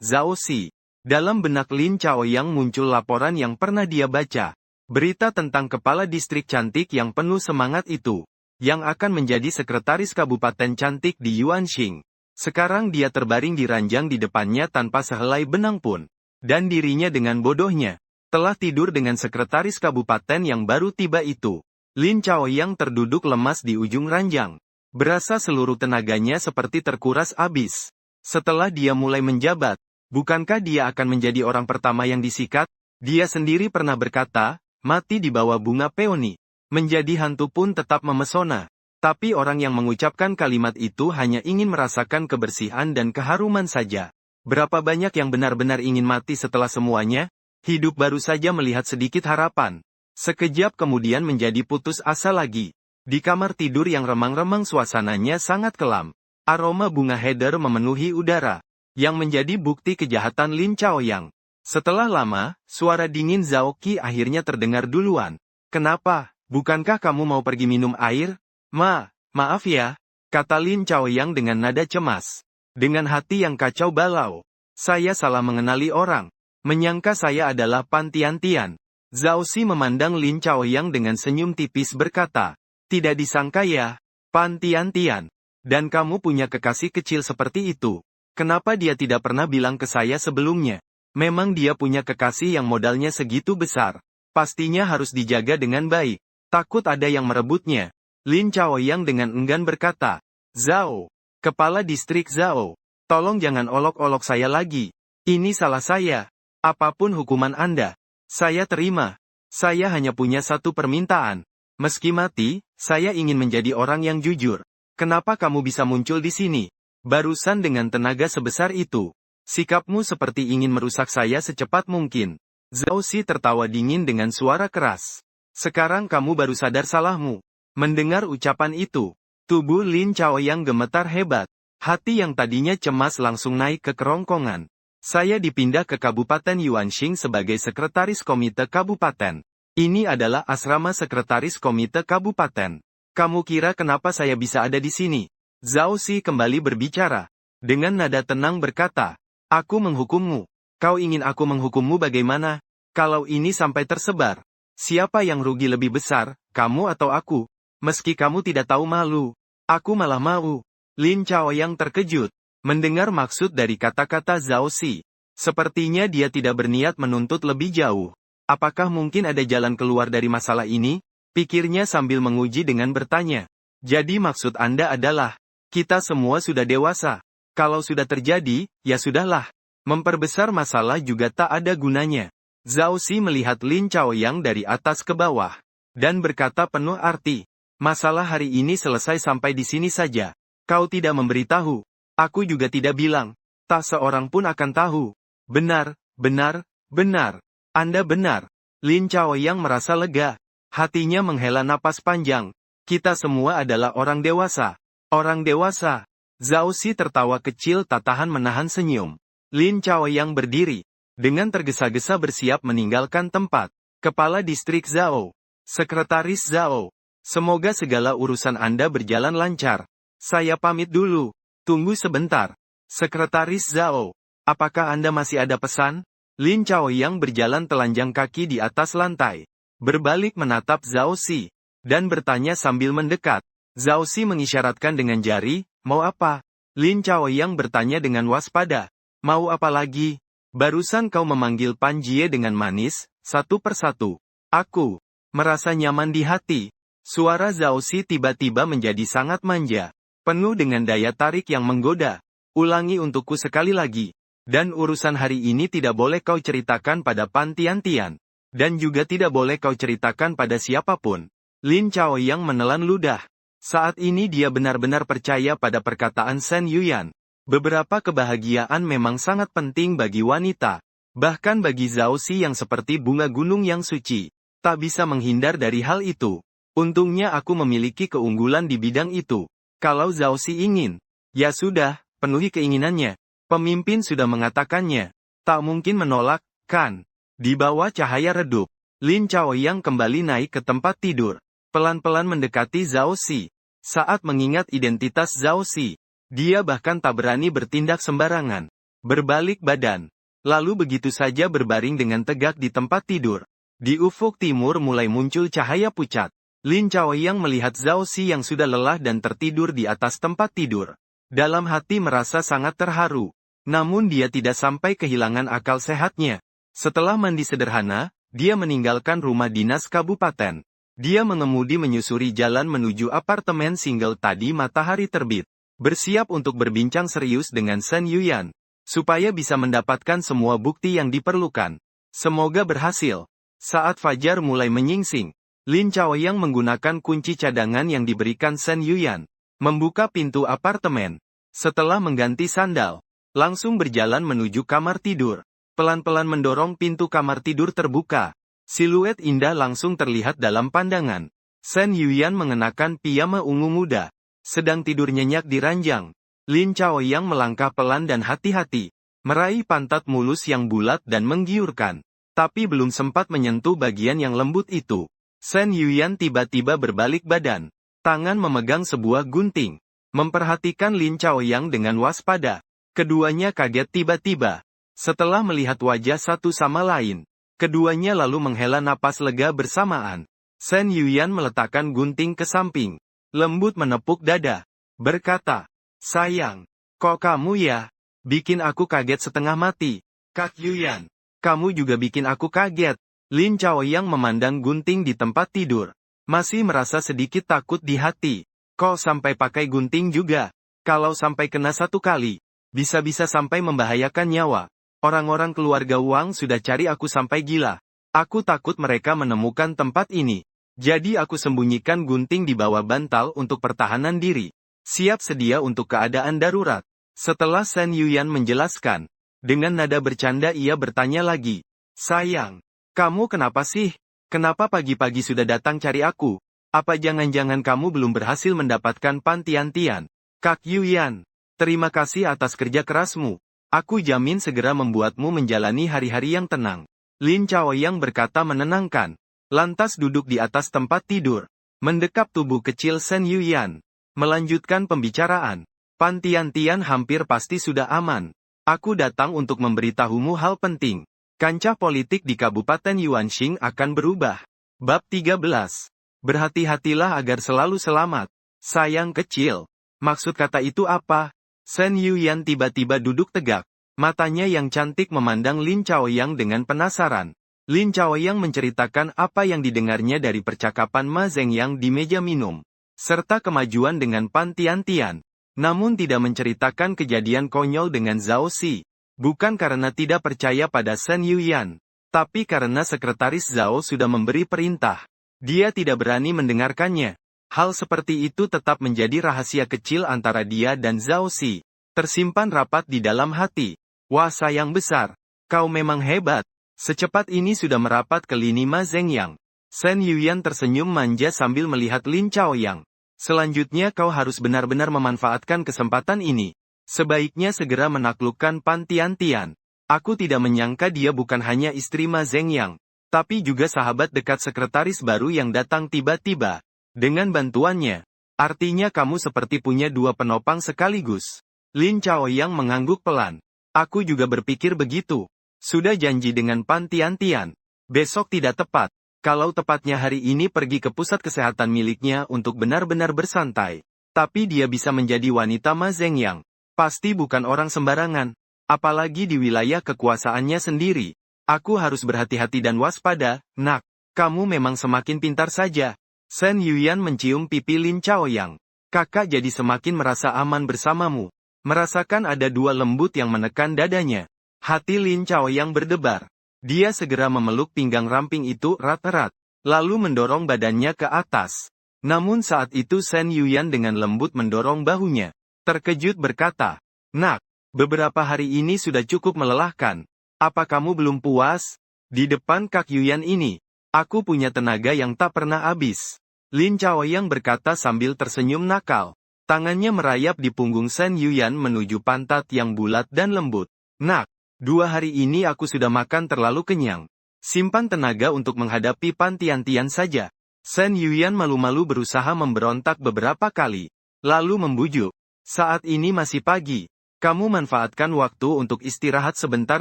Zhao Si. Dalam benak Lin Chaoyang muncul laporan yang pernah dia baca. Berita tentang kepala distrik cantik yang penuh semangat itu. Yang akan menjadi sekretaris Kabupaten Cantik di Yuanxing. Sekarang dia terbaring di ranjang di depannya tanpa sehelai benang pun. Dan dirinya dengan bodohnya telah tidur dengan sekretaris kabupaten yang baru tiba itu. Lin Chaoyang terduduk lemas di ujung ranjang. Berasa seluruh tenaganya seperti terkuras habis. Setelah dia mulai menjabat, bukankah dia akan menjadi orang pertama yang disikat? Dia sendiri pernah berkata, mati di bawah bunga peoni. Menjadi hantu pun tetap memesona. Tapi orang yang mengucapkan kalimat itu hanya ingin merasakan kebersihan dan keharuman saja. Berapa banyak yang benar-benar ingin mati setelah semuanya? Hidup baru saja melihat sedikit harapan. Sekejap kemudian menjadi putus asa lagi. Di kamar tidur yang remang-remang suasananya sangat kelam. Aroma bunga heather memenuhi udara. Yang menjadi bukti kejahatan Lin Chaoyang. Setelah lama, suara dingin Zhao Qi akhirnya terdengar duluan. Kenapa? Bukankah kamu mau pergi minum air? Maaf ya. kata Lin Chaoyang dengan nada cemas. Dengan hati yang kacau balau. Saya salah mengenali orang. Menyangka saya adalah Pan Tiantian. Zhao Xi memandang Lin Chaoyang dengan senyum tipis berkata, tidak disangka ya, Pan Tiantian. Dan kamu punya kekasih kecil seperti itu. Kenapa dia tidak pernah bilang ke saya sebelumnya? Memang dia punya kekasih yang modalnya segitu besar. Pastinya harus dijaga dengan baik. Takut ada yang merebutnya. Lin Chaoyang dengan enggan berkata, Zhao, kepala distrik Zhao, tolong jangan olok-olok saya lagi. Ini salah saya. Apapun hukuman Anda, saya terima. Saya hanya punya satu permintaan. Meski mati, saya ingin menjadi orang yang jujur. Kenapa kamu bisa muncul di sini? Barusan dengan tenaga sebesar itu. Sikapmu seperti ingin merusak saya secepat mungkin. Zhao Xi tertawa dingin dengan suara keras. Sekarang kamu baru sadar salahmu. Mendengar ucapan itu, tubuh Lin Chaoyang gemetar hebat. Hati yang tadinya cemas langsung naik ke kerongkongan. Saya dipindah ke Kabupaten Yuanxing sebagai sekretaris komite kabupaten. Ini adalah asrama sekretaris komite kabupaten. Kamu kira kenapa saya bisa ada di sini? Zhao Xi kembali berbicara. Dengan nada tenang berkata, aku menghukummu. Kau ingin aku menghukummu bagaimana? Kalau ini sampai tersebar, siapa yang rugi lebih besar, kamu atau aku? Meski kamu tidak tahu malu, aku malah mau. Lin Chaoyang terkejut, mendengar maksud dari kata-kata Zhao Xi. Sepertinya dia tidak berniat menuntut lebih jauh. Apakah mungkin ada jalan keluar dari masalah ini? Pikirnya sambil menguji dengan bertanya. Jadi maksud Anda adalah, kita semua sudah dewasa. Kalau sudah terjadi, ya sudahlah. Memperbesar masalah juga tak ada gunanya. Zhao Xi melihat Lin Chaoyang dari atas ke bawah. Dan berkata penuh arti. Masalah hari ini selesai sampai di sini saja. Kau tidak memberitahu. Aku juga tidak bilang. Tak seorang pun akan tahu. Benar, benar, benar. Anda benar. Lin Chaoyang merasa lega. Hatinya menghela napas panjang. Kita semua adalah orang dewasa. Orang dewasa. Zhao Xi tertawa kecil tak tahan menahan senyum. Lin Chaoyang berdiri. Dengan tergesa-gesa bersiap meninggalkan tempat. Kepala distrik Zhao. Sekretaris Zhao. Semoga segala urusan Anda berjalan lancar. Saya pamit dulu. Tunggu sebentar. Sekretaris Zhao. Apakah Anda masih ada pesan? Lin Chaoyang berjalan telanjang kaki di atas lantai. Berbalik menatap Zhao Xi. Dan bertanya sambil mendekat. Zhao Xi mengisyaratkan dengan jari, mau apa? Lin Chaoyang bertanya dengan waspada. Mau apa lagi? Barusan kau memanggil Pan Jie dengan manis, satu persatu. Aku merasa nyaman di hati. Suara Zhao Xi tiba-tiba menjadi sangat manja. Penuh dengan daya tarik yang menggoda. Ulangi untukku sekali lagi. Dan urusan hari ini tidak boleh kau ceritakan pada Pan Tiantian. Dan juga tidak boleh kau ceritakan pada siapapun. Lin Chaoyang menelan ludah. Saat ini dia benar-benar percaya pada perkataan Shen Yuyan. Beberapa kebahagiaan memang sangat penting bagi wanita. Bahkan bagi Zhao Xi yang seperti bunga gunung yang suci. Tak bisa menghindar dari hal itu. Untungnya aku memiliki keunggulan di bidang itu. Kalau Zhao Xi ingin, ya sudah, penuhi keinginannya. Pemimpin sudah mengatakannya. Tak mungkin menolak, kan? Di bawah cahaya redup, Lin Chaoyang kembali naik ke tempat tidur. Pelan-pelan mendekati Zhao Xi. Saat mengingat identitas Zhao Xi, dia bahkan tak berani bertindak sembarangan. Berbalik badan. Lalu begitu saja berbaring dengan tegak di tempat tidur. Di ufuk timur mulai muncul cahaya pucat. Lin Chaoyang melihat Zhao Xi yang sudah lelah dan tertidur di atas tempat tidur. Dalam hati merasa sangat terharu. Namun dia tidak sampai kehilangan akal sehatnya. Setelah mandi sederhana, dia meninggalkan rumah dinas kabupaten. Dia mengemudi menyusuri jalan menuju apartemen single tadi matahari terbit. Bersiap untuk berbincang serius dengan Shen Yuyan. Supaya bisa mendapatkan semua bukti yang diperlukan. Semoga berhasil. Saat fajar mulai menyingsing, Lin Chaoyang menggunakan kunci cadangan yang diberikan Shen Yuyan. Membuka pintu apartemen. Setelah mengganti sandal, langsung berjalan menuju kamar tidur. Pelan-pelan mendorong pintu kamar tidur terbuka. Siluet indah langsung terlihat dalam pandangan. Shen Yuyan mengenakan piyama ungu muda. Sedang tidur nyenyak di ranjang. Lin Chaoyang melangkah pelan dan hati-hati. Meraih pantat mulus yang bulat dan menggiurkan. Tapi belum sempat menyentuh bagian yang lembut itu. Shen Yuyan tiba-tiba berbalik badan. Tangan memegang sebuah gunting. memperhatikan Lin Chaoyang dengan waspada. Keduanya kaget tiba-tiba. Setelah melihat wajah satu sama lain, keduanya lalu menghela napas lega bersamaan. Shen Yuyan meletakkan gunting ke samping, lembut menepuk dada, berkata, "Sayang, kok kamu ya? Bikin aku kaget setengah mati." "Kak Yuyan, kamu juga bikin aku kaget." Lin Chaoyang memandang gunting di tempat tidur, masih merasa sedikit takut di hati. "Kok sampai pakai gunting juga? Kalau sampai kena satu kali, bisa-bisa sampai membahayakan nyawa. Orang-orang keluarga Wang sudah cari aku sampai gila. Aku takut mereka menemukan tempat ini. Jadi aku sembunyikan gunting di bawah bantal untuk pertahanan diri. Siap sedia untuk keadaan darurat." Setelah Shen Yuyan menjelaskan, dengan nada bercanda ia bertanya lagi, "Sayang, kamu kenapa sih? Kenapa pagi-pagi sudah datang cari aku? Apa jangan-jangan kamu belum berhasil mendapatkan pantian-tian?" "Kak Yuyan, terima kasih atas kerja kerasmu. Aku jamin segera membuatmu menjalani hari-hari yang tenang." Lin Chaoyang berkata menenangkan, lantas duduk di atas tempat tidur, mendekap tubuh kecil Shen Yuyan, melanjutkan pembicaraan. "Pantian-tian hampir pasti sudah aman. Aku datang untuk memberitahumu hal penting. Kancah politik di Kabupaten Yuanxing akan berubah." Bab 13. Berhati-hatilah agar selalu selamat. "Sayang kecil, maksud kata itu apa?" Shen Yuyan tiba-tiba duduk tegak. Matanya yang cantik memandang Lin Chaoyang dengan penasaran. Lin Chaoyang menceritakan apa yang didengarnya dari percakapan Ma Zhengyang di meja minum, serta kemajuan dengan Pantian-tian. Namun tidak menceritakan kejadian konyol dengan Zhao Xi. Bukan karena tidak percaya pada Shen Yuyan, tapi karena sekretaris Zhao sudah memberi perintah. Dia tidak berani mendengarkannya. Hal seperti itu tetap menjadi rahasia kecil antara dia dan Zhao Xi, tersimpan rapat di dalam hati. "Wah sayang besar, kau memang hebat. Secepat ini sudah merapat ke lini Ma Zhengyang." Shen Yuyan tersenyum manja sambil melihat Lin Chaoyang. "Selanjutnya kau harus benar-benar memanfaatkan kesempatan ini. Sebaiknya segera menaklukkan Pantian-tian. Aku tidak menyangka dia bukan hanya istri Ma Zhengyang, tapi juga sahabat dekat sekretaris baru yang datang tiba-tiba. Dengan bantuannya, artinya kamu seperti punya dua penopang sekaligus." Lin Chaoyang mengangguk pelan. "Aku juga berpikir begitu. Sudah janji dengan Pantian-tian. Besok tidak tepat. Kalau tepatnya hari ini pergi ke pusat kesehatan miliknya untuk benar-benar bersantai. Tapi dia bisa menjadi wanita Ma Zhengyang. Pasti bukan orang sembarangan. Apalagi di wilayah kekuasaannya sendiri. Aku harus berhati-hati dan waspada." "Nak, kamu memang semakin pintar saja." Shen Yuyan mencium pipi Lin Chaoyang. "Kakak jadi semakin merasa aman bersamamu." Merasakan ada dua lembut yang menekan dadanya. Hati Lin Chaoyang berdebar. Dia segera memeluk pinggang ramping itu erat-erat, lalu mendorong badannya ke atas. Namun saat itu Shen Yuyan dengan lembut mendorong bahunya. Terkejut berkata, "Nak, beberapa hari ini sudah cukup melelahkan. Apa kamu belum puas? Di depan Kak Yuyan ini, aku punya tenaga yang tak pernah habis." Lin Chaoyang berkata sambil tersenyum nakal. Tangannya merayap di punggung Shen Yuyan menuju pantat yang bulat dan lembut. "Nak, 2 hari ini aku sudah makan terlalu kenyang. Simpan tenaga untuk menghadapi Pantian-tian saja." Shen Yuyan malu-malu berusaha memberontak beberapa kali, lalu membujuk. "Saat ini masih pagi. Kamu manfaatkan waktu untuk istirahat sebentar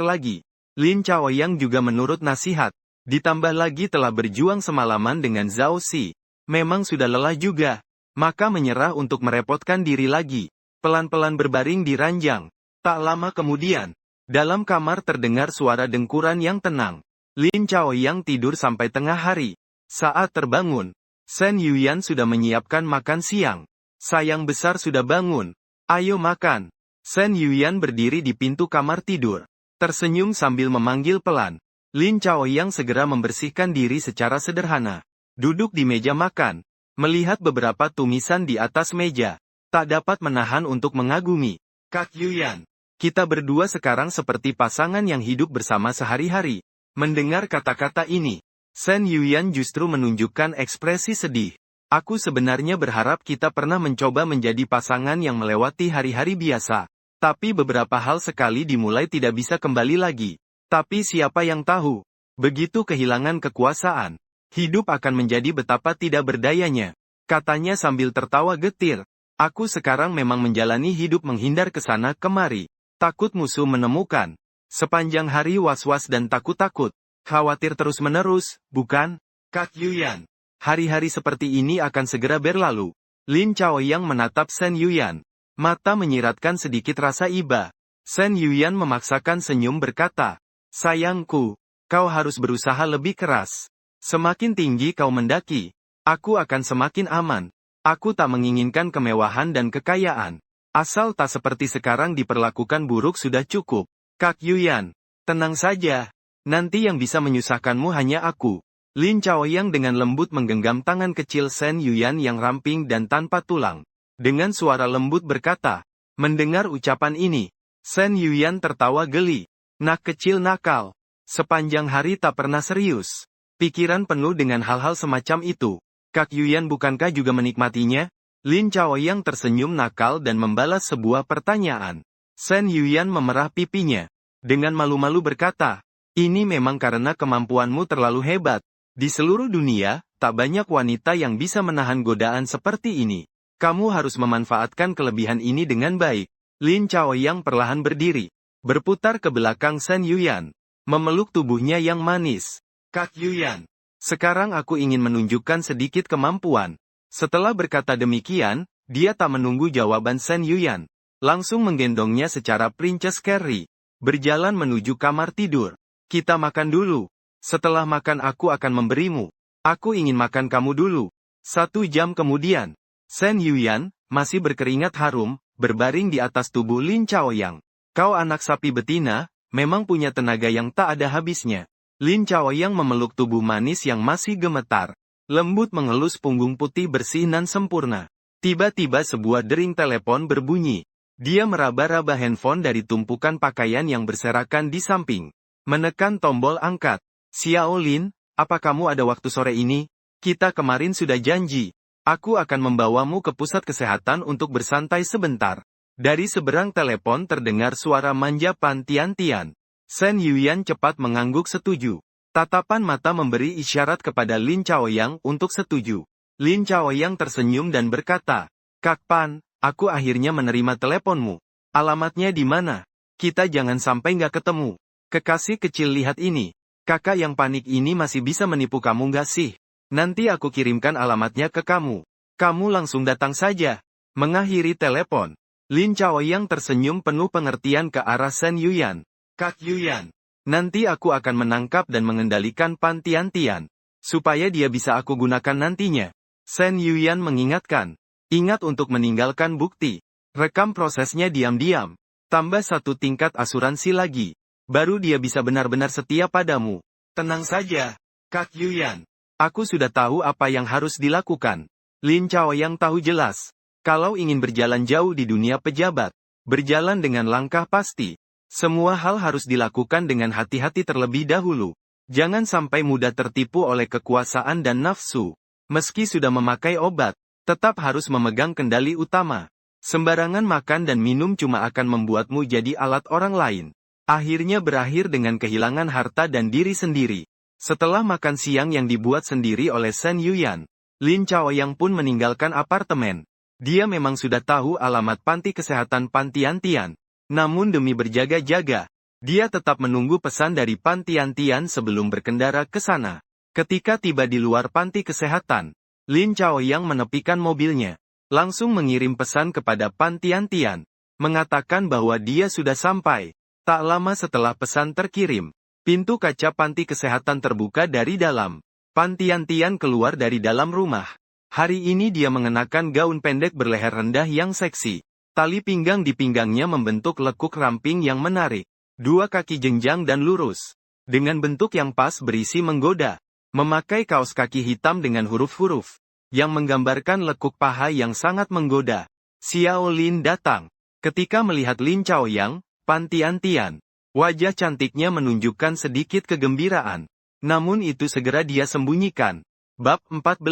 lagi." Lin Chaoyang juga menurut nasihat. Ditambah lagi telah berjuang semalaman dengan Zhao Xi. Memang sudah lelah juga. Maka menyerah untuk merepotkan diri lagi. Pelan-pelan berbaring di ranjang. Tak lama kemudian, dalam kamar terdengar suara dengkuran yang tenang. Lin Chaoyang tidur sampai tengah hari. Saat terbangun, Shen Yuyan sudah menyiapkan makan siang. "Sayang besar sudah bangun. Ayo makan." Shen Yuyan berdiri di pintu kamar tidur, tersenyum sambil memanggil pelan. Lin Chaoyang segera membersihkan diri secara sederhana. Duduk di meja makan, melihat beberapa tumisan di atas meja, tak dapat menahan untuk mengagumi. "Kak Yuyan, kita berdua sekarang seperti pasangan yang hidup bersama sehari-hari." Mendengar kata-kata ini, Shen Yuyan justru menunjukkan ekspresi sedih. "Aku sebenarnya berharap kita pernah mencoba menjadi pasangan yang melewati hari-hari biasa. Tapi beberapa hal sekali dimulai tidak bisa kembali lagi. Tapi siapa yang tahu? Begitu kehilangan kekuasaan, hidup akan menjadi betapa tidak berdayanya." Katanya sambil tertawa getir. Aku sekarang memang menjalani hidup menghindar ke sana kemari. Takut musuh menemukan. Sepanjang hari was-was dan takut-takut. Khawatir terus-menerus, bukan? Kak Yuyan. Hari-hari seperti ini akan segera berlalu. Lin Chaoyang menatap Shen Yuyan. Mata menyiratkan sedikit rasa iba. Shen Yuyan memaksakan senyum berkata, sayangku, kau harus berusaha lebih keras. Semakin tinggi kau mendaki, aku akan semakin aman. Aku tak menginginkan kemewahan dan kekayaan. Asal tak seperti sekarang diperlakukan buruk sudah cukup. Kak Yuyan, tenang saja. Nanti yang bisa menyusahkanmu hanya aku. Lin Chaoyang dengan lembut menggenggam tangan kecil Shen Yuyan yang ramping dan tanpa tulang. Dengan suara lembut berkata, mendengar ucapan ini, Shen Yuyan tertawa geli. Nak kecil nakal. Sepanjang hari tak pernah serius. Pikiran penuh dengan hal-hal semacam itu. Kak Yuyan bukankah juga menikmatinya? Lin Chaoyang tersenyum nakal dan membalas sebuah pertanyaan. Shen Yuyan memerah pipinya. Dengan malu-malu berkata, ini memang karena kemampuanmu terlalu hebat. Di seluruh dunia, tak banyak wanita yang bisa menahan godaan seperti ini. Kamu harus memanfaatkan kelebihan ini dengan baik. Lin Chaoyang perlahan berdiri. Berputar ke belakang Shen Yuyan. Memeluk tubuhnya yang manis. Kak Yuyan. Sekarang aku ingin menunjukkan sedikit kemampuan. Setelah berkata demikian, dia tak menunggu jawaban Shen Yuyan. Langsung menggendongnya secara Princess Carry. Berjalan menuju kamar tidur. Kita makan dulu. Setelah makan aku akan memberimu. Aku ingin makan kamu dulu. 1 jam kemudian. Shen Yuyan, masih berkeringat harum, berbaring di atas tubuh Lin Chaoyang. Kau anak sapi betina, memang punya tenaga yang tak ada habisnya. Lin Chaoyang memeluk tubuh manis yang masih gemetar. Lembut mengelus punggung putih bersih nan sempurna. Tiba-tiba sebuah dering telepon berbunyi. Dia meraba-raba handphone dari tumpukan pakaian yang berserakan di samping. Menekan tombol angkat. Xiao Lin, apa kamu ada waktu sore ini? Kita kemarin sudah janji. Aku akan membawamu ke pusat kesehatan untuk bersantai sebentar. Dari seberang telepon terdengar suara manja Pan Tian-Tian. Shen Yuyan cepat mengangguk setuju. Tatapan mata memberi isyarat kepada Lin Chaoyang untuk setuju. Lin Chaoyang tersenyum dan berkata, Kak Pan, aku akhirnya menerima teleponmu. Alamatnya di mana? Kita jangan sampai nggak ketemu. Kekasih kecil lihat ini. Kakak yang panik ini masih bisa menipu kamu nggak sih? Nanti aku kirimkan alamatnya ke kamu. Kamu langsung datang saja. Mengakhiri telepon. Lin Chaoyang tersenyum penuh pengertian ke arah Shen Yuyan. Kak Yuyan, nanti aku akan menangkap dan mengendalikan Pan Tian-Tian. Supaya dia bisa aku gunakan nantinya. Shen Yuyan mengingatkan. Ingat untuk meninggalkan bukti. Rekam prosesnya diam-diam. Tambah 1 tingkat asuransi lagi. Baru dia bisa benar-benar setia padamu. Tenang saja, Kak Yuyan. Aku sudah tahu apa yang harus dilakukan. Lin Chaoyang tahu jelas. Kalau ingin berjalan jauh di dunia pejabat, berjalan dengan langkah pasti. Semua hal harus dilakukan dengan hati-hati terlebih dahulu. Jangan sampai mudah tertipu oleh kekuasaan dan nafsu. Meski sudah memakai obat, tetap harus memegang kendali utama. Sembarangan makan dan minum cuma akan membuatmu jadi alat orang lain. Akhirnya berakhir dengan kehilangan harta dan diri sendiri. Setelah makan siang yang dibuat sendiri oleh Shen Yuyan, Lin Chaoyang pun meninggalkan apartemen. Dia memang sudah tahu alamat panti kesehatan Pan Tian-Tian. Namun demi berjaga-jaga, dia tetap menunggu pesan dari Pan Tian-Tian sebelum berkendara ke sana. Ketika tiba di luar panti kesehatan, Lin Chaoyang menepikan mobilnya. Langsung mengirim pesan kepada Pan Tian-Tian. Mengatakan bahwa dia sudah sampai. Tak lama setelah pesan terkirim, pintu kaca panti kesehatan terbuka dari dalam. Pan Tian-Tian keluar dari dalam rumah. Hari ini dia mengenakan gaun pendek berleher rendah yang seksi. Tali pinggang di pinggangnya membentuk lekuk ramping yang menarik. 2 kaki jenjang dan lurus. Dengan bentuk yang pas berisi menggoda. Memakai kaos kaki hitam dengan huruf-huruf. Yang menggambarkan lekuk paha yang sangat menggoda. Xiao Lin datang. Ketika melihat Lin Chaoyang, Pan Tian-Tian. Wajah cantiknya menunjukkan sedikit kegembiraan. Namun itu segera dia sembunyikan. Bab 14.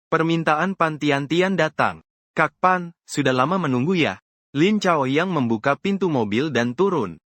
Permintaan Pan Tian-Tian datang. Kak Pan, sudah lama menunggu ya? Lin Chaoyang membuka pintu mobil dan turun.